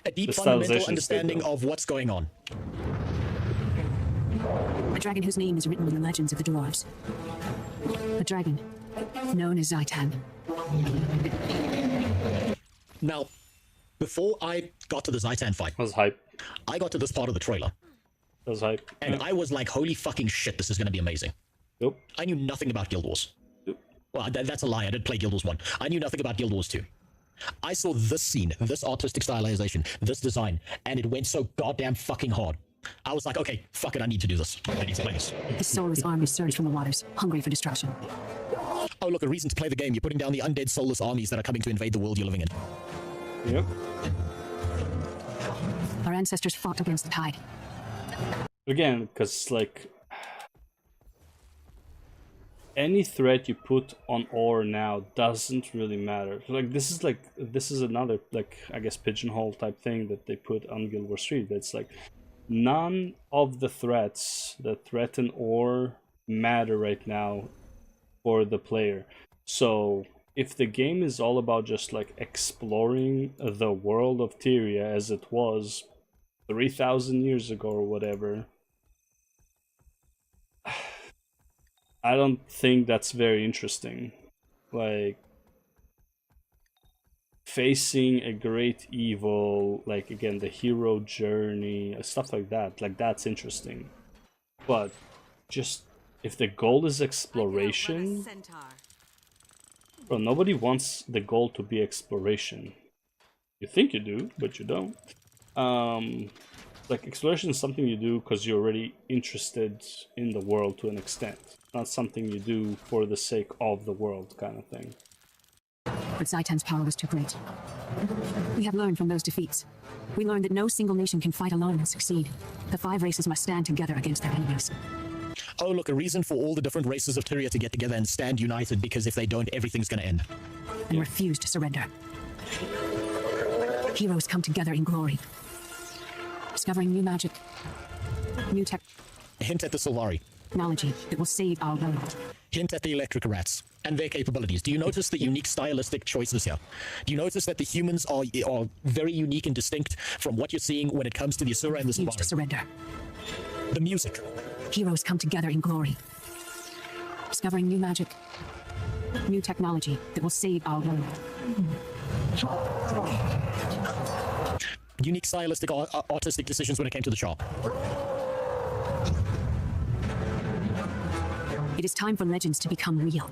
A deep fundamental understanding of what's going on. A dragon whose name is written in the legends of the dwarves. A dragon known as Zaitan. Now, before I got to the Zaitan fight, that was hype. I got to this part of the trailer. That was hype. And I was like, holy fucking shit, this is going to be amazing. Yep. I knew nothing about Guild Wars. Yep. Well, that's a lie. I did play Guild Wars 1. I knew nothing about Guild Wars 2. I saw this scene, this artistic stylization, this design, and it went so goddamn fucking hard. I was like, okay, fuck it, I need to do this. I need to play this. His soulless armies surge from the waters, hungry for destruction. Oh, look, a reason to play the game. You're putting down the undead soulless armies that are coming to invade the world you're living in. Yep. Our ancestors fought against the tide. Again, because, like, any threat you put on ore now doesn't really matter. Like, this is another, like, I guess, pigeonhole type thing that they put on Guild Wars 3. That's like, none of the threats that threaten ore matter right now for the player. So if the game is all about just, like, exploring the world of Tyria as it was 3,000 years ago or whatever, I don't think that's very interesting. Like, facing a great evil, like, again, the hero journey, stuff like that's interesting. But just, if the goal is exploration, well, nobody wants the goal to be exploration. You think you do, but you don't. Like, exploration is something you do because you're already interested in the world to an extent. Not something you do for the sake of the world, kind of thing. But Zaitan's power was too great. We have learned from those defeats. We learned that no single nation can fight alone and succeed. The 5 races must stand together against their enemies. Oh, look, a reason for all the different races of Tyria to get together and stand united, because if they don't, everything's gonna end. And refuse to surrender. Heroes come together in glory. Discovering new magic, new tech. Hint at the Sylvari. Technology that will save our world. Hint at the electric rats and their capabilities. Do you notice the unique stylistic choices here? Do you notice that the humans are very unique and distinct from what you're seeing when it comes to the Asura and the Sylvari? To surrender. The music. Heroes come together in glory. Discovering new magic, new technology that will save our world. Unique stylistic, artistic decisions when it came to the shop. It is time for legends to become real.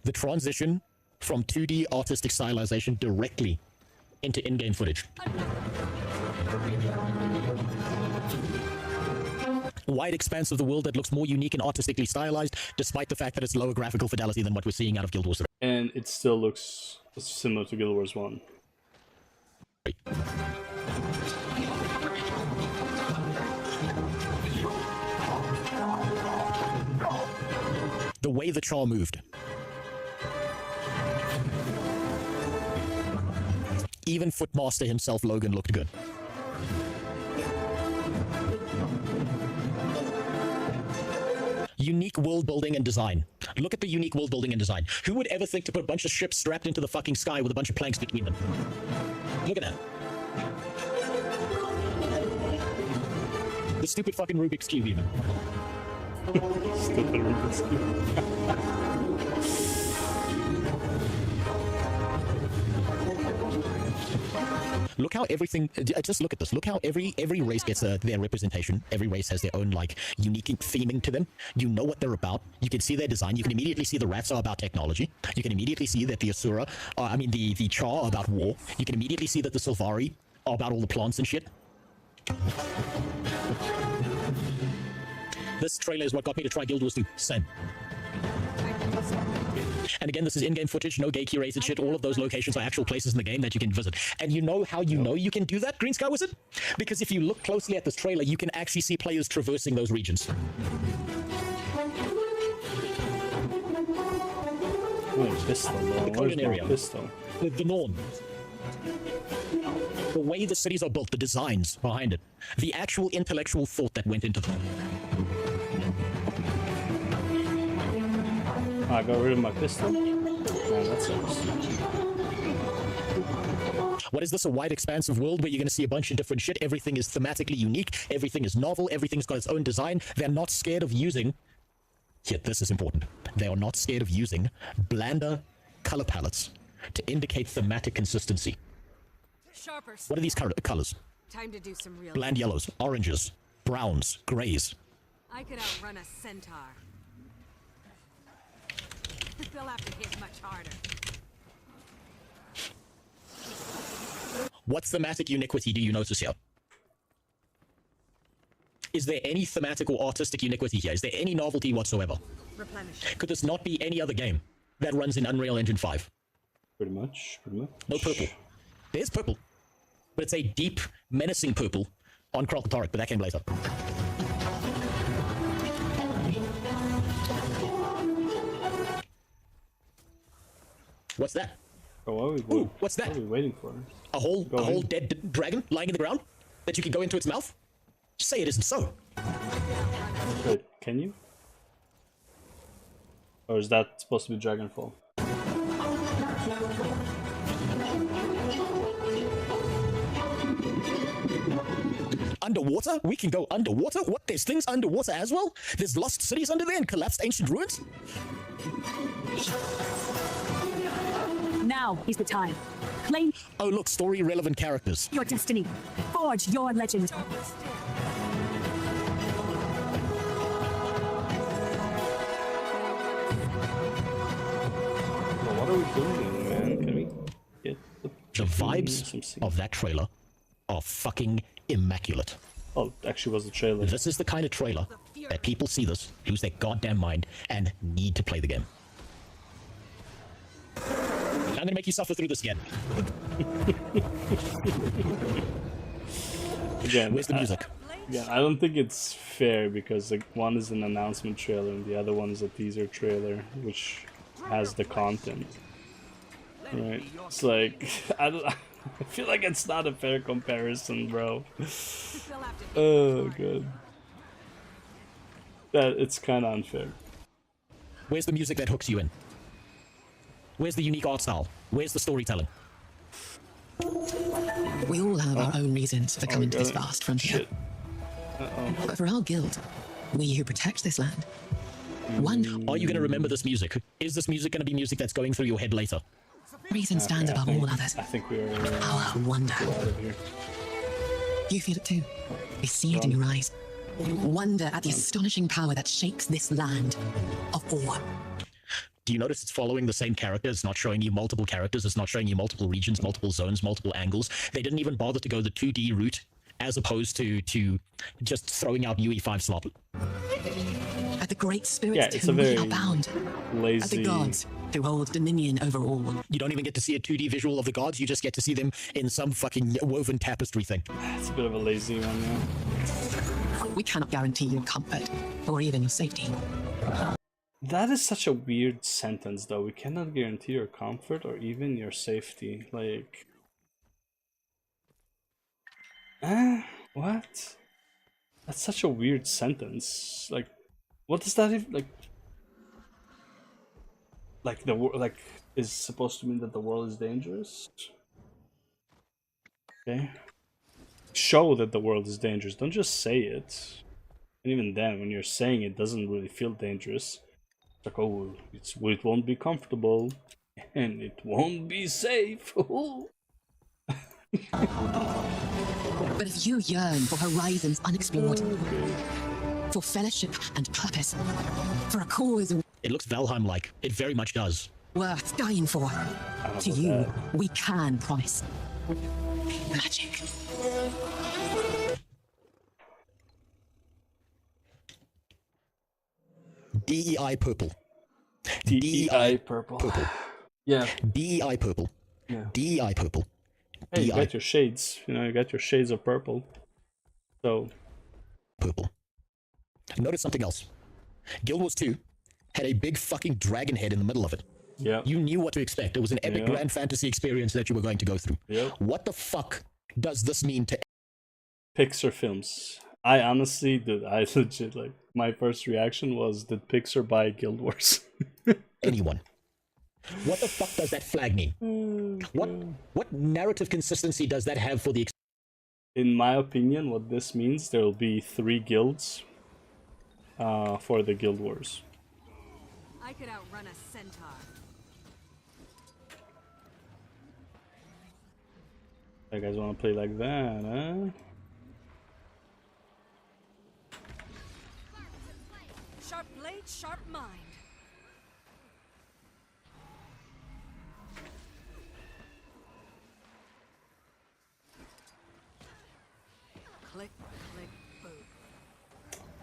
The transition from 2D artistic stylization directly into in-game footage. Wide expanse of the world that looks more unique and artistically stylized, despite the fact that it's lower graphical fidelity than what we're seeing out of Guild Wars 3. And it still looks similar to Guild Wars 1. The way the char moved. Even Footmaster himself, Logan, looked good. Unique world building and design. Look at the unique world building and design. Who would ever think to put a bunch of ships strapped into the fucking sky with a bunch of planks between them? Look at that. The stupid fucking Rubik's Cube even. Stupid Rubik's Cube. Look how everything. Just look at this. Look how every race gets their representation. Every race has their own like unique theming to them. You know what they're about. You can see their design. You can immediately see the rats are about technology. You can immediately see that the Asura, the Char are about war. You can immediately see that the Sylvari are about all the plants and shit. This trailer is what got me to try Guild Wars 2. Same. And again, this is in-game footage, no gay curated shit. All of those locations are actual places in the game that you can visit. And you know how you know you can do that, Green Sky Wizard? Because if you look closely at this trailer, you can actually see players traversing those regions. Oh, pistol, though. Where's my pistol? The norm. The way the cities are built, the designs behind it, the actual intellectual thought that went into them. I got rid of my pistol. Man, that sucks. What is this, a wide expansive world where you're going to see a bunch of different shit? Everything is thematically unique. Everything is novel. Everything's got its own design. They're not scared of using... Yet this is important. They are not scared of using blander color palettes to indicate thematic consistency. Sharper. What are these colors? Time to do some real. Bland yellows, oranges, browns, grays. I could outrun a centaur. They'll have to hit much harder. What thematic uniquity do you notice here? Is there any thematic or artistic uniquity here? Is there any novelty whatsoever? Replenish. Could this not be any other game that runs in Unreal Engine 5? Pretty much. No purple. There's purple. But it's a deep, menacing purple on Kralkatorrik, but that came later. What's that? Oh, Ooh, what's that? What are we waiting for? A whole dead dragon lying in the ground that you can go into its mouth? Say it isn't so. Wait, can you? Or is that supposed to be Dragonfall? Underwater? We can go underwater? What, there's things underwater as well? There's lost cities under there and collapsed ancient ruins? Now is the time. Claim. Oh look, story-relevant characters. Your destiny. Forge your legend. Well, what are we doing, man? Can we get the vibes of that trailer are fucking immaculate. Oh, it actually was the trailer. This is the kind of trailer that people see this, lose their goddamn mind, and need to play the game. I'm gonna make you suffer through this again. Again, where's the music? Yeah, I don't think it's fair because like one is an announcement trailer and the other one is a teaser trailer, which has the content. Right? It's like I feel like it's not a fair comparison, bro. Oh, good. That it's kind of unfair. Where's the music that hooks you in? Where's the unique art style? Where's the storytelling? We all have our own reasons for coming to this vast frontier. But for our guild, we who protect this land, one... Are you going to remember this music? Is this music going to be music that's going through your head later? reason stands above all others. I think we're our wonder. out of here. You feel it too. I see it in your eyes. Wonder at the astonishing power that shakes this land of awe. Do you notice it's following the same character? It's not showing you multiple characters. It's not showing you multiple regions, multiple zones, multiple angles. They didn't even bother to go the 2D route as opposed to just throwing out UE5 slop. At the great spirits to whom we are bound. Lazy. At the gods who hold dominion over all. You don't even get to see a 2D visual of the gods. You just get to see them in some fucking woven tapestry thing. It's a bit of a lazy one, yeah. We cannot guarantee your comfort or even your safety. That is such a weird sentence, though. We cannot guarantee your comfort or even your safety. Like... what? That's such a weird sentence. Like, what does that even... Like, is supposed to mean that the world is dangerous? Okay. Show that the world is dangerous. Don't just say it. And even then, when you're saying it, doesn't really feel dangerous. It's like, oh, it won't be comfortable. And it won't be safe. But if you yearn for horizons unexplored, for fellowship and purpose, for a cause it looks Valheim-like. It very much does. Worth dying for, to you, we can promise magic. DEI purple. DEI purple. Yeah. DEI purple. Yeah. DEI purple. Hey, you got your shades. You know, you got your shades of purple. So. Purple. Notice something else. Guild Wars 2 had a big fucking dragon head in the middle of it. Yeah. You knew what to expect. It was an epic grand fantasy experience that you were going to go through. Yep. What the fuck does this mean to Pixar films? I honestly did. I legit, like, my first reaction was, did Pixar buy Guild Wars? Anyone. What the fuck does that flag mean? What narrative consistency does that have for the... In my opinion, what this means, there will be 3 guilds for the Guild Wars. I could outrun a centaur. You guys want to play like that, huh? Sharp blade, sharp mind. Click, click, boom.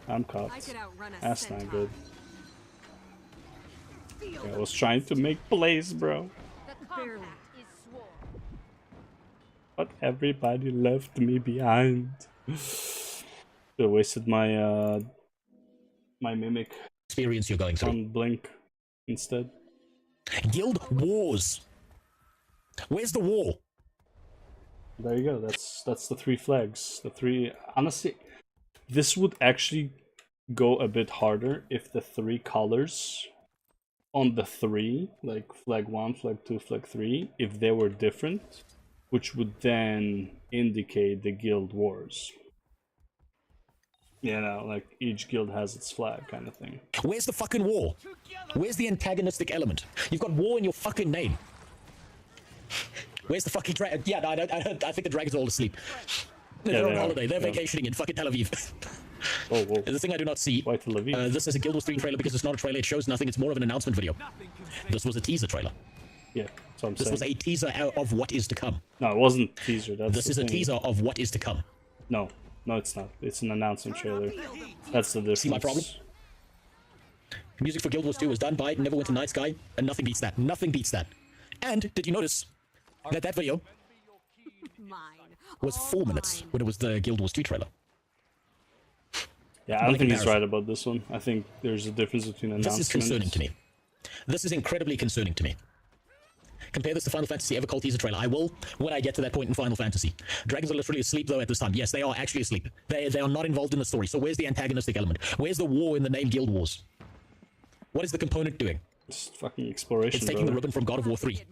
I'm caught. I could outrun a That's centaur. not good. I was trying to make plays, bro. Barely. But everybody left me behind. I wasted my my mimic experience you're going through. On Blink instead. Guild Wars. Where's the war? There you go. That's the 3 flags. The 3. Honestly, this would actually go a bit harder if the 3 colors on the 3, like flag 1, flag 2, flag 3, if they were different, which would then indicate the Guild Wars. You know, like each guild has its flag kind of thing. Where's the fucking war? Where's the antagonistic element? You've got war in your fucking name. Where's the fucking dragon? Yeah, I think the dragons are all asleep. They're on holiday. They're vacationing in fucking Tel Aviv. Oh, whoa. The thing I do not see. Why Tel Aviv? This is a Guild Wars 3 trailer because it's not a trailer. It shows nothing. It's more of an announcement video. This was a teaser trailer. Yeah, that's what I'm saying. This was a teaser of what is to come. No, it wasn't a teaser. This is a teaser of what is to come. No, it's not. It's an announcement trailer. That's the difference. See my problem? Music for Guild Wars 2 was done by Neverwinter Night Sky, and nothing beats that. Nothing beats that. And did you notice that that video was 4 minutes when it was the Guild Wars 2 trailer? Yeah, I don't think he's right about this one. I think there's a difference between announcements. This is concerning to me. This is incredibly concerning to me. Compare this to Final Fantasy Evercult teaser trailer. I will when I get to that point in Final Fantasy. Dragons are literally asleep though at this time. Yes, they are actually asleep. They are not involved in the story. So where's the antagonistic element? Where's the war in the name Guild Wars? What is the component doing? It's fucking exploration. It's taking the ribbon from God of War 3.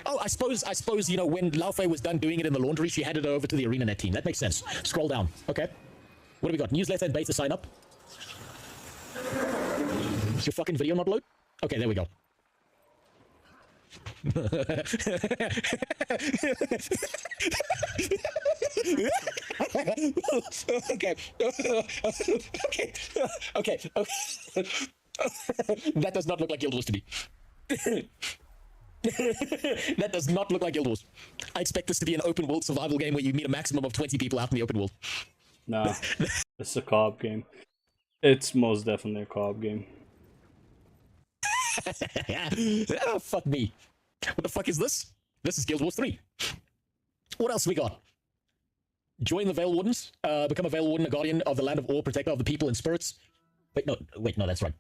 Oh, I suppose, you know, when Lao Fei was done doing it in the laundry, she handed it over to the ArenaNet team. That makes sense. Scroll down. Okay. What do we got? Newsletter and beta sign up. Is your fucking video not load? Okay, there we go. Okay. That does not look like Guild Wars to me. That does not look like Guild Wars. I expect this to be an open world survival game where you meet a maximum of 20 people out in the open world. Nah, it's a co-op game. It's most definitely a co-op game. Oh, fuck me. What the fuck is this? This is Guild Wars 3. What else we got? Join the Veil Wardens. Become a Veil Warden, a guardian of the land of Ore, protector of the people and spirits. Wait, no, that's right.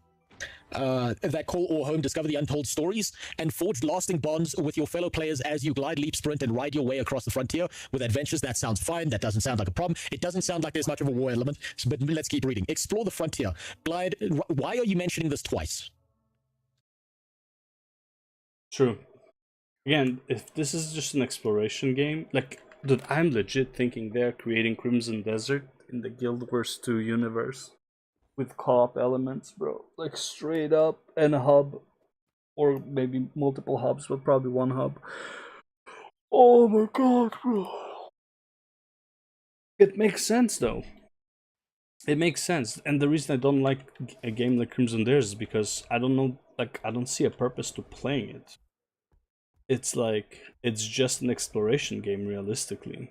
That call Ore home, discover the untold stories, and forge lasting bonds with your fellow players as you glide, leap, sprint, and ride your way across the frontier with adventures. That sounds fine. That doesn't sound like a problem. It doesn't sound like there's much of a war element, but let's keep reading. Explore the frontier. Glide. Why are you mentioning this twice? True. Again, if this is just an exploration game, like, dude, I'm legit thinking they're creating Crimson Desert in the Guild Wars 2 universe with co-op elements, bro. Like, straight up, and a hub, or maybe multiple hubs, but probably one hub. Oh my god, bro. It makes sense though. It makes sense, and the reason I don't like a game like Crimson Dares is because I don't know, like I don't see a purpose to playing it. It's like it's just an exploration game, realistically.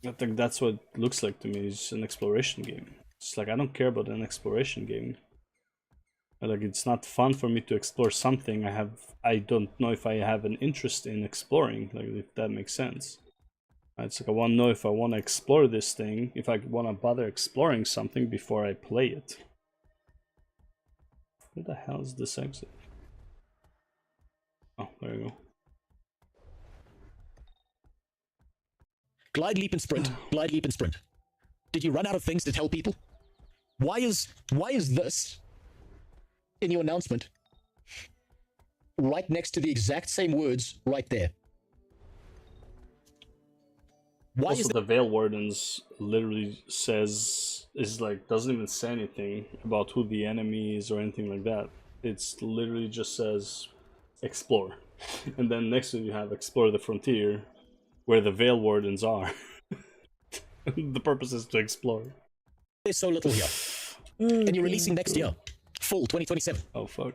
I think that's what it looks like to me. It's an exploration game. It's like I don't care about an exploration game. Like it's not fun for me to explore something I don't know if I have an interest in exploring. Like if that makes sense. It's like I want to know if I want to explore this thing, if I want to bother exploring something before I play it. Where the hell is this exit? Oh, there you go. Glide, leap, and sprint. Glide, leap, and sprint. Did you run out of things to tell people? Why is this in your announcement right next to the exact same words right there? Why also, is the Veil Wardens literally doesn't even say anything about who the enemy is or anything like that. It's literally just says explore, and then next to it you have explore the frontier, where the Veil Wardens are. The purpose is to explore. There's so little here, and you're releasing next year, fall 2027. Oh fuck.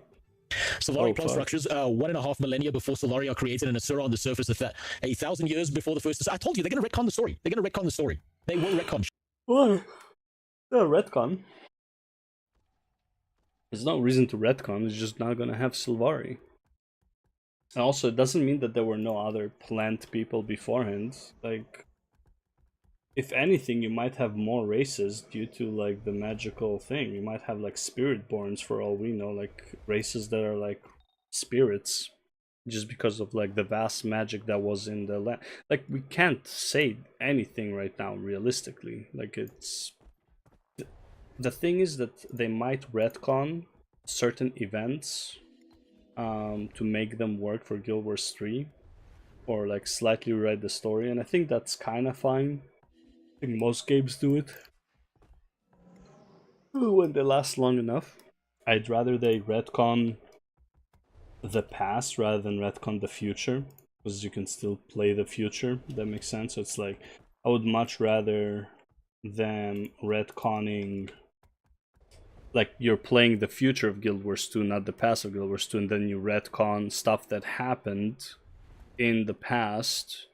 Solari plant structures 1.5 millennia before Solari are created, and Asura on the surface of 1,000 years before the first. I told you they're going to retcon the story. They're going to retcon the story. They will retcon. What? Retcon. There's no reason to retcon. It's just not going to have Sylvari. And also, it doesn't mean that there were no other plant people beforehand. Like, if anything, you might have more races due to like the magical thing. You might have like spirit-borns for all we know, like races that are like spirits, just because of like the vast magic that was in the land. Like we can't say anything right now, realistically. Like it's the thing is that they might retcon certain events to make them work for Guild Wars 3, or like slightly rewrite the story, and I think that's kind of fine. I think most games do it when they last long enough. I'd rather they retcon the past rather than retcon the future, because you can still play the future. That makes sense. So it's like I would much rather than retconning, like you're playing the future of Guild Wars 2, not the past of Guild Wars 2, and then you retcon stuff that happened in the past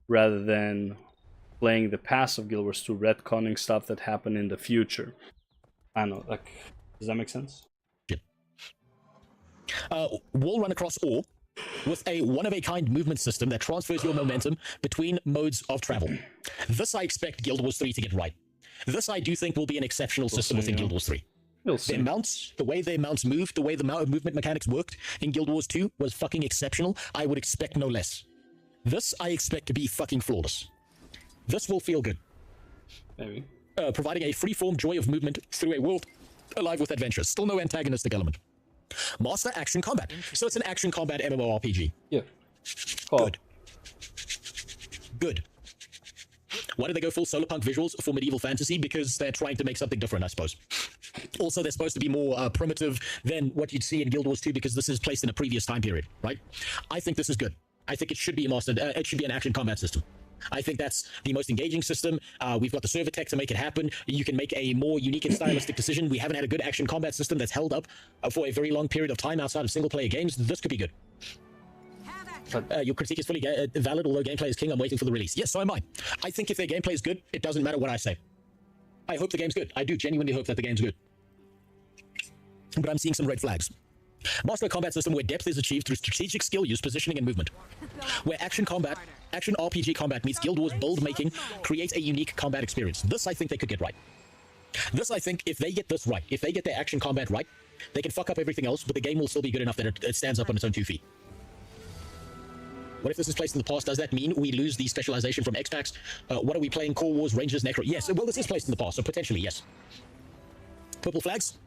rather than playing the past of Guild Wars 2, retconning stuff that happened in the future. I don't know, like, does that make sense? Wall run across ore with a one-of-a-kind movement system that transfers your momentum between modes of travel. This I expect Guild Wars 3 to get right. This I do think will be an exceptional system within Guild Wars 3. Their mounts, the way their mounts moved, the way the movement mechanics worked in Guild Wars 2 was fucking exceptional. I would expect no less. This I expect to be fucking flawless. This will feel good. Maybe. Providing a free-form joy of movement through a world alive with adventures. Still no antagonistic element. Master action combat. So it's an action combat MMORPG. Yeah. Good. Good. Why did they go full solarpunk visuals for medieval fantasy? Because they're trying to make something different, I suppose. Also, they're supposed to be more primitive than what you'd see in Guild Wars 2, because this is placed in a previous time period, right? I think this is good. I think it should be a it should be an action combat system. I think that's the most engaging system. We've got the server tech to make it happen. You can make a more unique and stylistic decision. We haven't had a good action combat system that's held up for a very long period of time outside of single-player games. This could be good. Your critique is fully valid, although gameplay is king. I'm waiting for the release. Yes, so am I. I think if their gameplay is good, it doesn't matter what I say. I hope the game's good. I do genuinely hope that the game's good. But I'm seeing some red flags. Master a combat system where depth is achieved through strategic skill use, positioning, and movement. Where action RPG combat meets Guild Wars build making creates a unique combat experience. This I think they could get right. This I think, if they get this right, if they get their action combat right, they can fuck up everything else, but the game will still be good enough that it stands up on its own 2 feet. What if this is placed in the past? Does that mean we lose the specialization from X-Packs? What are we playing? Core Wars, Rangers, Necro? Yes, well, this is placed in the past, so potentially, yes. Purple flags?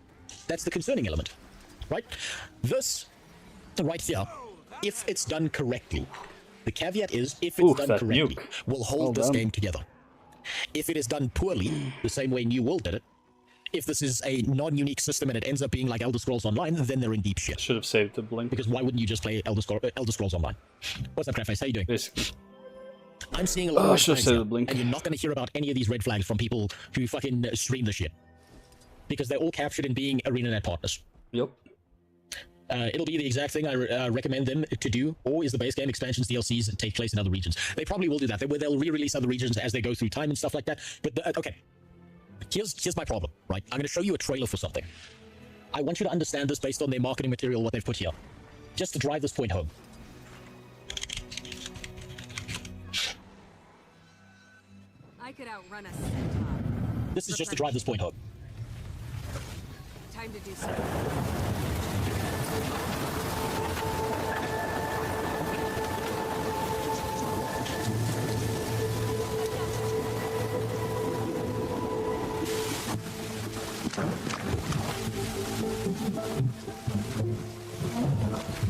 That's the concerning element, right? This, right here, if it's done correctly, the caveat is, if it's done correctly, will hold this game together. If it is done poorly, the same way New World did it, if this is a non-unique system and it ends up being like Elder Scrolls Online, then they're in deep shit. Should have saved the blink. Because why wouldn't you just play Elder Scrolls Online? What's up, Crafface? How you doing? Basically. I'm seeing a lot of red flags here, blink. and you're not going to hear about any of these red flags from people who fucking stream this shit. Because they're all captured in being ArenaNet partners. Yep. It'll be the exact thing I recommend them to do, or is the base game expansions, DLCs, and take place in other regions. They probably will do that. They'll re-release other regions as they go through time and stuff like that. But, okay. Here's my problem, right? I'm going to show you a trailer for something. I want you to understand this based on their marketing material, what they've put here. Just to drive this point home. I could outrun a centaur. This is just to drive this point home. Time to do something.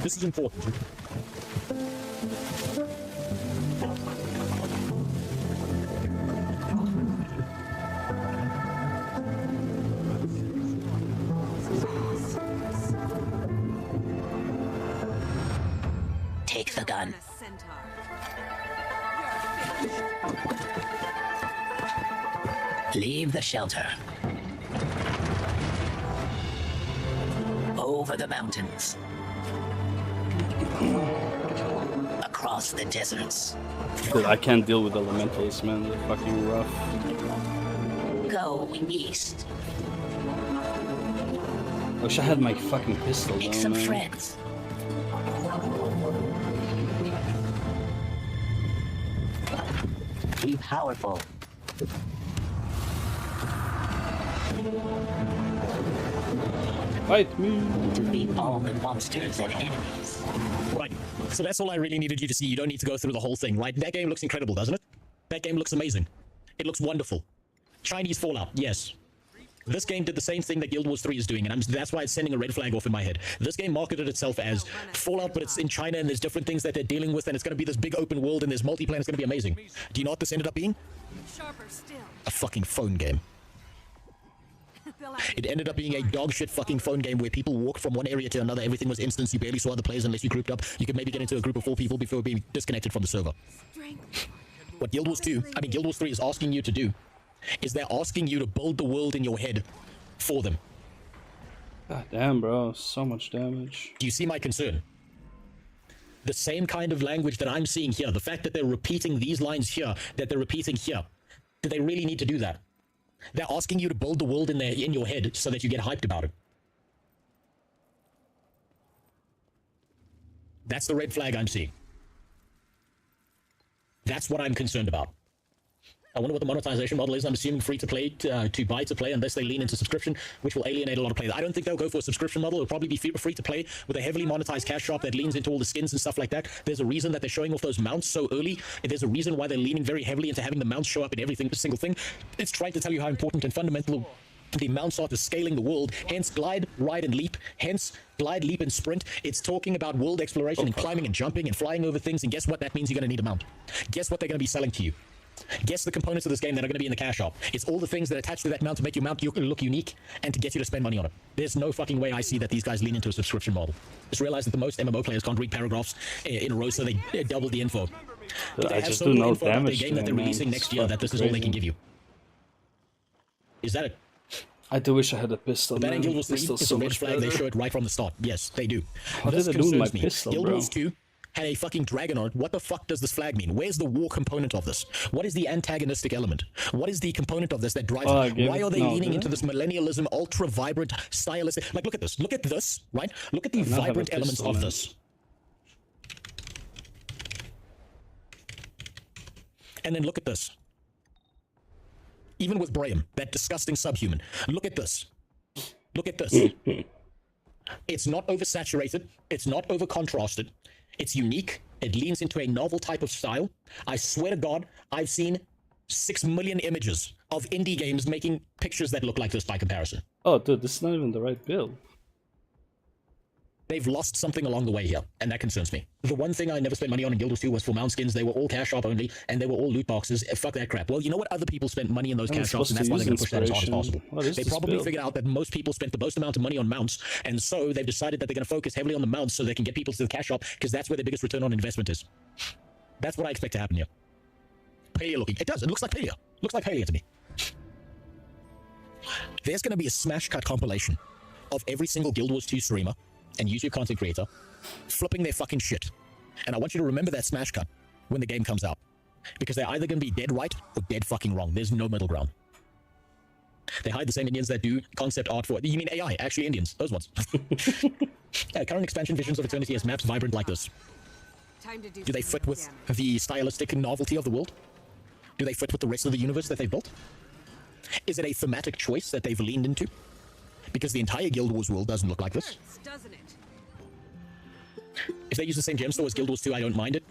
This is important. Take the gun. Leave the shelter. Over the mountains. Across the deserts. Dude, I can't deal with elementals, man. They're fucking rough. Go east. Wish I had my fucking pistol. Make some friends. Be powerful. Fight me. To beat all the monsters and enemies. Right. So that's all I really needed you to see. You don't need to go through the whole thing, right? That game looks incredible, doesn't it? That game looks amazing. It looks wonderful. Chinese Fallout, yes. This game did the same thing that Guild Wars 3 is doing, and that's why it's sending a red flag off in my head. This game marketed itself as Fallout, but it's in China, and there's different things that they're dealing with, and it's going to be this big open world, and there's multiplayer, and it's going to be amazing. Do you know what this ended up being? Sharper still. A fucking phone game. It ended up being a dog shit fucking phone game where people walked from one area to another. Everything was instance. You barely saw other players unless you grouped up. You could maybe get into a group of 4 people before being disconnected from the server. What Guild Wars 3 is asking you to do is they're asking you to build the world in your head for them. God damn, bro. So much damage. Do you see my concern? The same kind of language that I'm seeing here, the fact that they're repeating these lines here, that they're repeating here, do they really need to do that? They're asking you to build the world in your head so that you get hyped about it. That's the red flag I'm seeing. That's what I'm concerned about. I wonder what the monetization model is. I'm assuming free to play, to buy to play, unless they lean into subscription, which will alienate a lot of players. I don't think they'll go for a subscription model. It'll probably be free to play with a heavily monetized cash shop that leans into all the skins and stuff like that. There's a reason that they're showing off those mounts so early. There's a reason why they're leaning very heavily into having the mounts show up in every single thing. It's trying to tell you how important and fundamental the mounts are to scaling the world. Hence glide, ride, and leap. Hence glide, leap, and sprint. It's talking about world exploration and climbing and jumping and flying over things. And guess what? That means you're going to need a mount. Guess what they're going to be selling to you? Guess the components of this game that are going to be in the cash shop. It's all the things that attach to that mount to make your mount look unique and to get you to spend money on it. There's no fucking way I see that these guys lean into a subscription model. Just realize that the most MMO players can't read paragraphs in a row, so they double the info. But they have so little info about the game that they're releasing next year that this is all they can give you. Is that it? I do wish I had a pistol. But in Guild Wars 3, it's a red flag. They show it right from the start. Yes, they do. What did they do with my pistol, Guild bro? Wars 2 had a fucking dragon on it. What the fuck does this flag mean? Where's the war component of this? What is the antagonistic element? What is the component of this that drives it? Why are they leaning into this millennialism, ultra vibrant, stylistic? Like, look at this. Look at this, right? Look at the vibrant elements of this. And then look at this. Even with Brahim, that disgusting subhuman. Look at this. Look at this. It's not oversaturated. It's not overcontrasted. It's unique. It leans into a novel type of style. I swear to God, I've seen 6 million images of indie games making pictures that look like this by comparison. Oh, dude, this is not even the right build. They've lost something along the way here, and that concerns me. The one thing I never spent money on in Guild Wars 2 was for mount skins. They were all cash shop only, and they were all loot boxes. Fuck that crap. Well, you know what? Other people spent money in those cash shops, and that's why they're going to push that as hard as possible. They probably figured out that most people spent the most amount of money on mounts, and so they've decided that they're going to focus heavily on the mounts so they can get people to the cash shop, because that's where their biggest return on investment is. That's what I expect to happen here. paleo looking. It does. It looks like paleo. Looks like paleo to me. There's going to be a smash cut compilation of every single Guild Wars 2 streamer and YouTube content creator flipping their fucking shit. And I want you to remember that smash cut when the game comes out. Because they're either going to be dead right or dead fucking wrong. There's no middle ground. They hide the same Indians that do concept art for... You mean AI? Actually Indians. Those ones. Yeah, current expansion Visions of Eternity has maps vibrant like this. Do they fit with the stylistic novelty of the world? Do they fit with the rest of the universe that they've built? Is it a thematic choice that they've leaned into? Because the entire Guild Wars world doesn't look like this. If they use the same gem store as Guild Wars 2, I don't mind it.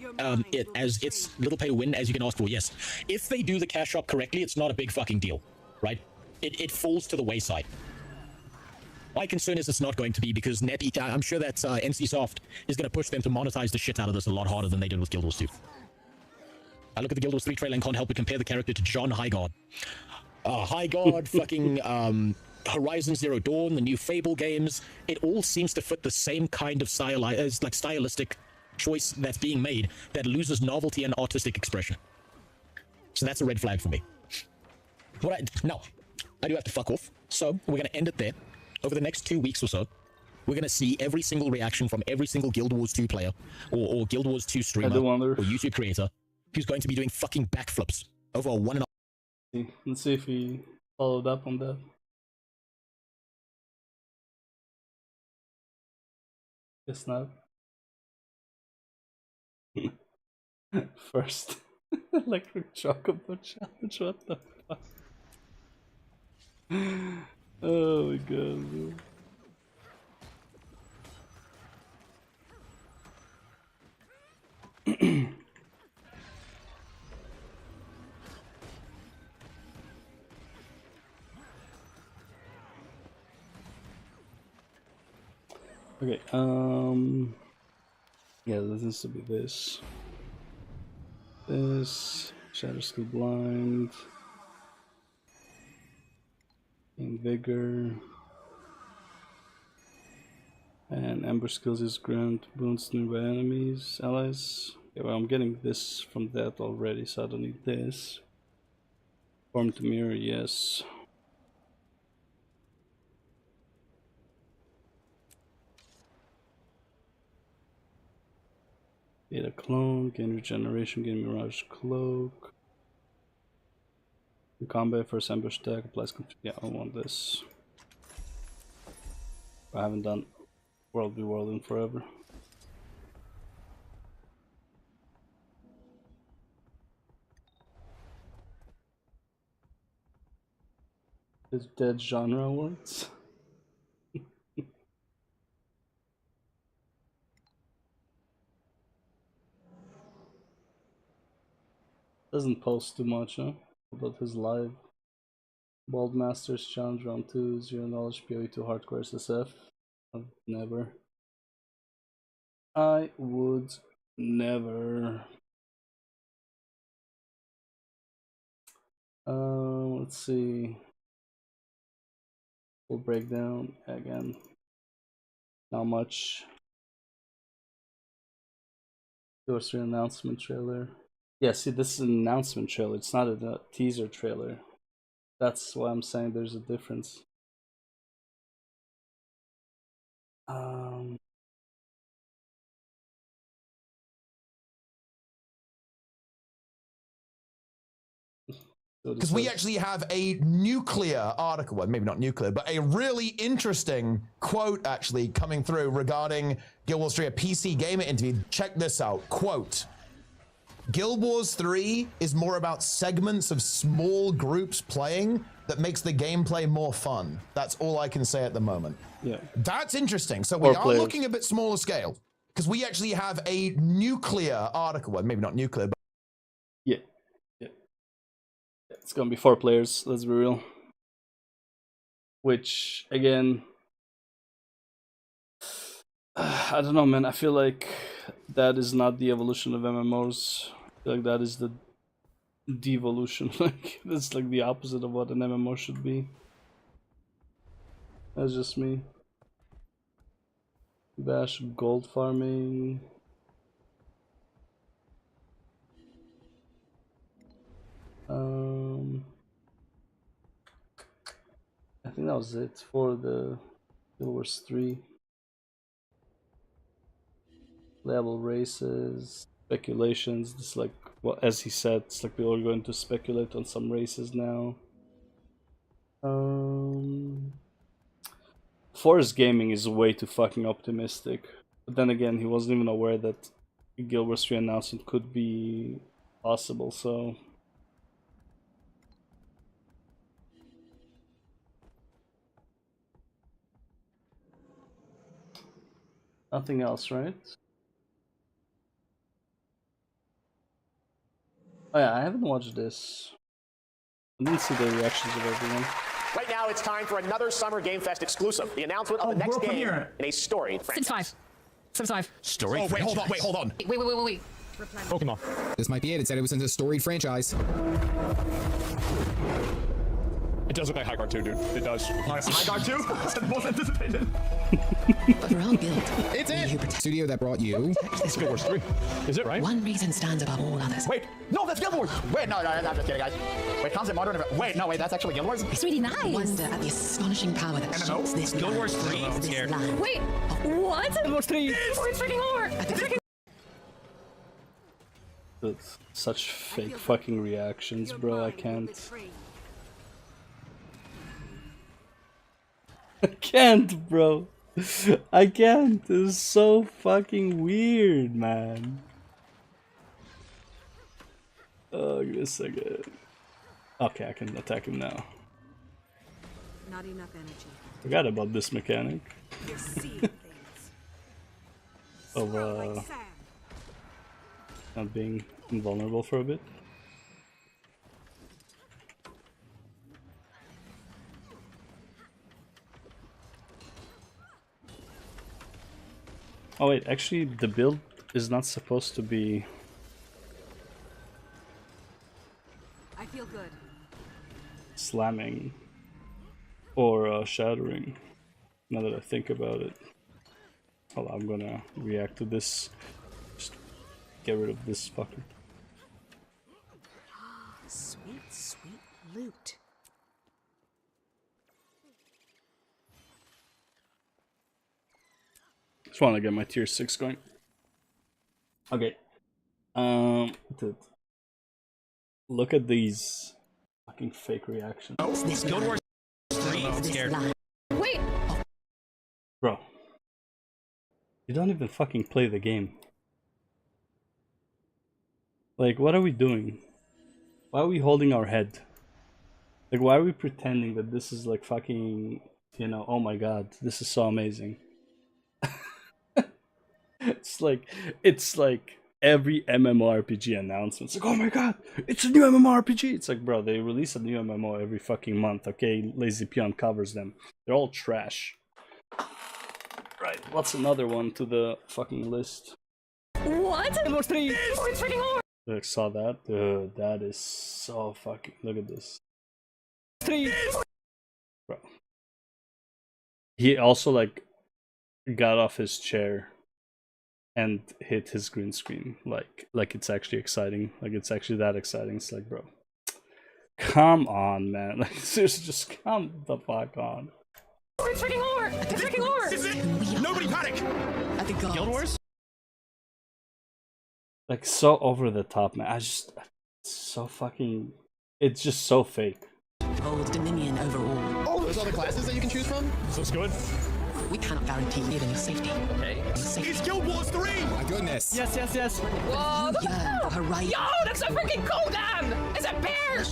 As it's little pay to win as you can ask for, yes. If they do the cash shop correctly, it's not a big fucking deal, right? It falls to the wayside. My concern is it's not going to be, because NetEat, I'm sure that NCSoft is going to push them to monetize the shit out of this a lot harder than they did with Guild Wars 2. I look at the Guild Wars 3 trailer and can't help but compare the character to John Highguard. Highguard, fucking Horizon Zero Dawn, the new Fable games, it all seems to fit the same kind of stylistic choice that's being made that loses novelty and artistic expression. So that's a red flag for me. Now, I do have to fuck off, so we're going to end it there. Over the next 2 weeks or so, we're going to see every single reaction from every single Guild Wars 2 player, or Guild Wars 2 streamer, or YouTube creator, who's going to be doing fucking backflips over a 1.5. Let's see if he followed up on that. Guess not. First electric chocobo challenge, what the fuck? Oh my god, bro. Okay, yeah, this needs to be this. This, Shadow Skill Blind, Gain Vigor, and Ember Skills is grant boons to nearby enemies, allies. Okay, well, I'm getting this from that already, so I don't need this. Form to mirror, yes. Beta Clone, gain regeneration, gain Mirage Cloak. In combat, first ambush attack, applies. Yeah, I want this. I haven't done World be World in forever. Is dead genre awards? Doesn't post too much, huh? About his live. Bald Masters Challenge Round 2, Zero Knowledge PoE 2 Hardcore SSF. Never. I would never. Let's see. Full breakdown again. Not much. Yours announcement trailer. Yeah, see, this is an announcement trailer. It's not a teaser trailer. That's why I'm saying there's a difference. Because we actually have a nuclear article, well, maybe not nuclear, but a really interesting quote actually coming through regarding Guild Wars 3, a PC Gamer interview. Check this out, quote, Guild Wars 3 is more about segments of small groups playing that makes the gameplay more fun. That's all I can say at the moment. Yeah. That's interesting. So we are looking a bit smaller scale because we actually have a nuclear article, well, maybe not nuclear, but yeah. It's gonna be 4 players, let's be real. Which, again, I don't know, man. I feel like that is not the evolution of MMOs. I feel like that is the devolution. Like, that's like the opposite of what an MMO should be. That's just me. Bash gold farming. that was it for the Guild Wars 3. Level races, speculations. This like, well, as he said, it's like we're all going to speculate on some races now. Forest Gaming is way too fucking optimistic. But then again, he wasn't even aware that Guild Wars 3 announcement could be possible, so... Nothing else, right? Oh yeah, I haven't watched this. I didn't see the reactions of everyone. Right now, it's time for another Summer Game Fest exclusive. The announcement of the next game in a storied franchise. Sims 5. Story. Oh, wait, hold on. Wait. Pokemon. This might be it. It said it was in a storied franchise. It does look like High Guard 2, dude. It does. High Guard 2? That's the most anticipated. But for our guild, it's it. Studio that brought you. Guild Wars 3. Is it right? One reason stands above all others. Wait, no, that's Guild Wars. Wait, no, I'm just kidding, guys. Wait, Concept Modern. Wait, no, wait, that's actually Guild Wars. It's really nice. Wonder at the astonishing power that shapes this Guild Wars 3. I'm scared. Wait, what? Guild Wars 3. It's freaking hard. That's such fake fucking reactions, bro. I can't. I can't, bro. I can't. It's so fucking weird, man. Oh, give me a second. Okay, I can attack him now. Not enough energy. Forgot about this mechanic. Of not being invulnerable for a bit. Oh wait, actually the build is not supposed to be... I feel good. Slamming or shattering, now that I think about it. Hold on, I'm gonna react to this. Just get rid of this fucker. Sweet loot. Just want to get my tier 6 going. Okay. Dude. Look at these fucking fake reactions. Guild Wars 3. I'm scared. Wait. Bro. You don't even fucking play the game. Like, what are we doing? Why are we holding our head? Like, why are we pretending that this is like fucking, you know, oh my god, this is so amazing. It's like every MMORPG announcement. It's like, oh my god, it's a new MMORPG. It's like, bro, they release a new MMO every fucking month, okay? Lazy Peon covers them. They're all trash. Right, what's another one to the fucking list? What? Guild Wars 3. It's freaking hard. I saw that. Dude, that is so fucking... Look at this. 3. Bro. He also, like, got off his chair and hit his green screen. Like it's actually exciting. Like, it's actually that exciting. It's like, bro. Come on, man. Like, seriously, just come the fuck on. It's freaking hard. It's freaking hard. Nobody panic! At the gods. Guild Wars? Like, so over the top, man. It's so fucking... It's just so fake. Hold dominion over all. Oh, there's other classes that you can choose from? This looks good. We cannot guarantee even your safety. Okay. It's Guild Wars 3! Oh my goodness. Yes. Whoa, You yearn for her right. Yo, that's so freaking cool, damn! It's a bear!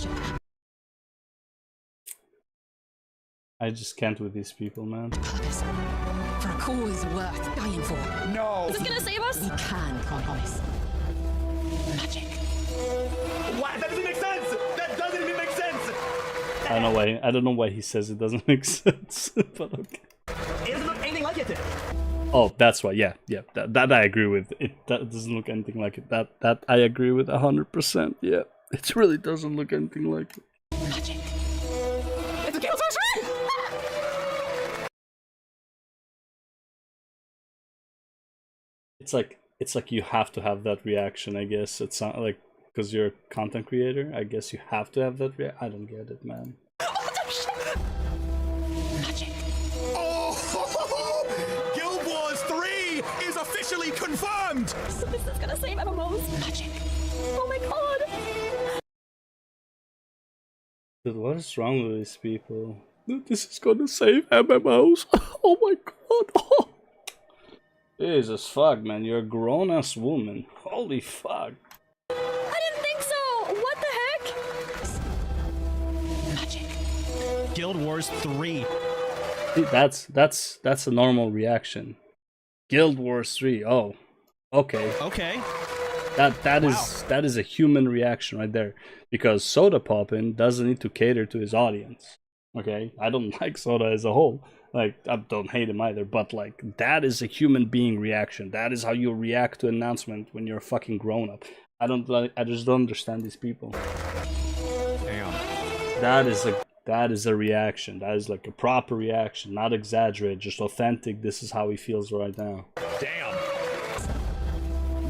I just can't with these people, man. Purpose. For a cause worth dying for. No. Is this gonna save us? We can promise. Magic. What? That doesn't make sense! That doesn't even make sense! I don't know why he says it doesn't make sense, but okay. It doesn't look anything like it. Oh, that's why. Yeah. That I agree with. That doesn't look anything like it. That I agree with 100%. Yeah, it really doesn't look anything like it. Magic. It's a Guild Wars 3! It's like you have to have that reaction. I guess it's not like because you're a content creator. I guess you have to have that. I don't get it, man. officially confirmed! So this is gonna save MMOs. Magic. Oh my god. Dude, what is wrong with these people? Dude, this is gonna save MMOs. Oh my god. Jesus fuck, man, you're a grown-ass woman. Holy fuck. I didn't think so. What the heck? Magic. Guild Wars 3. Dude, that's a normal reaction. Guild Wars 3. Oh, okay. Okay. That is a human reaction right there, because Soda Poppin doesn't need to cater to his audience. Okay, I don't like Soda as a whole. Like, I don't hate him either, but like, that is a human being reaction. That is how you react to an announcement when you're a fucking grown up. I just don't understand these people. Damn. That is a reaction. That is like a proper reaction, not exaggerated, just authentic. This is how he feels right now. Damn.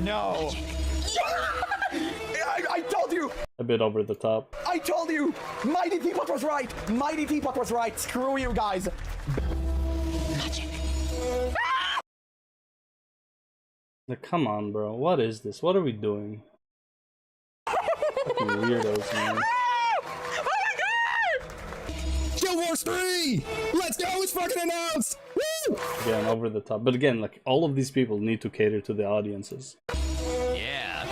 No. I told you. A bit over the top. I told you. Mighty Teapot was right. Mighty Teapot was right. Screw you guys. Like, come on, bro. What is this? What are we doing? Fucking weirdos, man. Guild Wars 3! Let's go! It's fucking announced! Woo! Again, over the top. But again, like, all of these people need to cater to the audiences. Yeah.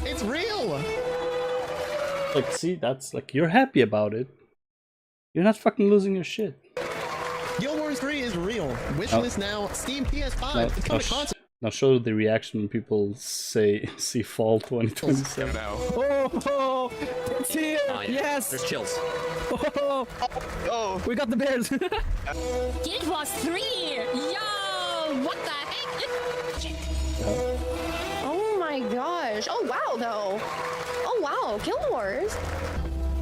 It's real! Like, see, that's like, you're happy about it. You're not fucking losing your shit. Guild Wars 3 is real. Wishlist now. Steam PS5. It's coming to console. Now show the reaction when people say see Fall 2027. Oh, it's here! Oh, yeah. Yes! There's chills. Oh, we got the bears! Guild Wars 3! Yo! What the heck? Oh my gosh. Oh wow though. Oh wow, Guild Wars.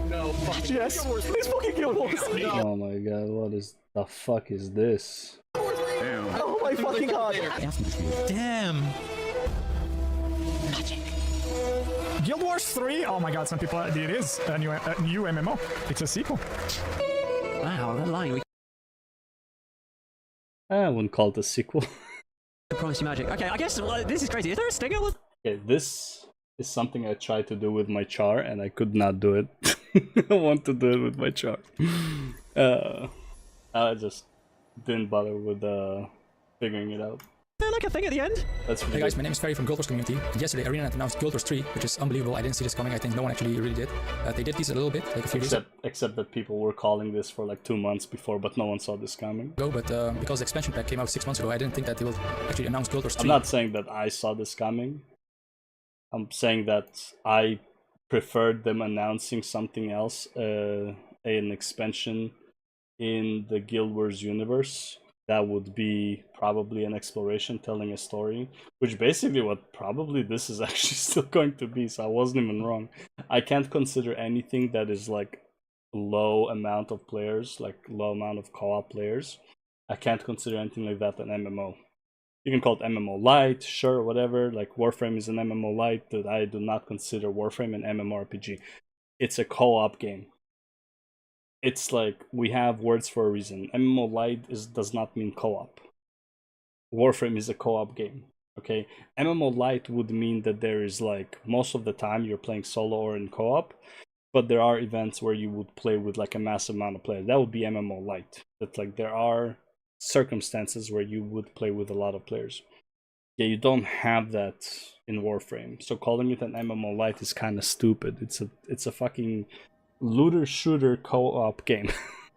No, fucking yes! Please fucking Guild Wars! Oh my god, what is the fuck is this? Damn. Oh my fucking god! Damn. Guild Wars 3? Oh my god, some people, it is a new MMO. It's a sequel. Wow, that line. I wouldn't call it a sequel. I promise you magic. Okay, I guess this is crazy. Is there a stinger with? Okay, this is something I tried to do with my char and I could not do it. I want to do it with my char. I just didn't bother with figuring it out. There like a thing at the end? That's Hey guys, my name is Ferry from Guild Wars Community. Yesterday, ArenaNet announced Guild Wars 3, which is unbelievable. I didn't see this coming. I think no one actually really did. They did tease it a little bit, like a few days ago. Except that people were calling this for like 2 months before, but no one saw this coming. But because the expansion pack came out 6 months ago, I didn't think that they will actually announce Guild Wars 3. I'm not saying that I saw this coming. I'm saying that I preferred them announcing something else, an expansion in the Guild Wars universe. That would be probably an exploration telling a story, which basically what probably this is actually still going to be, so I wasn't even wrong. I can't consider anything that is like low amount of players, like low amount of co-op players. I can't consider anything like that an MMO. You can call it MMO Lite, sure, whatever, like Warframe is an MMO Lite, but I do not consider Warframe an MMORPG. It's a co-op game. It's like, we have words for a reason. MMO Lite does not mean co-op. Warframe is a co-op game, okay? MMO Lite would mean that there is like, most of the time you're playing solo or in co-op, but there are events where you would play with like a massive amount of players. That would be MMO Lite. That's like, there are circumstances where you would play with a lot of players. Yeah, you don't have that in Warframe. So calling it an MMO Lite is kind of stupid. It's a fucking looter shooter co-op game.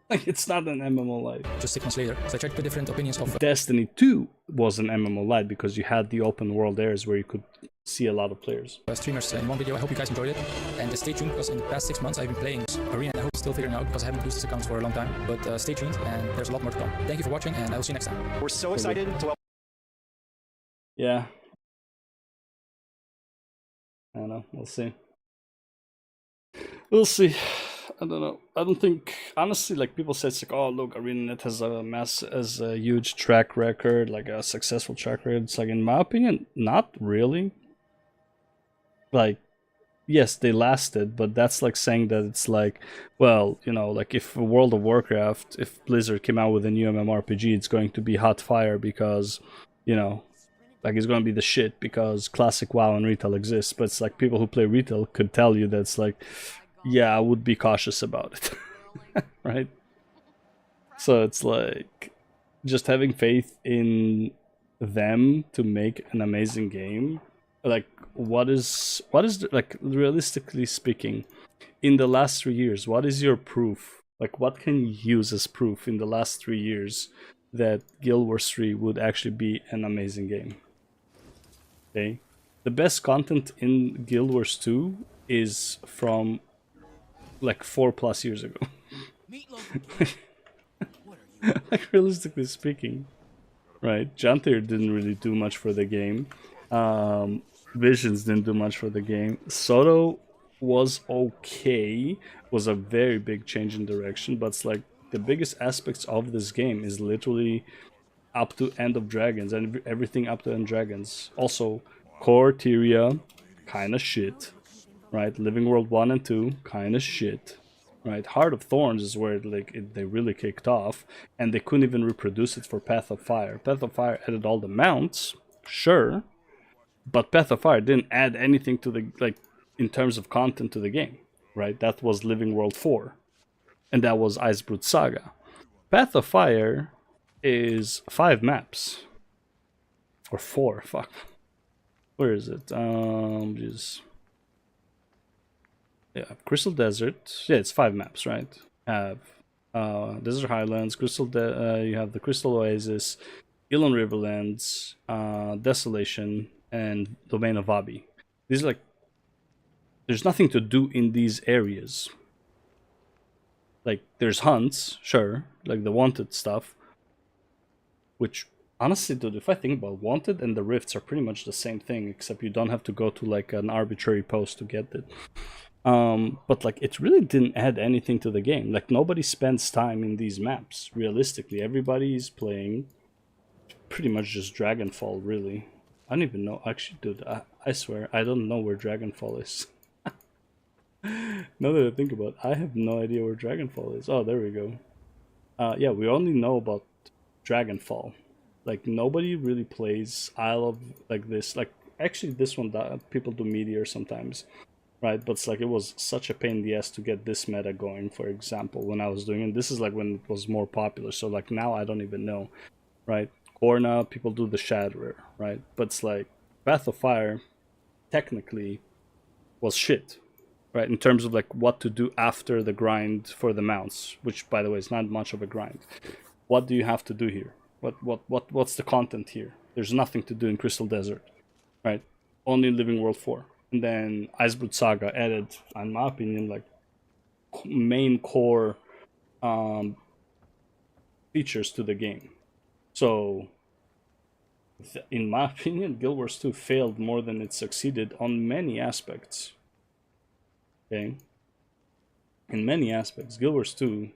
Like, it's not an MMO Lite. Just 6 months later, so I checked the different opinions of Destiny 2 was an MMO Lite because you had the open world areas where you could see a lot of players. Streamers in one video. I hope you guys enjoyed it, and stay tuned because in the past 6 months I've been playing Arena. I hope still figuring out because I haven't used this account for a long time, but stay tuned and there's a lot more to come. Thank you for watching and I will see you next time. We're so excited to Yeah. I don't know, we'll see. We'll see. I don't know. I don't think, honestly, like people say, it's like, oh look, ArenaNet has a huge track record, like a successful track record. It's like, in my opinion, not really. Like, yes, they lasted, but that's like saying that it's like, well, you know, like if World of Warcraft, if Blizzard came out with a new MMORPG, it's going to be hot fire because, you know, like it's going to be the shit because classic WoW and retail exists. But it's like people who play retail could tell you that it's like, yeah, I would be cautious about it, right? So it's like just having faith in them to make an amazing game. Like, what is like, realistically speaking, in the last 3 years, what is your proof? Like, what can you use as proof in the last 3 years that Guild Wars 3 would actually be an amazing game? Okay, the best content in Guild Wars 2 is from like 4+ years ago. Like, realistically speaking, right? Jantir didn't really do much for the game. Visions didn't do much for the game. Soto was okay, was a very big change in direction, but it's like the biggest aspects of this game is literally up to End of Dragons and everything up to End Dragons. Also, Core Tyria, kind of shit, right? Living World 1 and 2, kind of shit, right? Heart of Thorns is where they really kicked off, and they couldn't even reproduce it for Path of Fire. Path of Fire added all the mounts, sure, but Path of Fire didn't add anything to the, like, in terms of content to the game, right? That was Living World 4, and that was Icebrood Saga. Path of Fire is 5 maps, or 4, fuck. Where is it? Just... yeah, Crystal Desert. Yeah, it's 5 maps, right? Have Desert Highlands, you have the Crystal Oasis, Ilon Riverlands, Desolation, and Domain of Abi. These are like, there's nothing to do in these areas. Like, there's hunts, sure, like the Wanted stuff, which, honestly, dude, if I think about Wanted and the Rifts are pretty much the same thing, except you don't have to go to like an arbitrary post to get it. But like, it really didn't add anything to the game. Like, nobody spends time in these maps. Realistically, everybody's playing pretty much just Dragonfall, really. I don't even know. Actually, dude, I swear, I don't know where Dragonfall is. Now that I think about it, I have no idea where Dragonfall is. Oh, there we go. Yeah, we only know about Dragonfall. Like, nobody really plays Isle of, like, this. Like, actually, this one, people do Meteor sometimes. Right, but it's like, it was such a pain in the ass to get this meta going, for example, when I was doing it. This is like when it was more popular, so like now I don't even know, right? Orna, people do the Shatterer, right? But it's like, Path of Fire, technically, was shit, right? In terms of like what to do after the grind for the mounts, which, by the way, is not much of a grind. What do you have to do here? What's the content here? There's nothing to do in Crystal Desert, right? Only in Living World 4. And then Icebrood Saga added, in my opinion, like main core features to the game. So, in my opinion, Guild Wars 2 failed more than it succeeded on many aspects. Okay? In many aspects, Guild Wars 2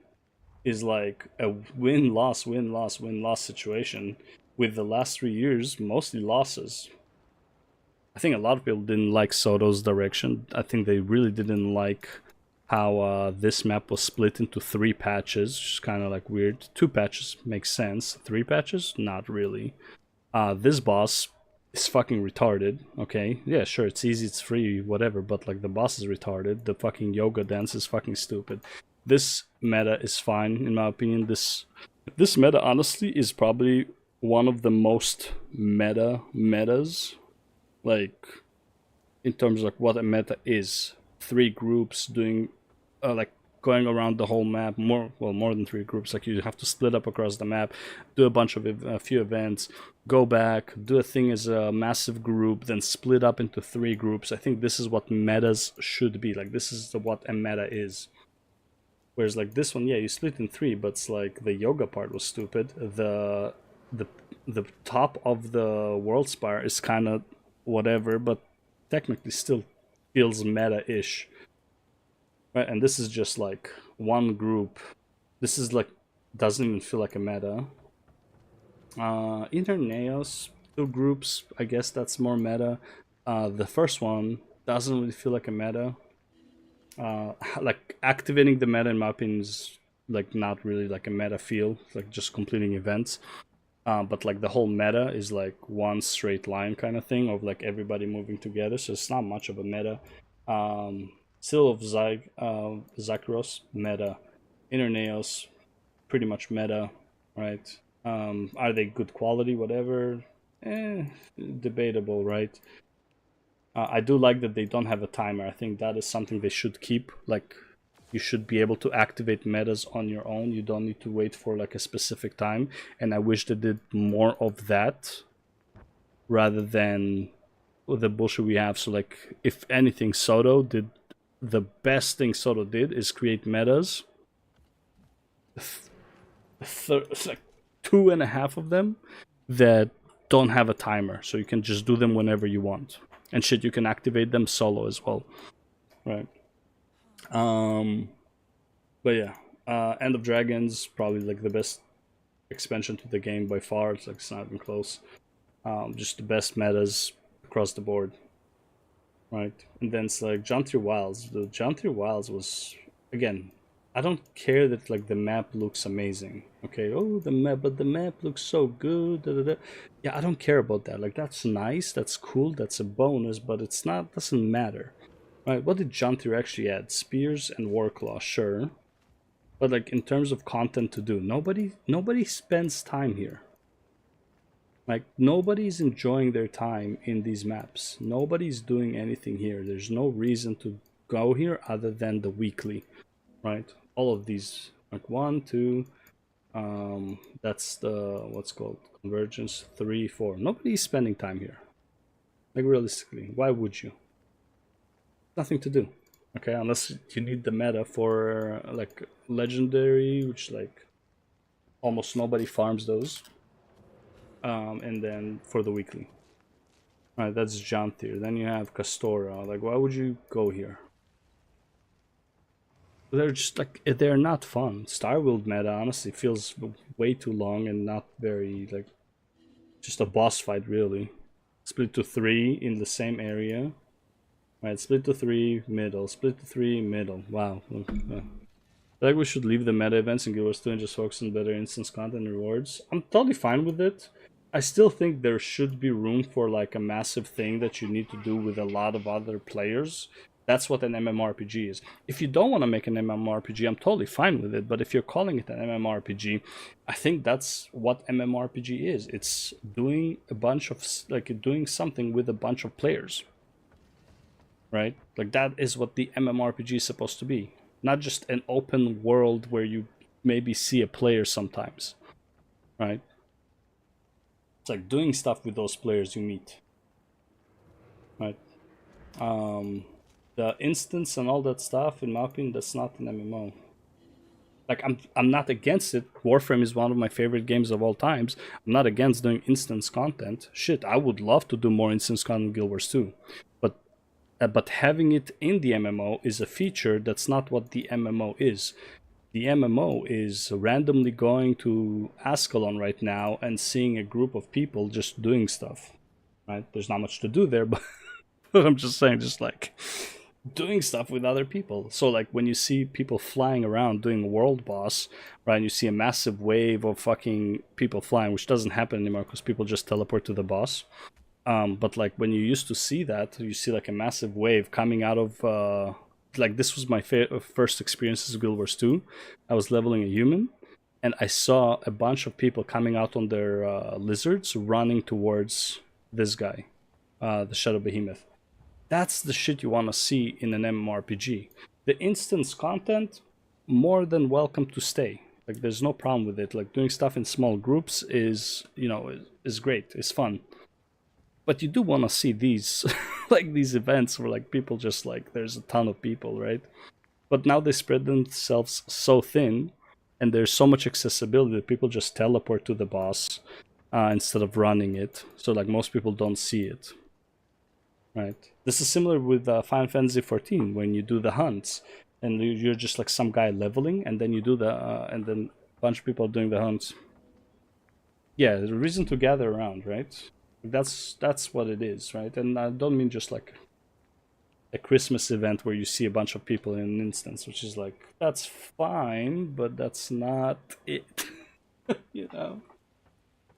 is like a win-loss, win-loss, win-loss situation, with the last 3 years mostly losses. I think a lot of people didn't like Soto's direction. I think they really didn't like how this map was split into 3 patches, which is kind of like weird. 2 patches makes sense. 3 patches? Not really. This boss is fucking retarded, okay? Yeah, sure, it's easy, it's free, whatever, but like, the boss is retarded. The fucking yoga dance is fucking stupid. This meta is fine, in my opinion. This meta, honestly, is probably one of the most metas. Like, in terms of like what a meta is. 3 groups doing, like, going around the whole map, more than 3 groups. Like, you have to split up across the map, do a bunch of a few events, go back, do a thing as a massive group, then split up into 3 groups. I think this is what metas should be. Like, this is what a meta is. Whereas like this one, yeah, you split in 3, but it's like the yoga part was stupid. The top of the World Spire is kind of whatever, but technically still feels meta-ish, right? And this is just like one group. This is like, doesn't even feel like a meta. Interneos, 2 groups, I guess that's more meta. The first one, doesn't really feel like a meta. Like activating the meta in my opinion is like not really like a meta feel. It's like just completing events. But like the whole meta is like one straight line kind of thing of like everybody moving together. So it's not much of a meta. Seal of Zakros, meta. Inner Nails, pretty much meta, right? Are they good quality? Whatever. Debatable, right? I do like that they don't have a timer. I think that is something they should keep. Like, you should be able to activate metas on your own. You don't need to wait for like a specific time. And I wish they did more of that rather than the bullshit we have. So like, if anything, Soto did the best thing Soto did is create metas. Like 2.5 of them that don't have a timer, so you can just do them whenever you want. And shit, you can activate them solo as well, right? But yeah, End of Dragons probably like the best expansion to the game by far. It's like it's not even close. Just the best metas across the board, right? And then it's like John 3 Wilds. The John 3 Wilds was, again, I don't care that like the map looks amazing. Okay, oh the map, but the map looks so good. Da, da, da. Yeah, I don't care about that. Like that's nice, that's cool, that's a bonus, but it's not. Doesn't matter, right? What did John 3 actually add? Spears and Warclaw, sure, but like in terms of content to do, nobody spends time here. Like nobody's enjoying their time in these maps. Nobody's doing anything here. There's no reason to go here other than the weekly, right? All of these, like 1, 2, that's the what's called Convergence, 3, 4. Nobody's spending time here. Like realistically, why would you? Nothing to do, okay? Unless you need the meta for like legendary, which like almost nobody farms those. And then for the weekly, all right? That's John Tier. Then you have Castora. Like, why would you go here? They're just like, they're not fun. Starworld meta honestly feels way too long and not very like just a boss fight really. Split to 3 in the same area, right? Split to 3 middle, split to 3 middle. Wow. I think we should leave the meta events in Guild Wars 2 and just focus on better instance content and rewards. I'm totally fine with it. I still think there should be room for like a massive thing that you need to do with a lot of other players. That's what an MMORPG is. If you don't want to make an MMORPG, I'm totally fine with it. But if you're calling it an MMORPG, I think that's what MMORPG is. It's doing a bunch of, like, doing something with a bunch of players. Right? Like, that is what the MMORPG is supposed to be. Not just an open world where you maybe see a player sometimes. Right? It's like doing stuff with those players you meet. Right? The instance and all that stuff, in my opinion, that's not an MMO. Like, I'm not against it. Warframe is one of my favorite games of all times. I'm not against doing instance content. Shit, I would love to do more instance content in Guild Wars 2. But having it in the MMO is a feature that's not what the MMO is. The MMO is randomly going to Ascalon right now and seeing a group of people just doing stuff. Right? There's not much to do there, but I'm just saying, just like doing stuff with other people. So like when you see people flying around doing world boss, right, and you see a massive wave of fucking people flying, which doesn't happen anymore because people just teleport to the boss. But like when you used to see that, you see like a massive wave coming out of like, this was my first experiences with Guild Wars 2. I was leveling a human and I saw a bunch of people coming out on their lizards running towards this guy, the Shadow Behemoth. That's the shit you want to see in an MMORPG. The instance content, more than welcome to stay. Like, there's no problem with it. Like, doing stuff in small groups is, you know, is great. It's fun. But you do want to see these, like, these events where, like, people just, like, there's a ton of people, right? But now they spread themselves so thin, and there's so much accessibility that people just teleport to the boss instead of running it. So, like, most people don't see it. Right. This is similar with Final Fantasy XIV when you do the hunts and you're just like some guy leveling, and then you do the and then a bunch of people are doing the hunts. Yeah, there's a reason to gather around, right? That's what it is, right? And I don't mean just like a Christmas event where you see a bunch of people in an instance, which is like, that's fine, but that's not it. You know?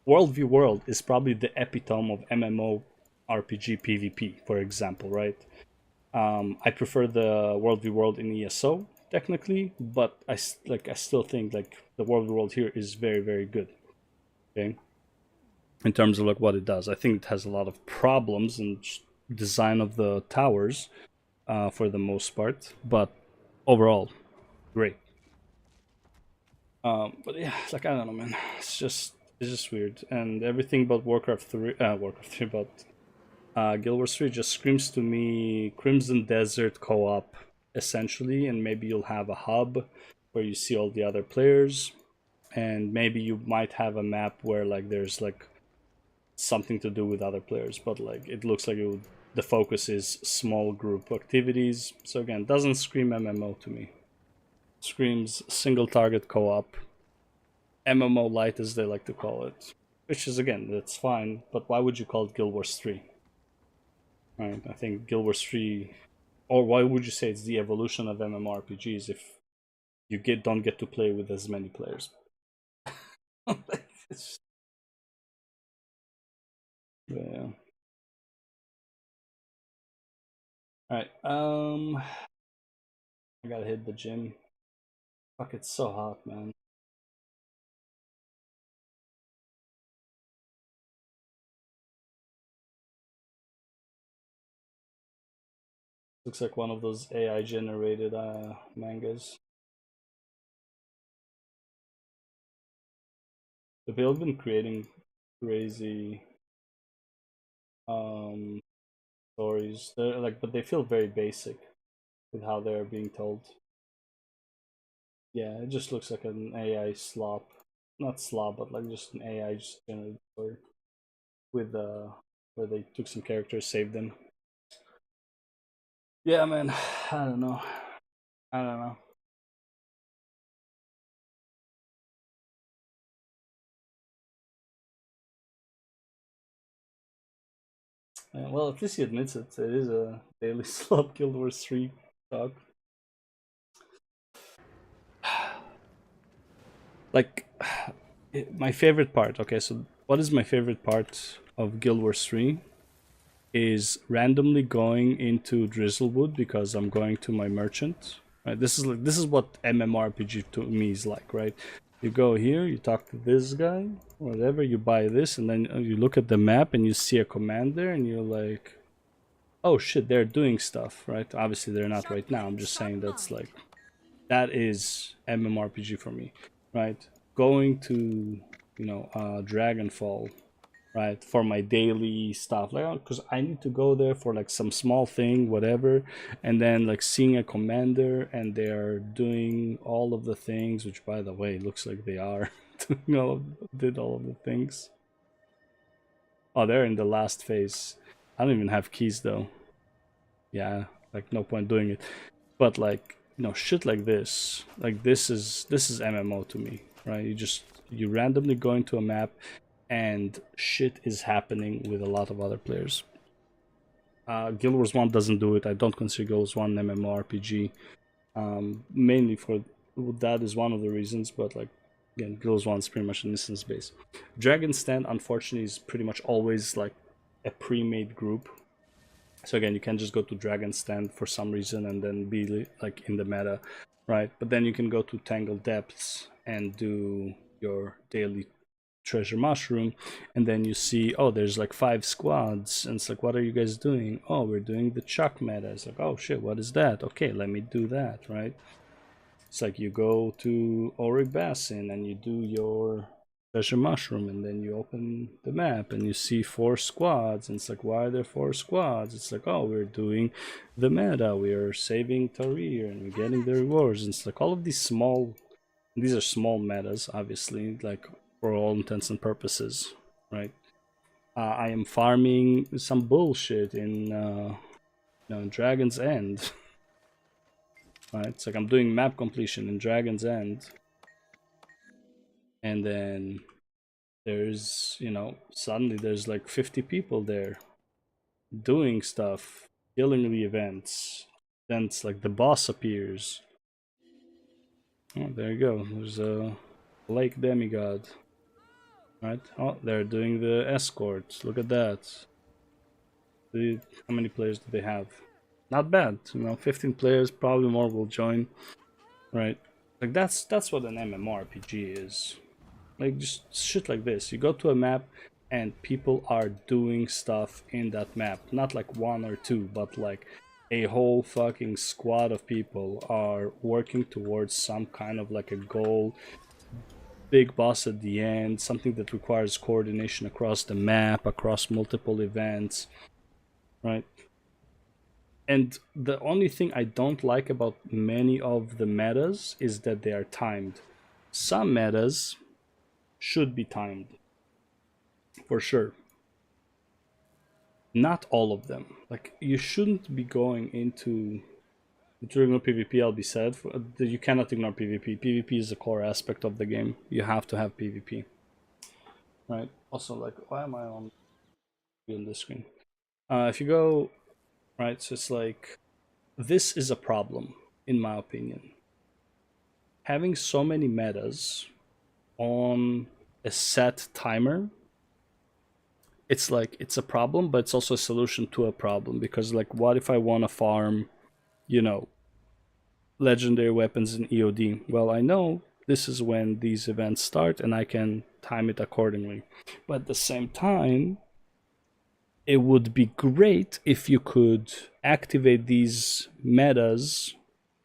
World v World is probably the epitome of MMO RPG PvP, for example, right? I prefer the World v World in ESO, technically, but I still think like the World v World here is very, very good. Okay? In terms of like what it does. I think it has a lot of problems in design of the towers, for the most part, but overall, great. But yeah, like I don't know, man. It's just weird, and everything about Warcraft 3, about Guild Wars 3 just screams to me Crimson Desert co-op, essentially, and maybe you'll have a hub where you see all the other players, and maybe you might have a map where like there's like something to do with other players, but like it looks like the focus is small group activities. So again, doesn't scream MMO to me. Screams single target co-op, MMO light as they like to call it, which is, again, that's fine, but why would you call it Guild Wars 3? Right, I think Guild Wars 3, or why would you say it's the evolution of MMORPGs if you don't get to play with as many players? Yeah. Alright, I gotta hit the gym. Fuck, it's so hot, man. Looks like one of those AI generated mangas. They've all been creating crazy stories. They're like, but they feel very basic with how they're being told. Yeah, it just looks like an AI slop. Not slop, but like just an AI just generated story with where they took some characters, saved them. Yeah, man. I don't know. Yeah, well, at least he admits it. It is a daily slop Guild Wars 3 talk. Like, my favorite part. Okay, so what is my favorite part of Guild Wars 3? Is randomly going into Drizzlewood because I'm going to my merchant. Right, this is what MMORPG to me is like, right? You go here, you talk to this guy, whatever, you buy this, and then you look at the map and you see a command there, and you're like, oh shit, they're doing stuff, right? Obviously they're not right now. I'm just saying that's like, that is MMORPG for me, right? Going to, you know, Dragonfall, right, for my daily stuff, like, because I need to go there for like some small thing, whatever, and then like seeing a commander and they're doing all of the things, which by the way looks like they are did all of the things. Oh, they're in the last phase. I don't even have keys though. Yeah, like no point doing it, but like, you know, shit like this, like this is MMO to me, right? You randomly go into a map and shit is happening with a lot of other players. Guild Wars 1 doesn't do it. I don't consider Guild Wars 1 an MMORPG. Mainly for that is one of the reasons, but like, again, Guild Wars 1 is pretty much an instance base. Dragon's Stand, unfortunately, is pretty much always like a pre-made group. So again, you can't just go to Dragon's Stand for some reason and then be like in the meta, right? But then you can go to Tangled Depths and do your daily treasure mushroom, and then you see, oh, there's like 5 squads, and it's like, what are you guys doing? Oh, we're doing the Chuck meta. It's like, oh shit, what is that? Okay, let me do that, right? It's like you go to Auric Basin and you do your treasure mushroom, and then you open the map and you see 4 squads, and it's like, why are there 4 squads? It's like, oh, we're doing the meta, we're saving Tarir and we're getting the rewards. And it's like all of these are small metas, obviously, like for all intents and purposes, right? I am farming some bullshit in Dragon's End. Right? It's like I'm doing map completion in Dragon's End, and then there's, you know, suddenly there's like 50 people there doing stuff, killing the events. Then it's like the boss appears. Oh, there you go. There's a Lake Demigod. Right? Oh, they're doing the escort. Look at that. How many players do they have? Not bad. 15 players, probably more will join. Right? Like that's what an MMORPG is. Like just shit like this. You go to a map and people are doing stuff in that map. Not like one or two, but like a whole fucking squad of people are working towards some kind of like a goal. Big boss at the end, something that requires coordination across the map, across multiple events, right? And the only thing I don't like about many of the metas is that they are timed. Some metas should be timed, for sure. Not all of them. Like, you shouldn't be going into... To ignore PvP, I'll be sad. You cannot ignore PvP. PvP is a core aspect of the game. You have to have PvP. Right? Also, like, why am I on this screen? If you go... Right, so it's like... This is a problem, in my opinion. Having so many metas on a set timer, it's like, it's a problem, but it's also a solution to a problem. Because, like, what if I want to farm... legendary weapons in EOD? Well, I know this is when these events start and I can time it accordingly. But at the same time, it would be great if you could activate these metas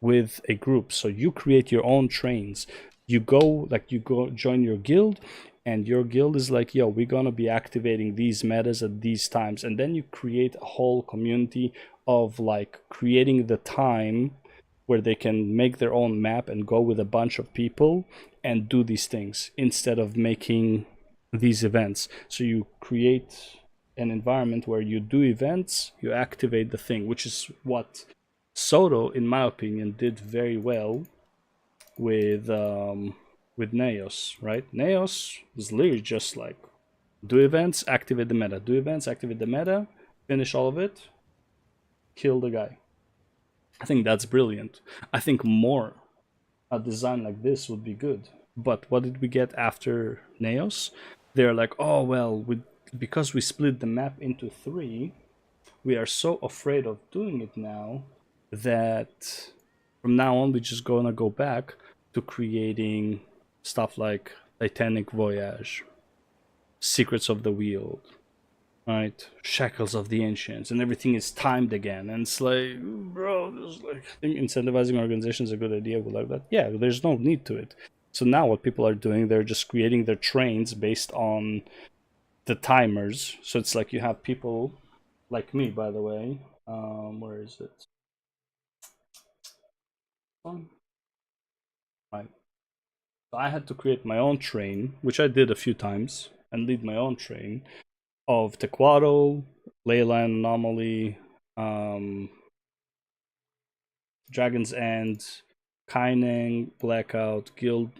with a group. So you create your own trains. You go join your guild, and your guild is like, yo, we're gonna be activating these metas at these times. And then you create a whole community of like creating the time where they can make their own map and go with a bunch of people and do these things instead of making these events. So you create an environment where you do events, you activate the thing, which is what Soto, in my opinion, did very well with Neos, right? Neos was literally just like, do events, activate the meta, do events, activate the meta, finish all of it, kill the guy. I think that's brilliant. I think more a design like this would be good. But what did we get after Neos? They're like, oh, well, because we split the map into 3, we are so afraid of doing it now that from now on we're just gonna go back to creating stuff like Titanic Voyage, Secrets of the Wield, right? Shackles of the Ancients, and everything is timed again. And it's like, bro, this is like, I think incentivizing organizations is a good idea. We like that. Yeah, there's no need to it. So now what people are doing, they're just creating their trains based on the timers. So it's like you have people like me, by the way. Where is it? Right. So I had to create my own train, which I did a few times, and lead my own train of Tequado, Leyline Anomaly, Dragon's End, Kaineng, Blackout, Guild,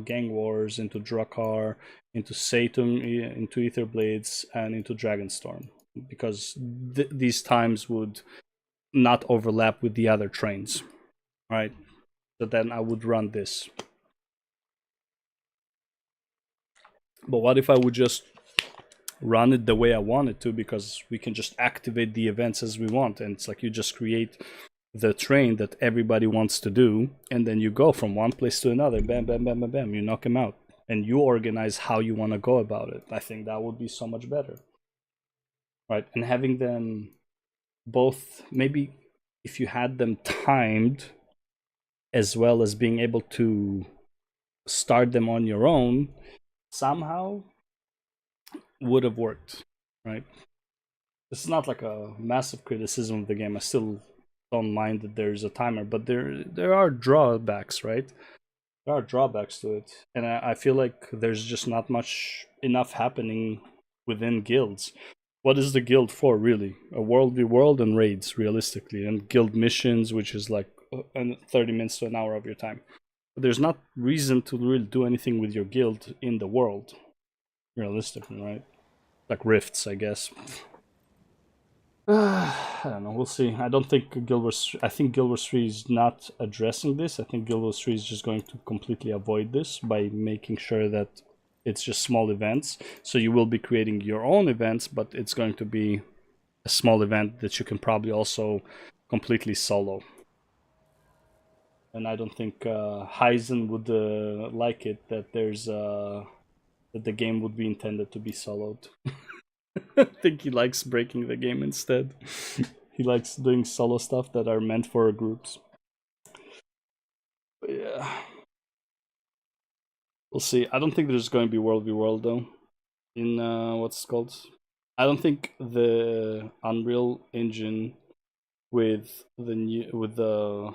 Gang Wars, into Drakkar, into Satum, into Ether Blades, and into Dragonstorm, because these times would not overlap with the other trains, right? So then I would run this. But what if I would just run it the way I want it to, because we can just activate the events as we want, and it's like you just create the train that everybody wants to do, and then you go from one place to another, bam, bam, bam, bam, bam, you knock them out, and you organize how you want to go about it. I think that would be so much better, right? And having them both, maybe if you had them timed, as well as being able to start them on your own, somehow would have worked, right? It's not like a massive criticism of the game. I still don't mind that there's a timer, but there are drawbacks, right? There are drawbacks to it, and I feel like there's just not enough happening within guilds. What is the guild for, really? A world v world and raids, realistically, and guild missions, which is like 30 minutes to an hour of your time. But there's not reason to really do anything with your guild in the world, realistically, right? Like rifts, I guess. I don't know. We'll see. I don't think Guild Wars. I think Guild Wars 3 is not addressing this. I think Guild Wars 3 is just going to completely avoid this by making sure that it's just small events. So you will be creating your own events, but it's going to be a small event that you can probably also completely solo. And I don't think Heisen would like it that there's that the game would be intended to be soloed. I think he likes breaking the game instead. He likes doing solo stuff that are meant for groups. But yeah. We'll see. I don't think there's going to be World v World though. In what's it called? I don't think the Unreal Engine with the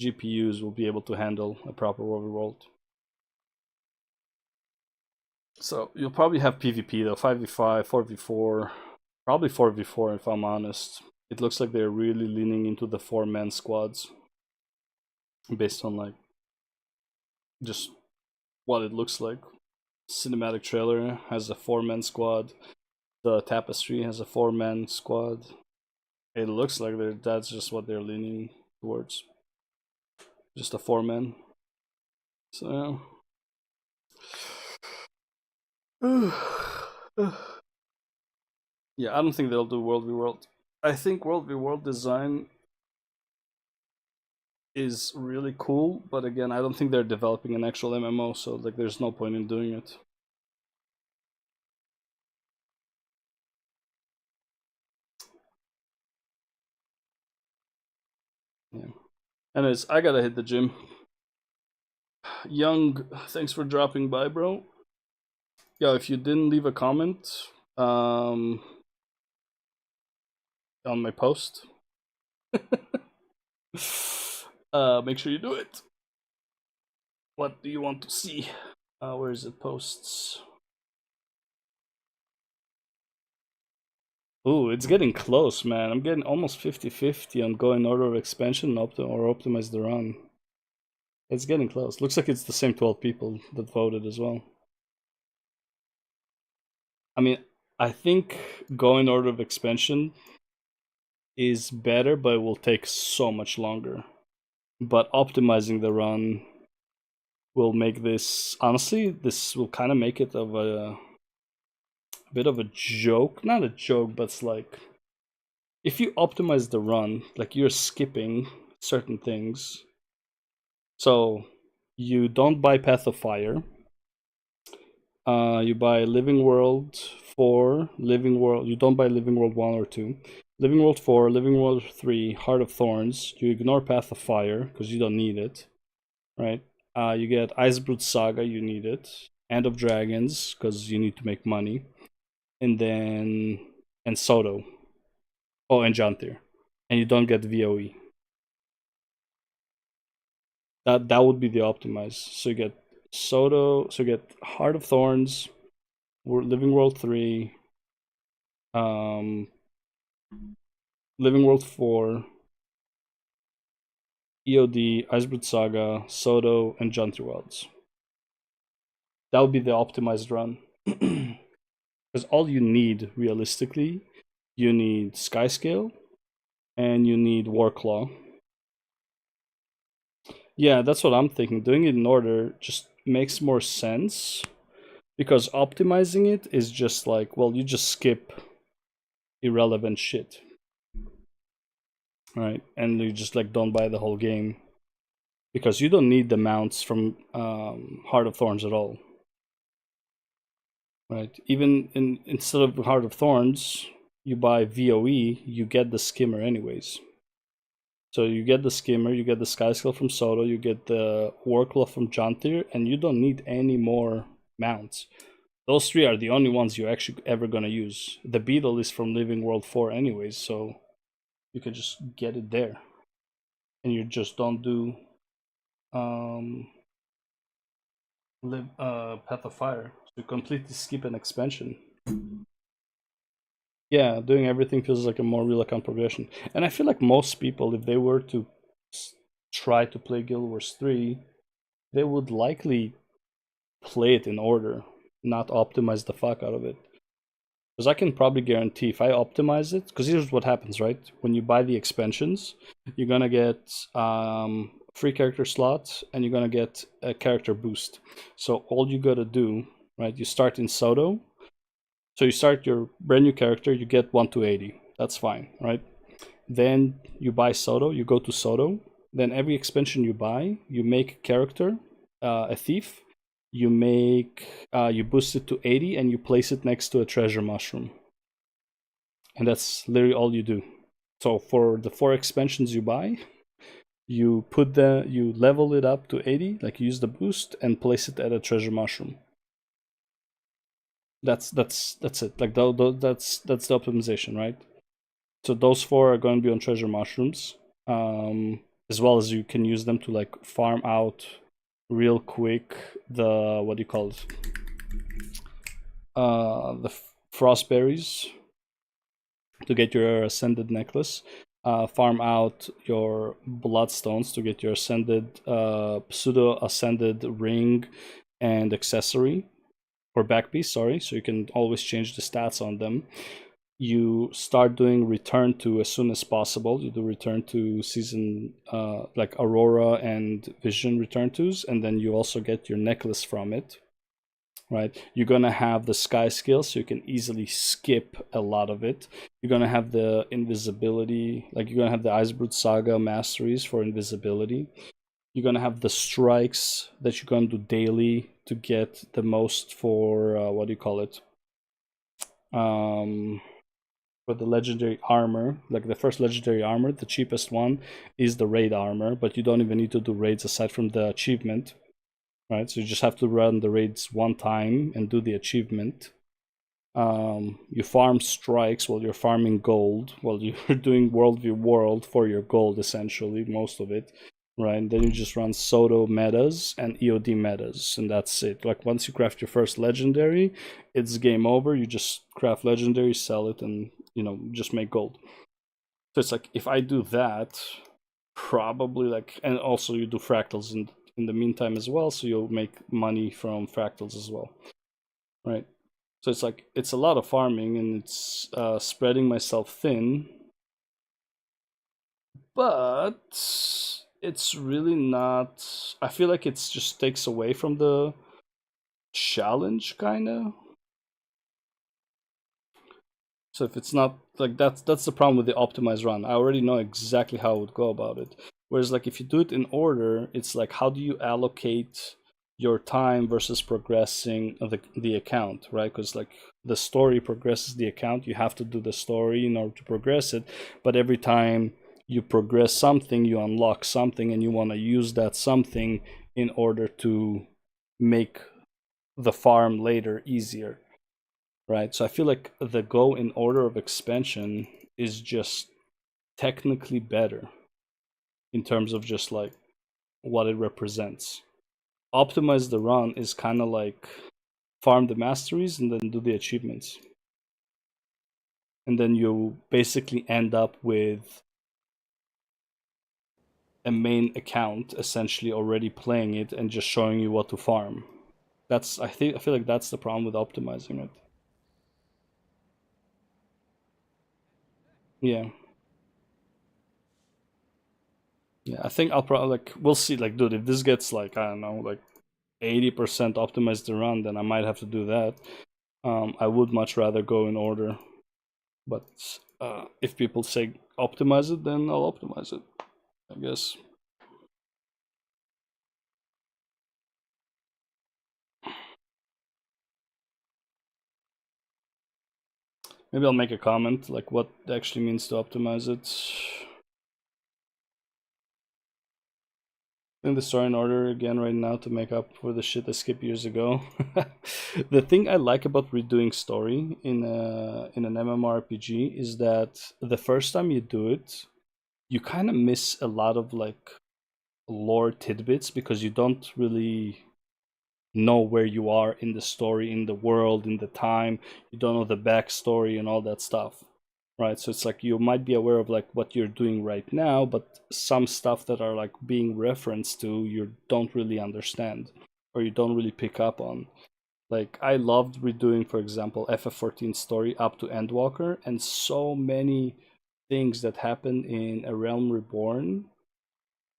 GPUs will be able to handle a proper World v World. So you'll probably have PvP though, 5v5, 4v4, probably 4v4 if I'm honest. It looks like they're really leaning into the 4-man squads based on like just what it looks like. Cinematic trailer has a 4-man squad. The Tapestry has a 4-man squad. It looks like that's just what they're leaning towards. Just a 4-man. So yeah. Yeah, I don't think they'll do World v World. I think World v World design is really cool, but again, I don't think they're developing an actual MMO, so like there's no point in doing it. Yeah. Anyways, I gotta hit the gym. Young, thanks for dropping by, bro. Yeah, if you didn't leave a comment on my post, make sure you do it. What do you want to see? Where is it? Posts. Ooh, it's getting close, man. I'm getting almost 50-50 on go in order of expansion or optimize the run. It's getting close. Looks like it's the same 12 people that voted as well. I mean, I think go in order of expansion is better, but it will take so much longer. But optimizing the run will make this, honestly, this will kind of make it of a bit of a joke. Not a joke, but it's like, if you optimize the run, like you're skipping certain things. So you don't buy Path of Fire. You buy Living World 4, Living World. You don't buy Living World 1 or 2. Living World 4, Living World 3, Heart of Thorns. You ignore Path of Fire because you don't need it, right? You get Icebrood Saga, you need it. End of Dragons because you need to make money, and then Soto. Oh, and Jantir, and you don't get VOE. That would be the optimize. So you get Soto. So you get Heart of Thorns, Living World 3, Living World 4, EOD, Icebrood Saga, Soto, and Jantir Wilds. That would be the optimized run. Because all you need, realistically, you need Skyscale, and you need Warclaw. Yeah, that's what I'm thinking. Doing it in order just makes more sense. Because optimizing it is just like, well, you just skip irrelevant shit. Right? And you just like don't buy the whole game. Because you don't need the mounts from Heart of Thorns at all. Right? Even instead of Heart of Thorns, you buy VOE, you get the skimmer anyways. So you get the skimmer, you get the Skyscale from Soto, you get the Warclaw from Jantir, and you don't need any more mounts. Those three are the only ones you're actually ever gonna use. The Beetle is from Living World 4 anyways, so you can just get it there. And you just don't do Path of Fire. So you completely skip an expansion. Yeah, doing everything feels like a more real account progression. And I feel like most people, if they were to try to play Guild Wars 3, they would likely play it in order, not optimize the fuck out of it. Because I can probably guarantee if I optimize it, because here's what happens, right? When you buy the expansions, you're gonna get free character slots and you're gonna get a character boost. So all you gotta do, right? You start in Soto. So you start your brand new character, you get 1 to 80. That's fine, right? Then you buy Soto, you go to Soto. Then every expansion you buy, you make a character, a thief. You boost it to 80 and you place it next to a treasure mushroom. And that's literally all you do. So for the 4 expansions you buy, you level it up to 80, like you use the boost and place it at a treasure mushroom. That's it. Like that's the optimization, right? So those 4 are going to be on treasure mushrooms, as well as you can use them to like farm out real quick the what do you call it? The frost berries to get your ascended necklace. Farm out your bloodstones to get your ascended pseudo ascended ring and accessory. Or back piece, sorry, so you can always change the stats on them. You start doing return to as soon as possible. You do return to season like Aurora and Vision return tos, and then you also get your necklace from it, right? You're gonna have the sky skill, so you can easily skip a lot of it. You're gonna have the invisibility, like you're gonna have the Icebrute Saga masteries for invisibility. You're gonna have the strikes that you're gonna do daily to get the most for what do you call it? For the legendary armor, like the first legendary armor, the cheapest one is the raid armor, but you don't even need to do raids aside from the achievement, right? So you just have to run the raids one time and do the achievement. You farm strikes while you're farming gold, while you're doing worldview world for your gold, essentially, most of it. Right, and then you just run Soto metas and EOD metas, and that's it. Like once you craft your first legendary, it's game over. You just craft legendary, sell it, and just make gold. So it's like if I do that, probably like, and also you do fractals in the meantime as well, so you'll make money from fractals as well, right? So it's like it's a lot of farming and it's spreading myself thin, but it's really not. I feel like it's just takes away from the challenge, kind of. So if it's not like that's the problem with the optimized run. I already know exactly how I would go about it. Whereas like if you do it in order, it's like how do you allocate your time versus progressing the account, right? Because like the story progresses the account, you have to do the story in order to progress it. But every time you progress something, you unlock something, and you want to use that something in order to make the farm later easier, right? So I feel like the go in order of expansion is just technically better in terms of just like what it represents. Optimize the run is kind of like farm the masteries and then do the achievements. And then you basically end up with a main account essentially already playing it and just showing you what to farm. I feel like that's the problem with optimizing it. Yeah. Yeah, I think I'll probably like we'll see. Like, dude, if this gets like I don't know, like 80% optimized the run, then I might have to do that. I would much rather go in order, but if people say optimize it, then I'll optimize it, I guess. Maybe I'll make a comment like what it actually means to optimize it. In the story in order again right now to make up for the shit I skipped years ago. The thing I like about redoing story in an MMORPG is that the first time you do it, you kind of miss a lot of like lore tidbits because you don't really know where you are in the story, in the world, in the time. You don't know the backstory and all that stuff. Right, so it's like you might be aware of like what you're doing right now, but some stuff that are like being referenced to you don't really understand or you don't really pick up on. Like, I loved redoing, for example, FF14 story up to Endwalker, and so many things that happen in A Realm Reborn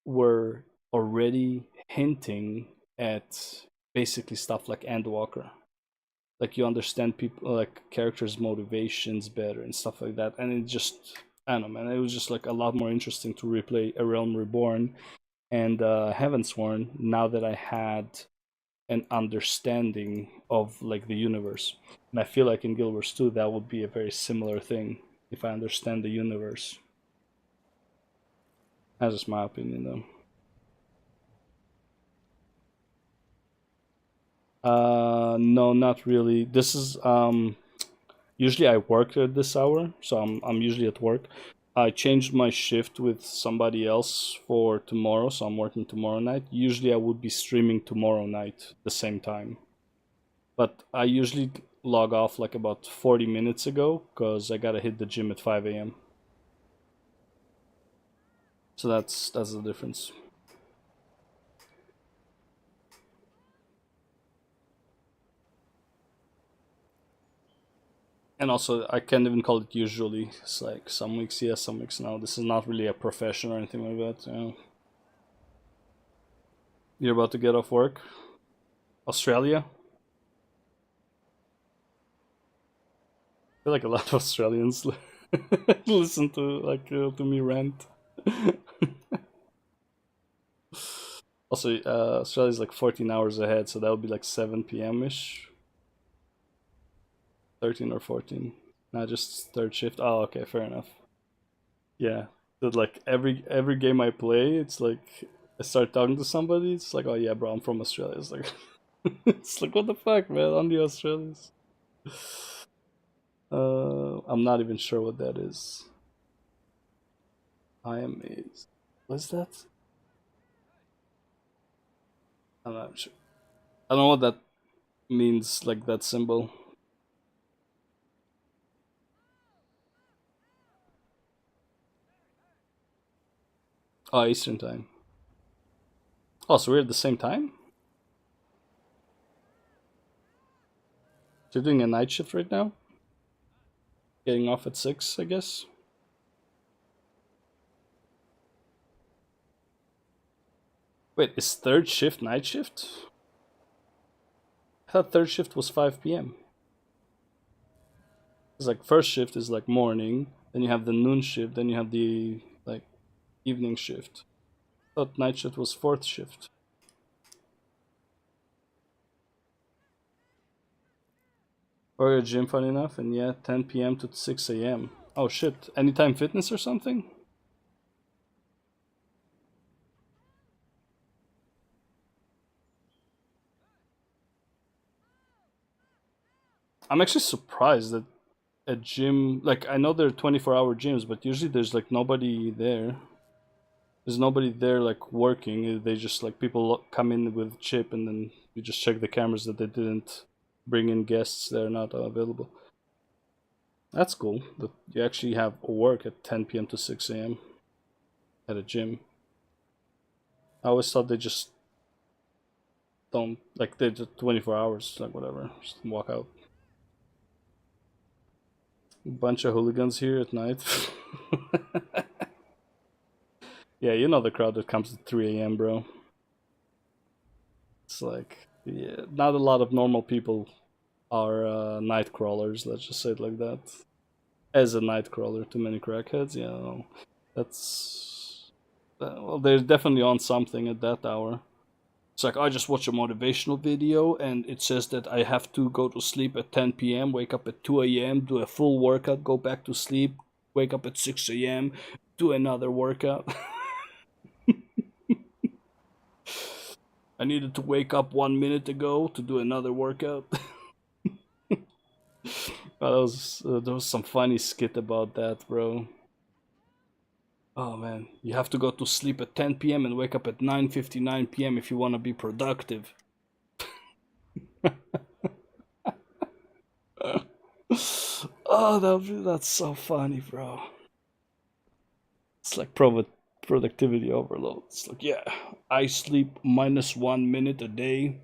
were already hinting at basically stuff like Endwalker. Like, you understand people, like characters' motivations better and stuff like that, and it just, I don't know, man, it was just like a lot more interesting to replay A Realm Reborn and Heavensworn now that I had an understanding of like the universe. And I feel like in Guild Wars 2 that would be a very similar thing if I understand the universe. That's just my opinion though. No, not really. This is usually I work at this hour, so I'm usually at work. I changed my shift with somebody else for tomorrow, so I'm working tomorrow night. Usually I would be streaming tomorrow night the same time. But I usually log off like about 40 minutes ago because I gotta hit the gym at 5 a.m. So that's the difference. And also, I can't even call it usually. It's like some weeks yes, some weeks no. This is not really a profession or anything like that. You know. You're about to get off work? Australia? I feel like a lot of Australians listen to like to me rant. Also, Australia's like 14 hours ahead, so that would be like 7 p.m.-ish. 13 or 14. Not just third shift. Oh, okay, fair enough. Yeah, but like every game I play, it's like I start talking to somebody. It's like, oh yeah, bro, I'm from Australia. It's like, it's like what the fuck, man? I'm the Australians. I'm not even sure what that is. I am amazed. What's that? I'm not sure. I don't know what that means. Like that symbol. Oh, Eastern time. Oh, so we're at the same time? So you're doing a night shift right now? Getting off at 6, I guess? Wait, is third shift night shift? I thought third shift was 5 p.m. It's like first shift is like morning, then you have the noon shift, then you have the like evening shift. I thought night shift was fourth shift. Or your gym, fun enough, and yeah, 10 p.m. to 6 a.m. Oh shit, Anytime Fitness or something? I'm actually surprised that a gym, like I know there are 24-hour gyms, but usually there's like nobody there. There's nobody there like working. They just like people come in with chip and then you just check the cameras that they didn't bring in guests that are not available. That's cool that you actually have work at 10 p.m. to 6 a.m. at a gym. I always thought they just don't, like they're just 24 hours, like whatever, just walk out. Bunch of hooligans here at night. Yeah, you know the crowd that comes at 3 a.m., bro. It's like, yeah, not a lot of normal people are night crawlers, let's just say it like that. As a night crawler, too many crackheads, yeah, no. That's... well, they're definitely on something at that hour. It's like, I just watched a motivational video and it says that I have to go to sleep at 10 p.m., wake up at 2 a.m., do a full workout, go back to sleep, wake up at 6 a.m., do another workout. I needed to wake up 1 minute ago to do another workout. There was some funny skit about that, bro. Oh man, you have to go to sleep at 10 p.m. and wake up at 9:59 p.m. if you want to be productive. Oh, that's so funny, bro. It's like productivity overload. It's like, yeah, I sleep -1 minute a day.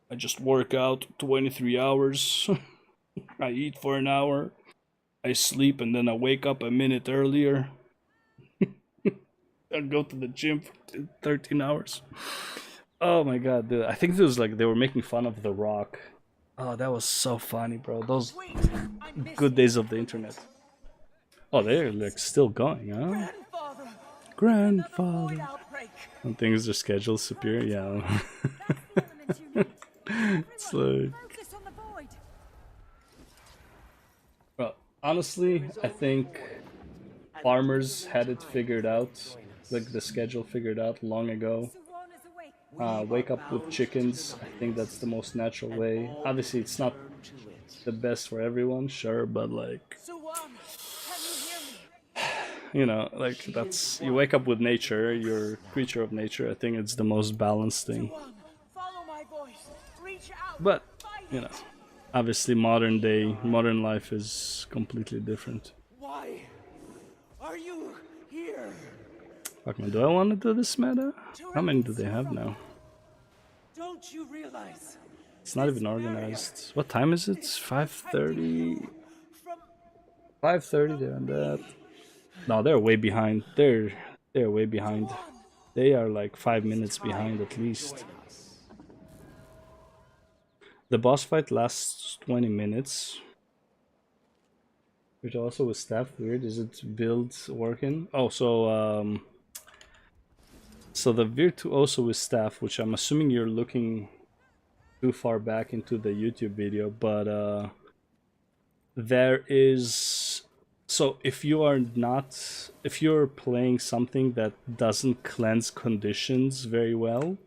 I just work out 23 hours. I eat for an hour. I sleep and then I wake up a minute earlier. I go to the gym for 13 hours. Oh my god, dude. I think it was like they were making fun of The Rock. Oh, that was so funny, bro. Those good days of the internet. Oh, they're like still going, huh? Grandfather. When things are scheduled superior, yeah. It's like... Well, honestly, I think farmers had it figured out, like the schedule figured out long ago. Wake up with chickens, I think that's the most natural way. Obviously, it's not the best for everyone, sure, but like... You know, like that's... You wake up with nature, you're a creature of nature, I think it's the most balanced thing. But, you know, obviously modern life is completely different. Why are you here? Fuck man, do I want to do this meta? How many do they have now? Don't you realize? It's not even organized. What time is it? It's 5:30. 5:30, they're on that. No, they're way behind. They're way behind. They are like 5 minutes behind at least. The boss fight lasts 20 minutes. Which also with staff, weird. Is it build working? Oh, so so the Virtuoso with staff, which I'm assuming you're looking too far back into the YouTube video, but there is... So if you're playing something that doesn't cleanse conditions very well,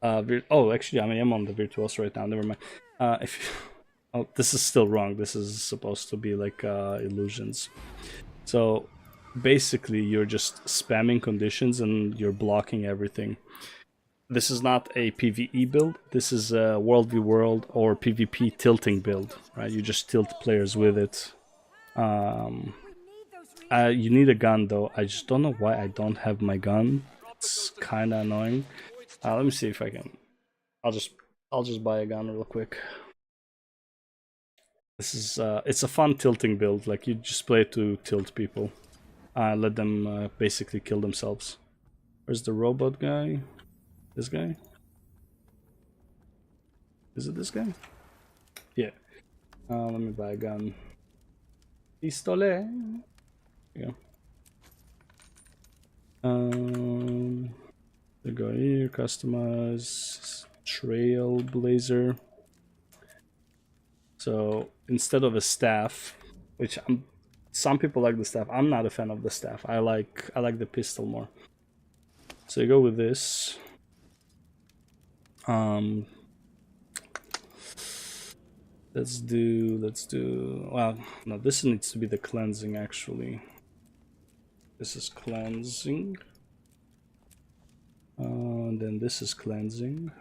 oh, actually, I am on the Virtuoso right now. Never mind. Oh, this is still wrong. This is supposed to be like illusions. So basically, you're just spamming conditions and you're blocking everything. This is not a PvE build. This is a World v World or PvP tilting build, right? You just tilt players with it. You need a gun though. I just don't know why I don't have my gun. It's kind of annoying. Let me see if I can. I'll just buy a gun real quick. This is it's a fun tilting build. Like you just play it to tilt people, let them basically kill themselves. Where's the robot guy? This guy? Is it this guy? Yeah. Let me buy a gun. Pistole. Yeah. We go here, customize, Trailblazer. So instead of a staff, which some people like the staff, I'm not a fan of the staff. I like the pistol more. So you go with this. Let's do. Well, no, this needs to be the cleansing actually. This is cleansing. Then this is cleansing.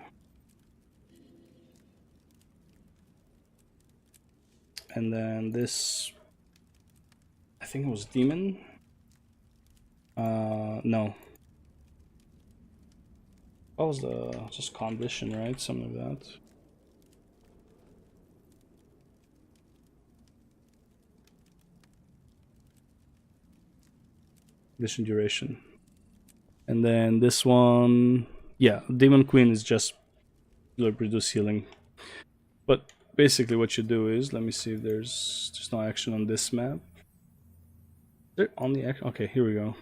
And then this, I think it was demon. No. What was the just condition, right? Something like that. Condition duration. And then this one, yeah, Demon Queen is just reduce healing. But basically what you do is, let me see if there's no action on this map. Is there only action? Okay, here we go.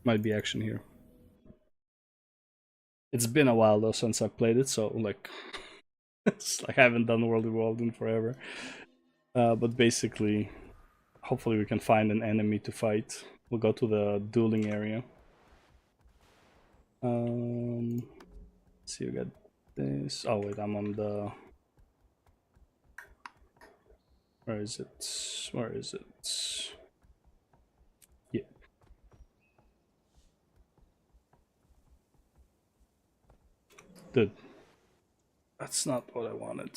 Might be action here. It's been a while though since I played it, so like it's like I haven't done World of World in forever. But basically, hopefully we can find an enemy to fight. We'll go to the dueling area. Let's see, we got this. Oh wait, I'm on the... Where is it? Where is it? Yeah. Dude, that's not what I wanted.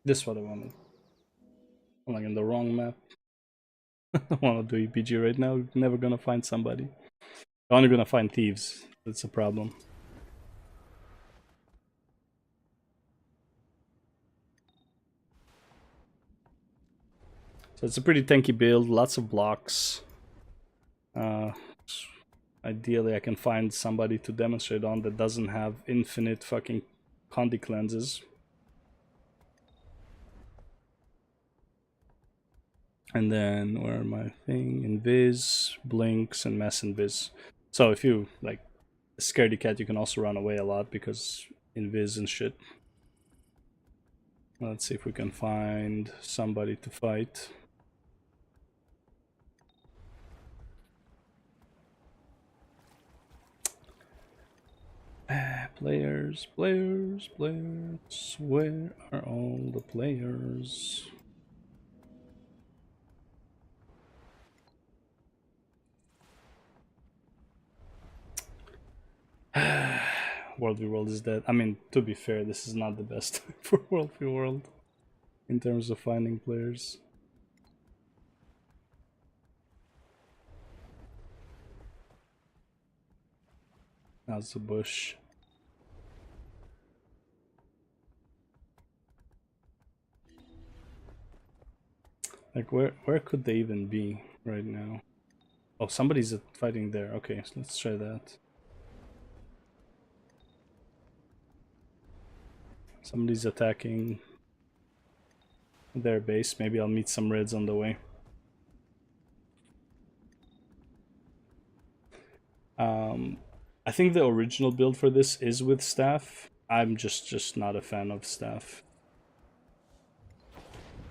This is what I wanted. I'm like in the wrong map. I don't want to do EPG right now. We're never gonna find somebody. We're only gonna find thieves. That's a problem. So it's a pretty tanky build, lots of blocks. Ideally, I can find somebody to demonstrate on that doesn't have infinite fucking Condi cleanses. And then where am I? Thing, Invis, Blinks, and Mass Invis. So if you like a scaredy cat, you can also run away a lot because Invis and shit. Let's see if we can find somebody to fight. Players, players, players. Where are all the players? World v World is dead. I mean, to be fair, this is not the best for World v World in terms of finding players. That's a bush. Like, where could they even be right now? Oh, somebody's fighting there. Okay, so let's try that. Somebody's attacking their base. Maybe I'll meet some reds on the way. I think the original build for this is with staff. I'm just not a fan of staff.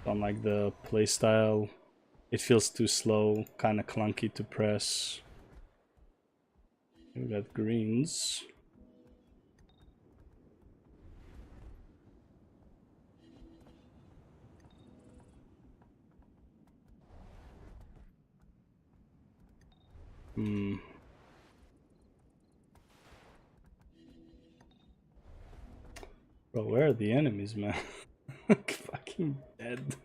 Don't like the playstyle. It feels too slow, kind of clunky to press. We got greens. Bro, where are the enemies, man? Fucking dead.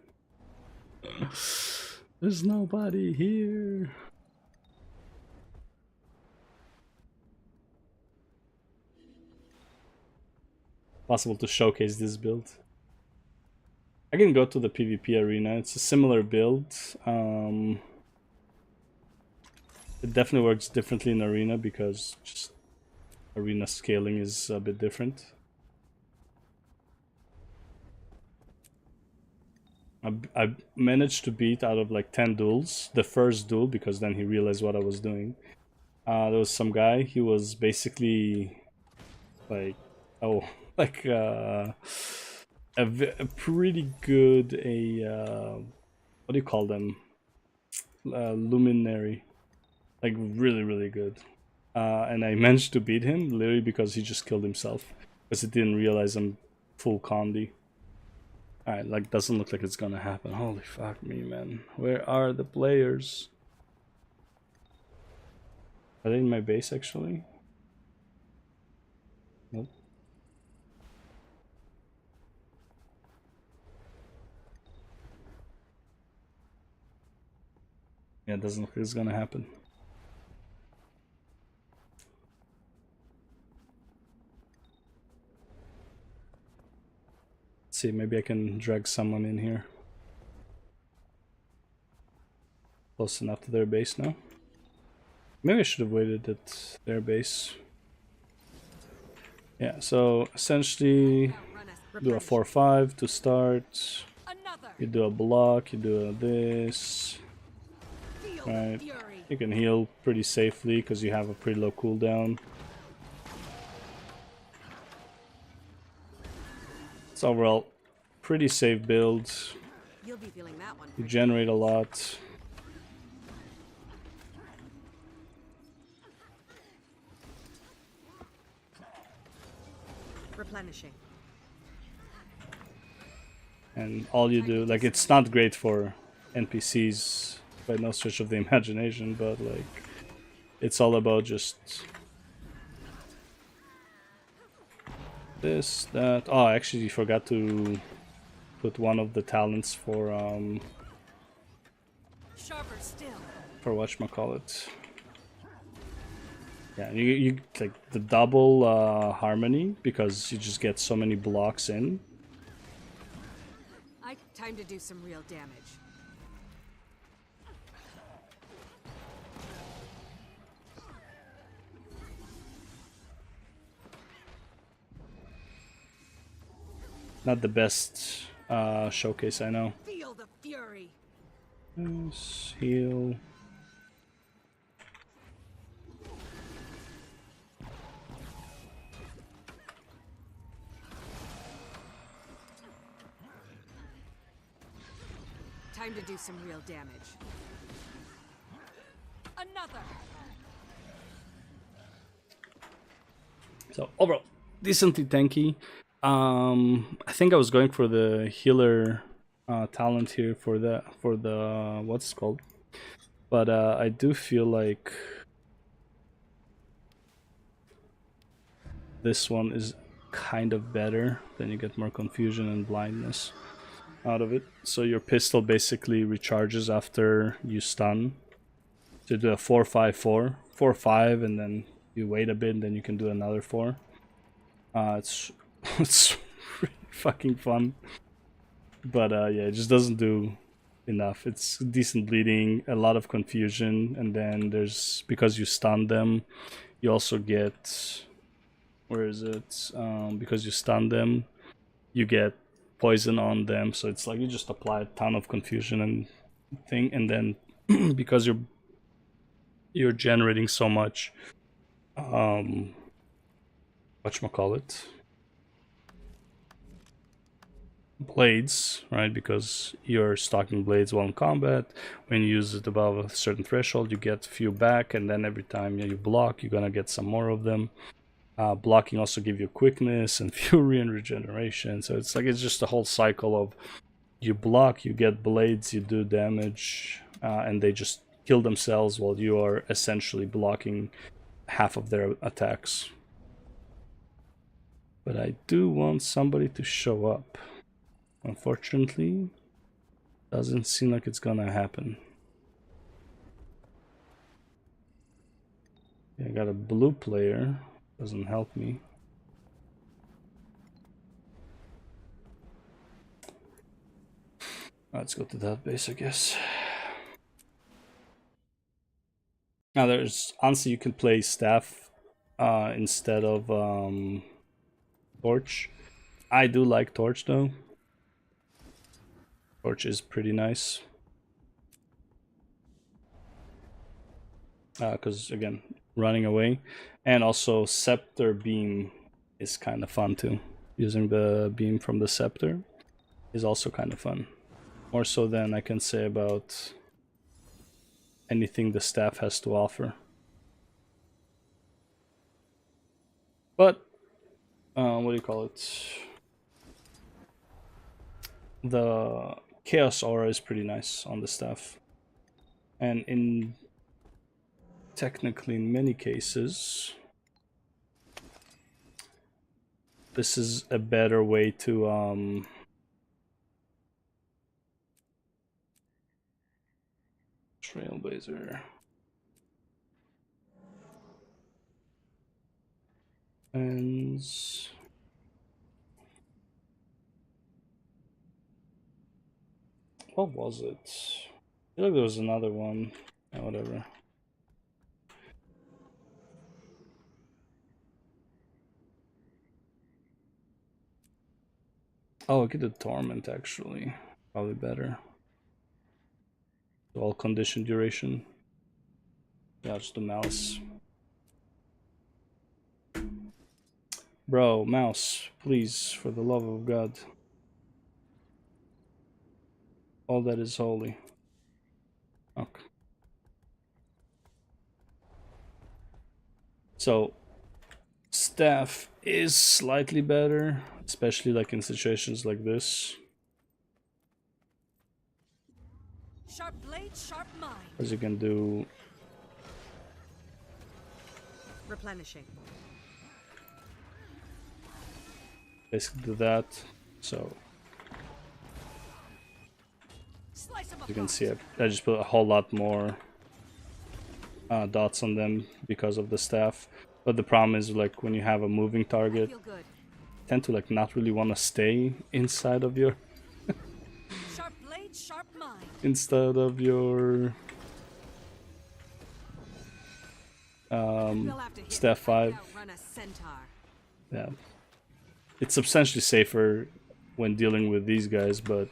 There's nobody here. Possible to showcase this build. I can go to the PvP arena. It's a similar build. It definitely works differently in arena because just arena scaling is a bit different. I managed to beat out of like 10 duels the first duel because then he realized what I was doing. There was some guy, he was basically like, oh, like a pretty good, what do you call them? Luminary. Like really good. And I managed to beat him literally because he just killed himself. Because he didn't realize I'm full Condi. Alright, like, doesn't look like it's gonna happen. Holy fuck me, man. Where are the players? Are they in my base, actually? Nope. Yeah, it doesn't look like it's gonna happen. Let's see, maybe I can drag someone in here. Close enough to their base now. Maybe I should have waited at their base. Yeah, so essentially do a 4-5 to start. You do a block, you do this. Right. You can heal pretty safely because you have a pretty low cooldown. It's overall pretty safe build. You'll be feeling that one. You generate a lot. Replenishing. And all you do, like, it's not great for NPCs by no stretch of the imagination, but like, it's all about just this, that. Oh, I actually forgot to put one of the talents for Sharper still. For whatchamacallit. Yeah, you like the double harmony because you just get so many blocks in. Time to do some real damage. Not the best showcase, I know. Feel the fury. Heal. Time to do some real damage. Another. So overall, decently tanky. I think I was going for the healer talent here for the what's it called, but I do feel like this one is kind of better. Then you get more confusion and blindness out of it. So your pistol basically recharges after you stun. So you do a 4-5-4, 4-5, and then you wait a bit, and then you can do another 4. It's really fucking fun, but yeah, it just doesn't do enough. It's decent bleeding, a lot of confusion, and then there's, because you stun them, you also get, where is it? Because you stun them, you get poison on them. So it's like you just apply a ton of confusion and thing, and then because you're generating so much whatchamacallit, blades, right? Because you're stocking blades while in combat. When you use it above a certain threshold, you get a few back, and then every time you block, you're gonna get some more of them. Blocking also give you quickness and fury and regeneration. So it's like, it's just a whole cycle of you block, you get blades, you do damage, and they just kill themselves while you are essentially blocking half of their attacks. But I do want somebody to show up. Unfortunately, doesn't seem like it's gonna happen. Yeah, I got a blue player, doesn't help me. Let's go to that base, I guess. Now there's, honestly, you can play staff instead of torch. I do like torch though. Torch is pretty nice. Because again, running away. And also scepter beam is kind of fun too. Using the beam from the scepter is also kind of fun. More so than I can say about anything the staff has to offer. But what do you call it? The chaos aura is pretty nice on the staff, and in technically in many cases this is a better way to Trailblazer. And what was it? I feel like there was another one. Yeah, whatever. Oh, I could do Torment actually. Probably better. All condition duration. Yeah, just the mouse. Bro, mouse, please, for the love of God. All that is holy. Okay. So, staff is slightly better, especially like in situations like this. Sharp blade, sharp mind. As you can do. Replenishing. Basically do that. So you can see I just put a whole lot more dots on them because of the staff. But the problem is, like, when you have a moving target, you tend to like not really want to stay inside of your sharp blade, sharp mind. instead of your staff 5. Yeah, it's substantially safer when dealing with these guys, but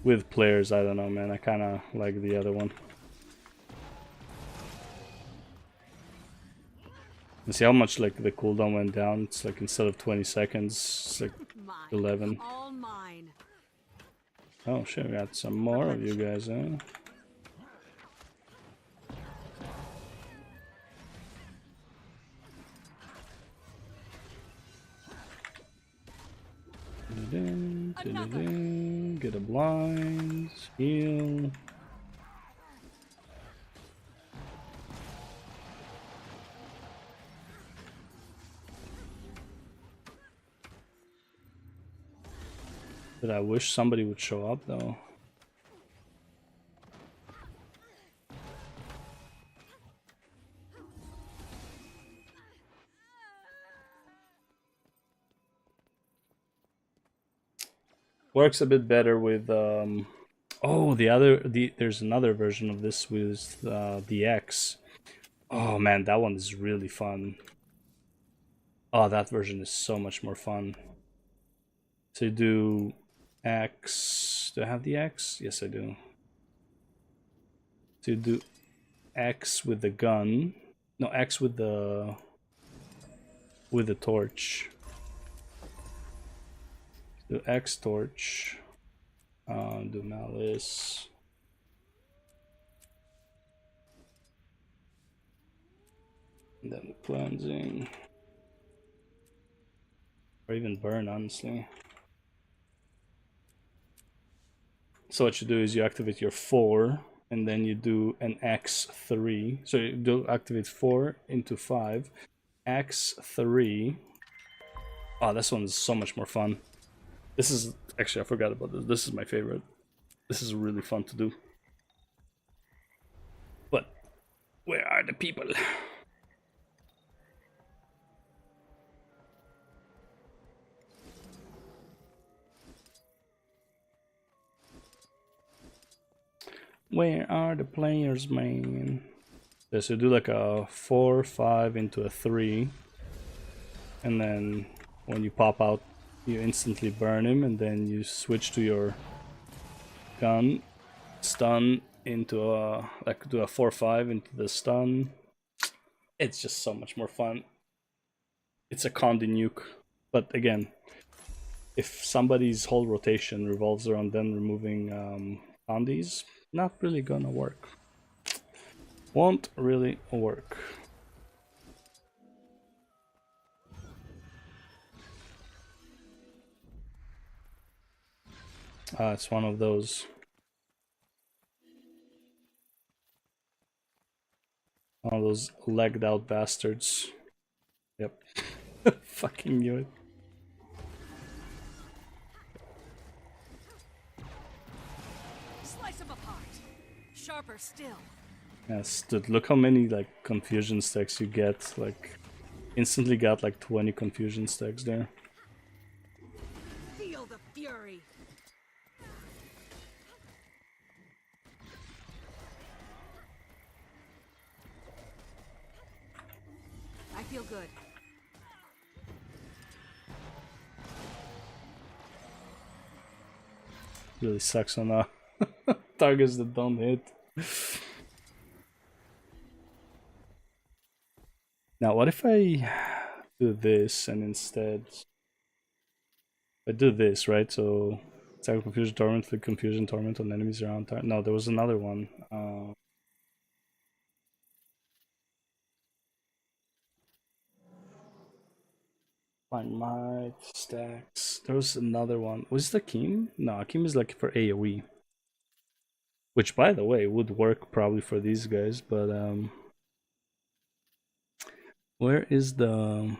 with players, I don't know, man. I kind of like the other one. And see how much like the cooldown went down? It's like instead of 20 seconds, it's like 11. All mine. Oh shit, we got some more of you guys, huh? Get a blind, heal. But I wish somebody would show up though. Works a bit better with oh, there's another version of this with the X. Oh man, that one is really fun. Oh, that version is so much more fun. To do X, do I have the X? Yes, I do. To do X with the gun, no, X with the torch. Do X torch. Do malice. And then cleansing. Or even burn, honestly. So what you do is you activate your 4, and then you do an X3. So you do activate 4 into 5. X3. Oh, this one is so much more fun. This is, actually I forgot about this. This is my favorite. This is really fun to do. But, where are the people? Where are the players, man? Yeah, so do like a 4, 5 into a 3. And then when you pop out, you instantly burn him, and then you switch to your gun, stun into a, like do a 4, 5 into the stun. It's just so much more fun. It's a Condi nuke. But again, if somebody's whole rotation revolves around them removing Condis, not really gonna work. Won't really work. It's one of those. One of those legged out bastards. Yep. Fucking knew it. Slice them apart. Sharper still. Yes, dude, look how many like confusion stacks you get. Like, instantly got like 20 confusion stacks there. Feel the fury. I feel good. Really sucks on targets that don't hit. Now, what if I do this and instead I do this, right? So attack confusion torment, flick confusion torment on enemies around target. No, there was another one. Find might stacks. There was another one. Was it Akim? No, Akim is like for AoE. Which, by the way, would work probably for these guys, but where is the...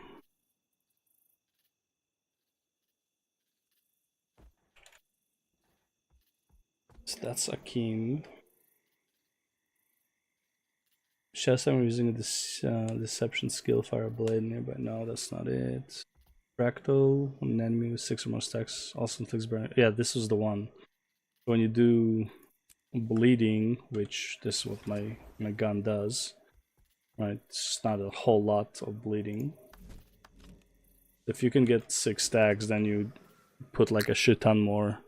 So that's Akim. Chest, I'm using this deception skill, fire blade nearby. No, that's not it. Fractal, an enemy with 6 or more stacks also inflicts burn. Yeah, this was the one. When you do bleeding, which this is what my gun does, right? It's not a whole lot of bleeding. If you can get 6 stacks, then you put like a shit ton more.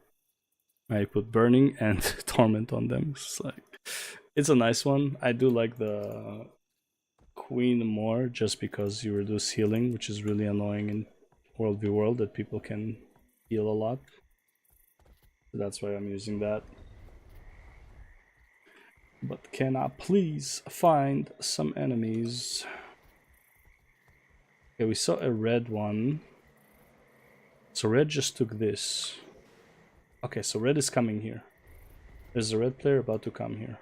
I put Burning and Torment on them. It's a nice one. I do like the Queen more just because you reduce healing, which is really annoying in World v World, that people can heal a lot. So that's why I'm using that. But can I please find some enemies? Okay, we saw a red one. So red just took this. Okay, so red is coming here. There's a red player about to come here.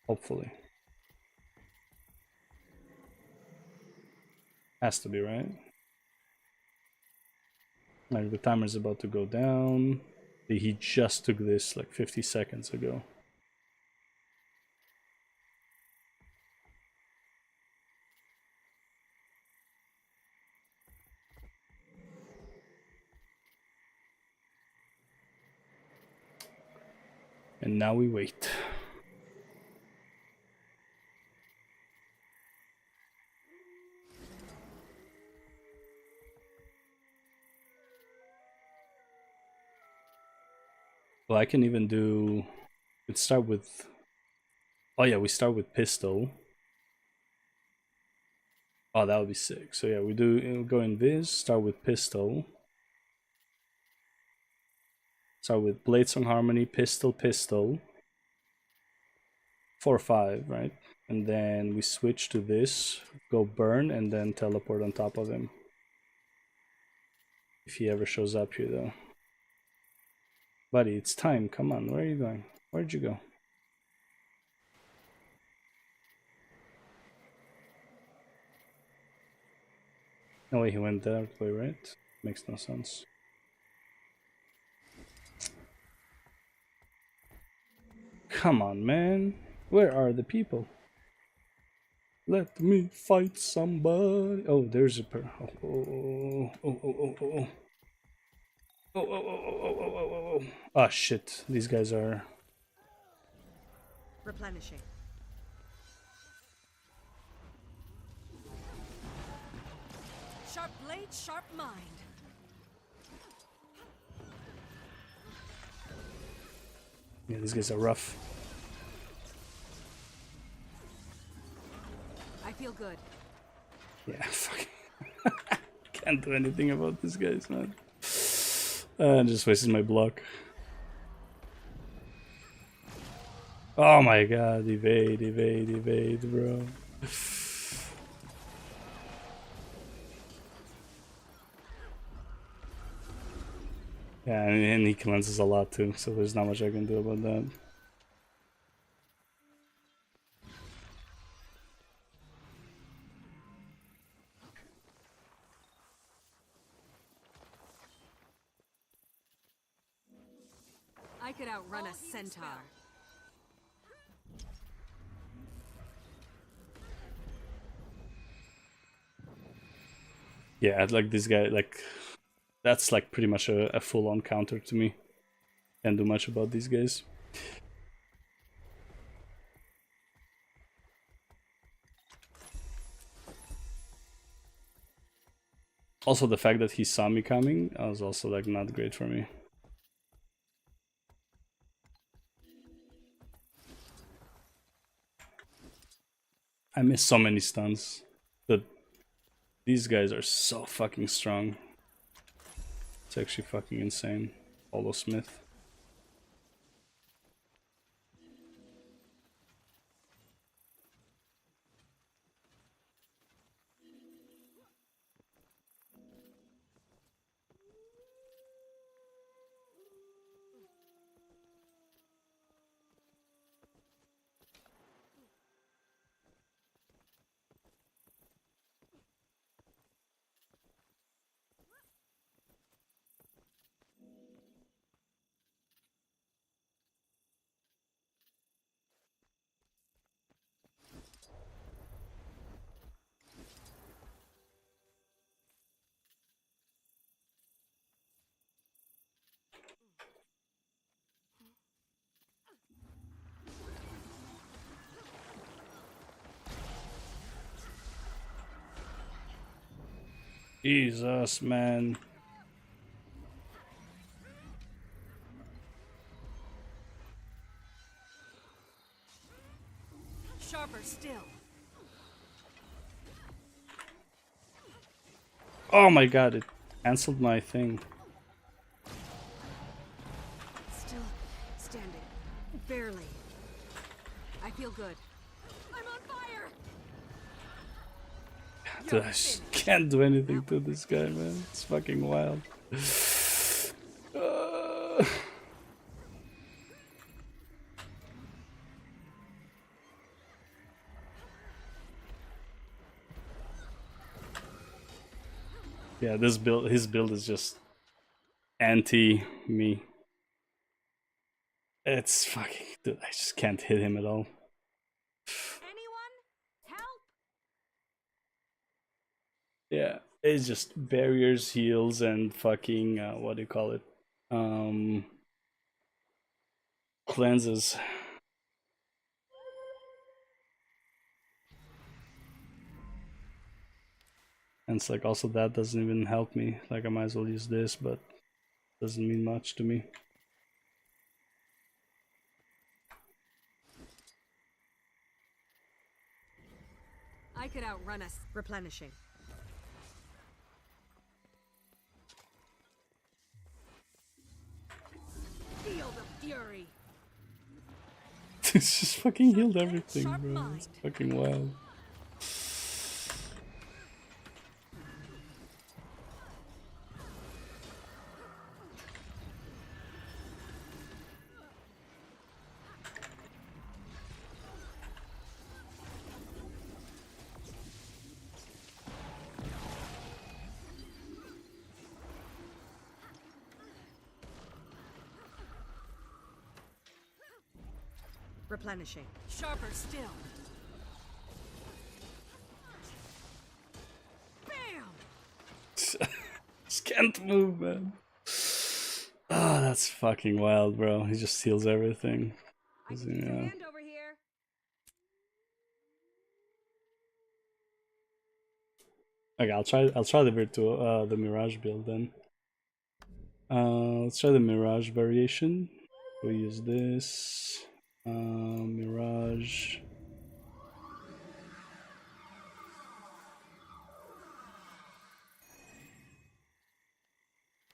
Hopefully. Has to be, right? Like the timer's about to go down. He just took this like 50 seconds ago. And now we wait. Well, I can even do... Let's start with... Oh yeah, we start with pistol. Oh, that would be sick. So yeah, we go in this, start with pistol. Start with Blade Song Harmony, pistol, pistol. 4-5, right? And then we switch to this, go burn, and then teleport on top of him. If he ever shows up here, though. Buddy, it's time. Come on, where are you going? Where'd you go? No way he went that way, right? Makes no sense. Come on, man. Where are the people? Let me fight somebody. Oh, there's a oh. Oh. Ah, shit. These guys are... Replenishing. Sharp blade, sharp mind. Yeah, these guys are rough. I feel good. Yeah, fuck. Can't do anything about these guys, man. I just wasted my block. Oh my god, evade, bro. Yeah, and he cleanses a lot too, so there's not much I can do about that. I could outrun a centaur. Yeah, like this guy, like that's like pretty much a full-on counter to me. Can't do much about these guys. Also, the fact that he saw me coming was also like not great for me. I missed so many stuns. But these guys are so fucking strong. It's actually fucking insane. Paulo Smith. Jesus, man. Sharper still. Oh my god, it cancelled my thing. Still standing. Barely. I feel good. I'm on fire! Dude, I just can't do anything to this guy, man. It's fucking wild. Yeah, this build, his build is just anti me. It's fucking, dude, I just can't hit him at all. Yeah, it's just barriers, heals, and fucking what do you call it? Cleanses. And it's like also that doesn't even help me. Like I might as well use this, but doesn't mean much to me. I could outrun us. Replenishing. Feel the fury. It's just fucking healed everything, bro. It's fucking wild. Replenishing. Sharper still. Bam! Just can't move, man. Ah, that's fucking wild, bro. He just steals everything. Yeah. Okay, I'll try the virtual the Mirage build then. Let's try the Mirage variation. We'll use this. Mirage.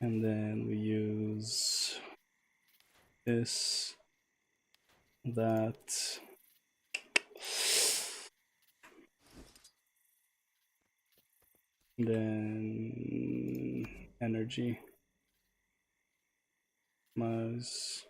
And then we use this, that. Then energy. Muzz.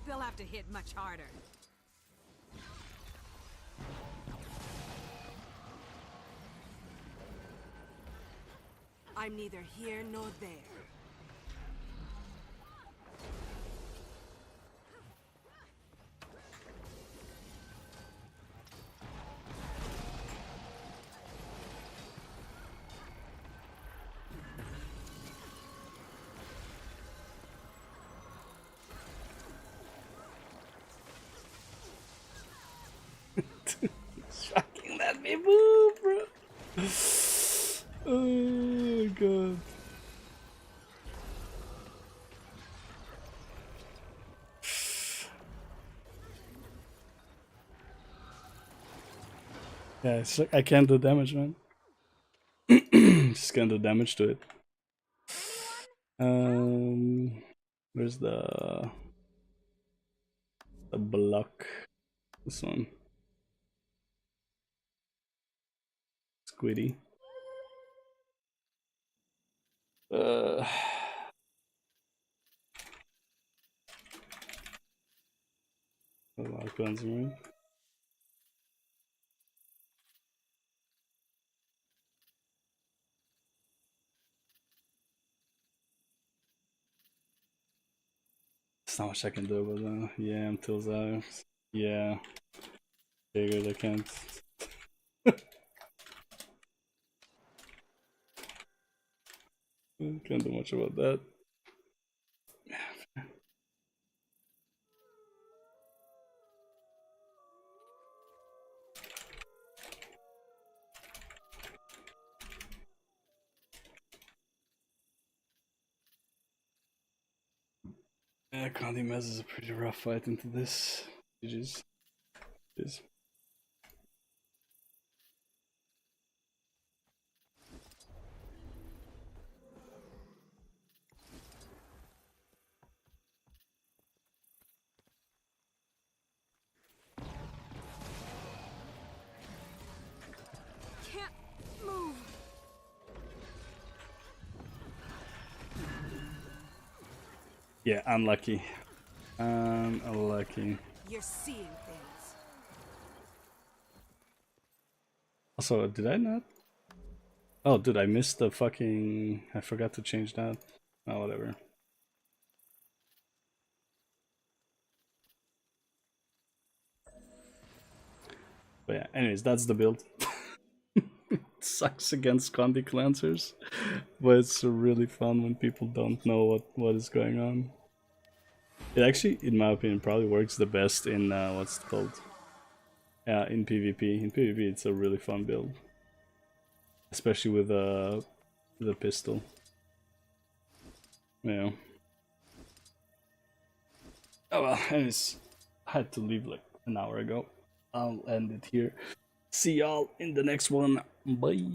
They'll have to hit much harder. I'm neither here nor there. Fucking let me move, bro. Oh god. Yeah, it's like I can't do damage, man. Just can't do damage to it. Where's the block? This one. Squiddy. Oh, a lot of guns, right? There's not much I can do about that. Yeah, until that. Yeah. Figured I can't. Can't do much about that. Yeah, Condi Mez is a pretty rough fight into this. GG's. It Can't move. Yeah, unlucky. Unlucky. You're seeing things. Also, did I not? Oh, did I miss the fucking... I forgot to change that. Oh, whatever. But yeah, anyways, that's the build. It sucks against Condi Clancers, but it's really fun when people don't know what is going on. It actually, in my opinion, probably works the best in, what's it called? Yeah, in PvP. In PvP, it's a really fun build. Especially with the pistol. Yeah. Oh well, anyways, I had to leave like an hour ago. I'll end it here. See y'all in the next one. Bye.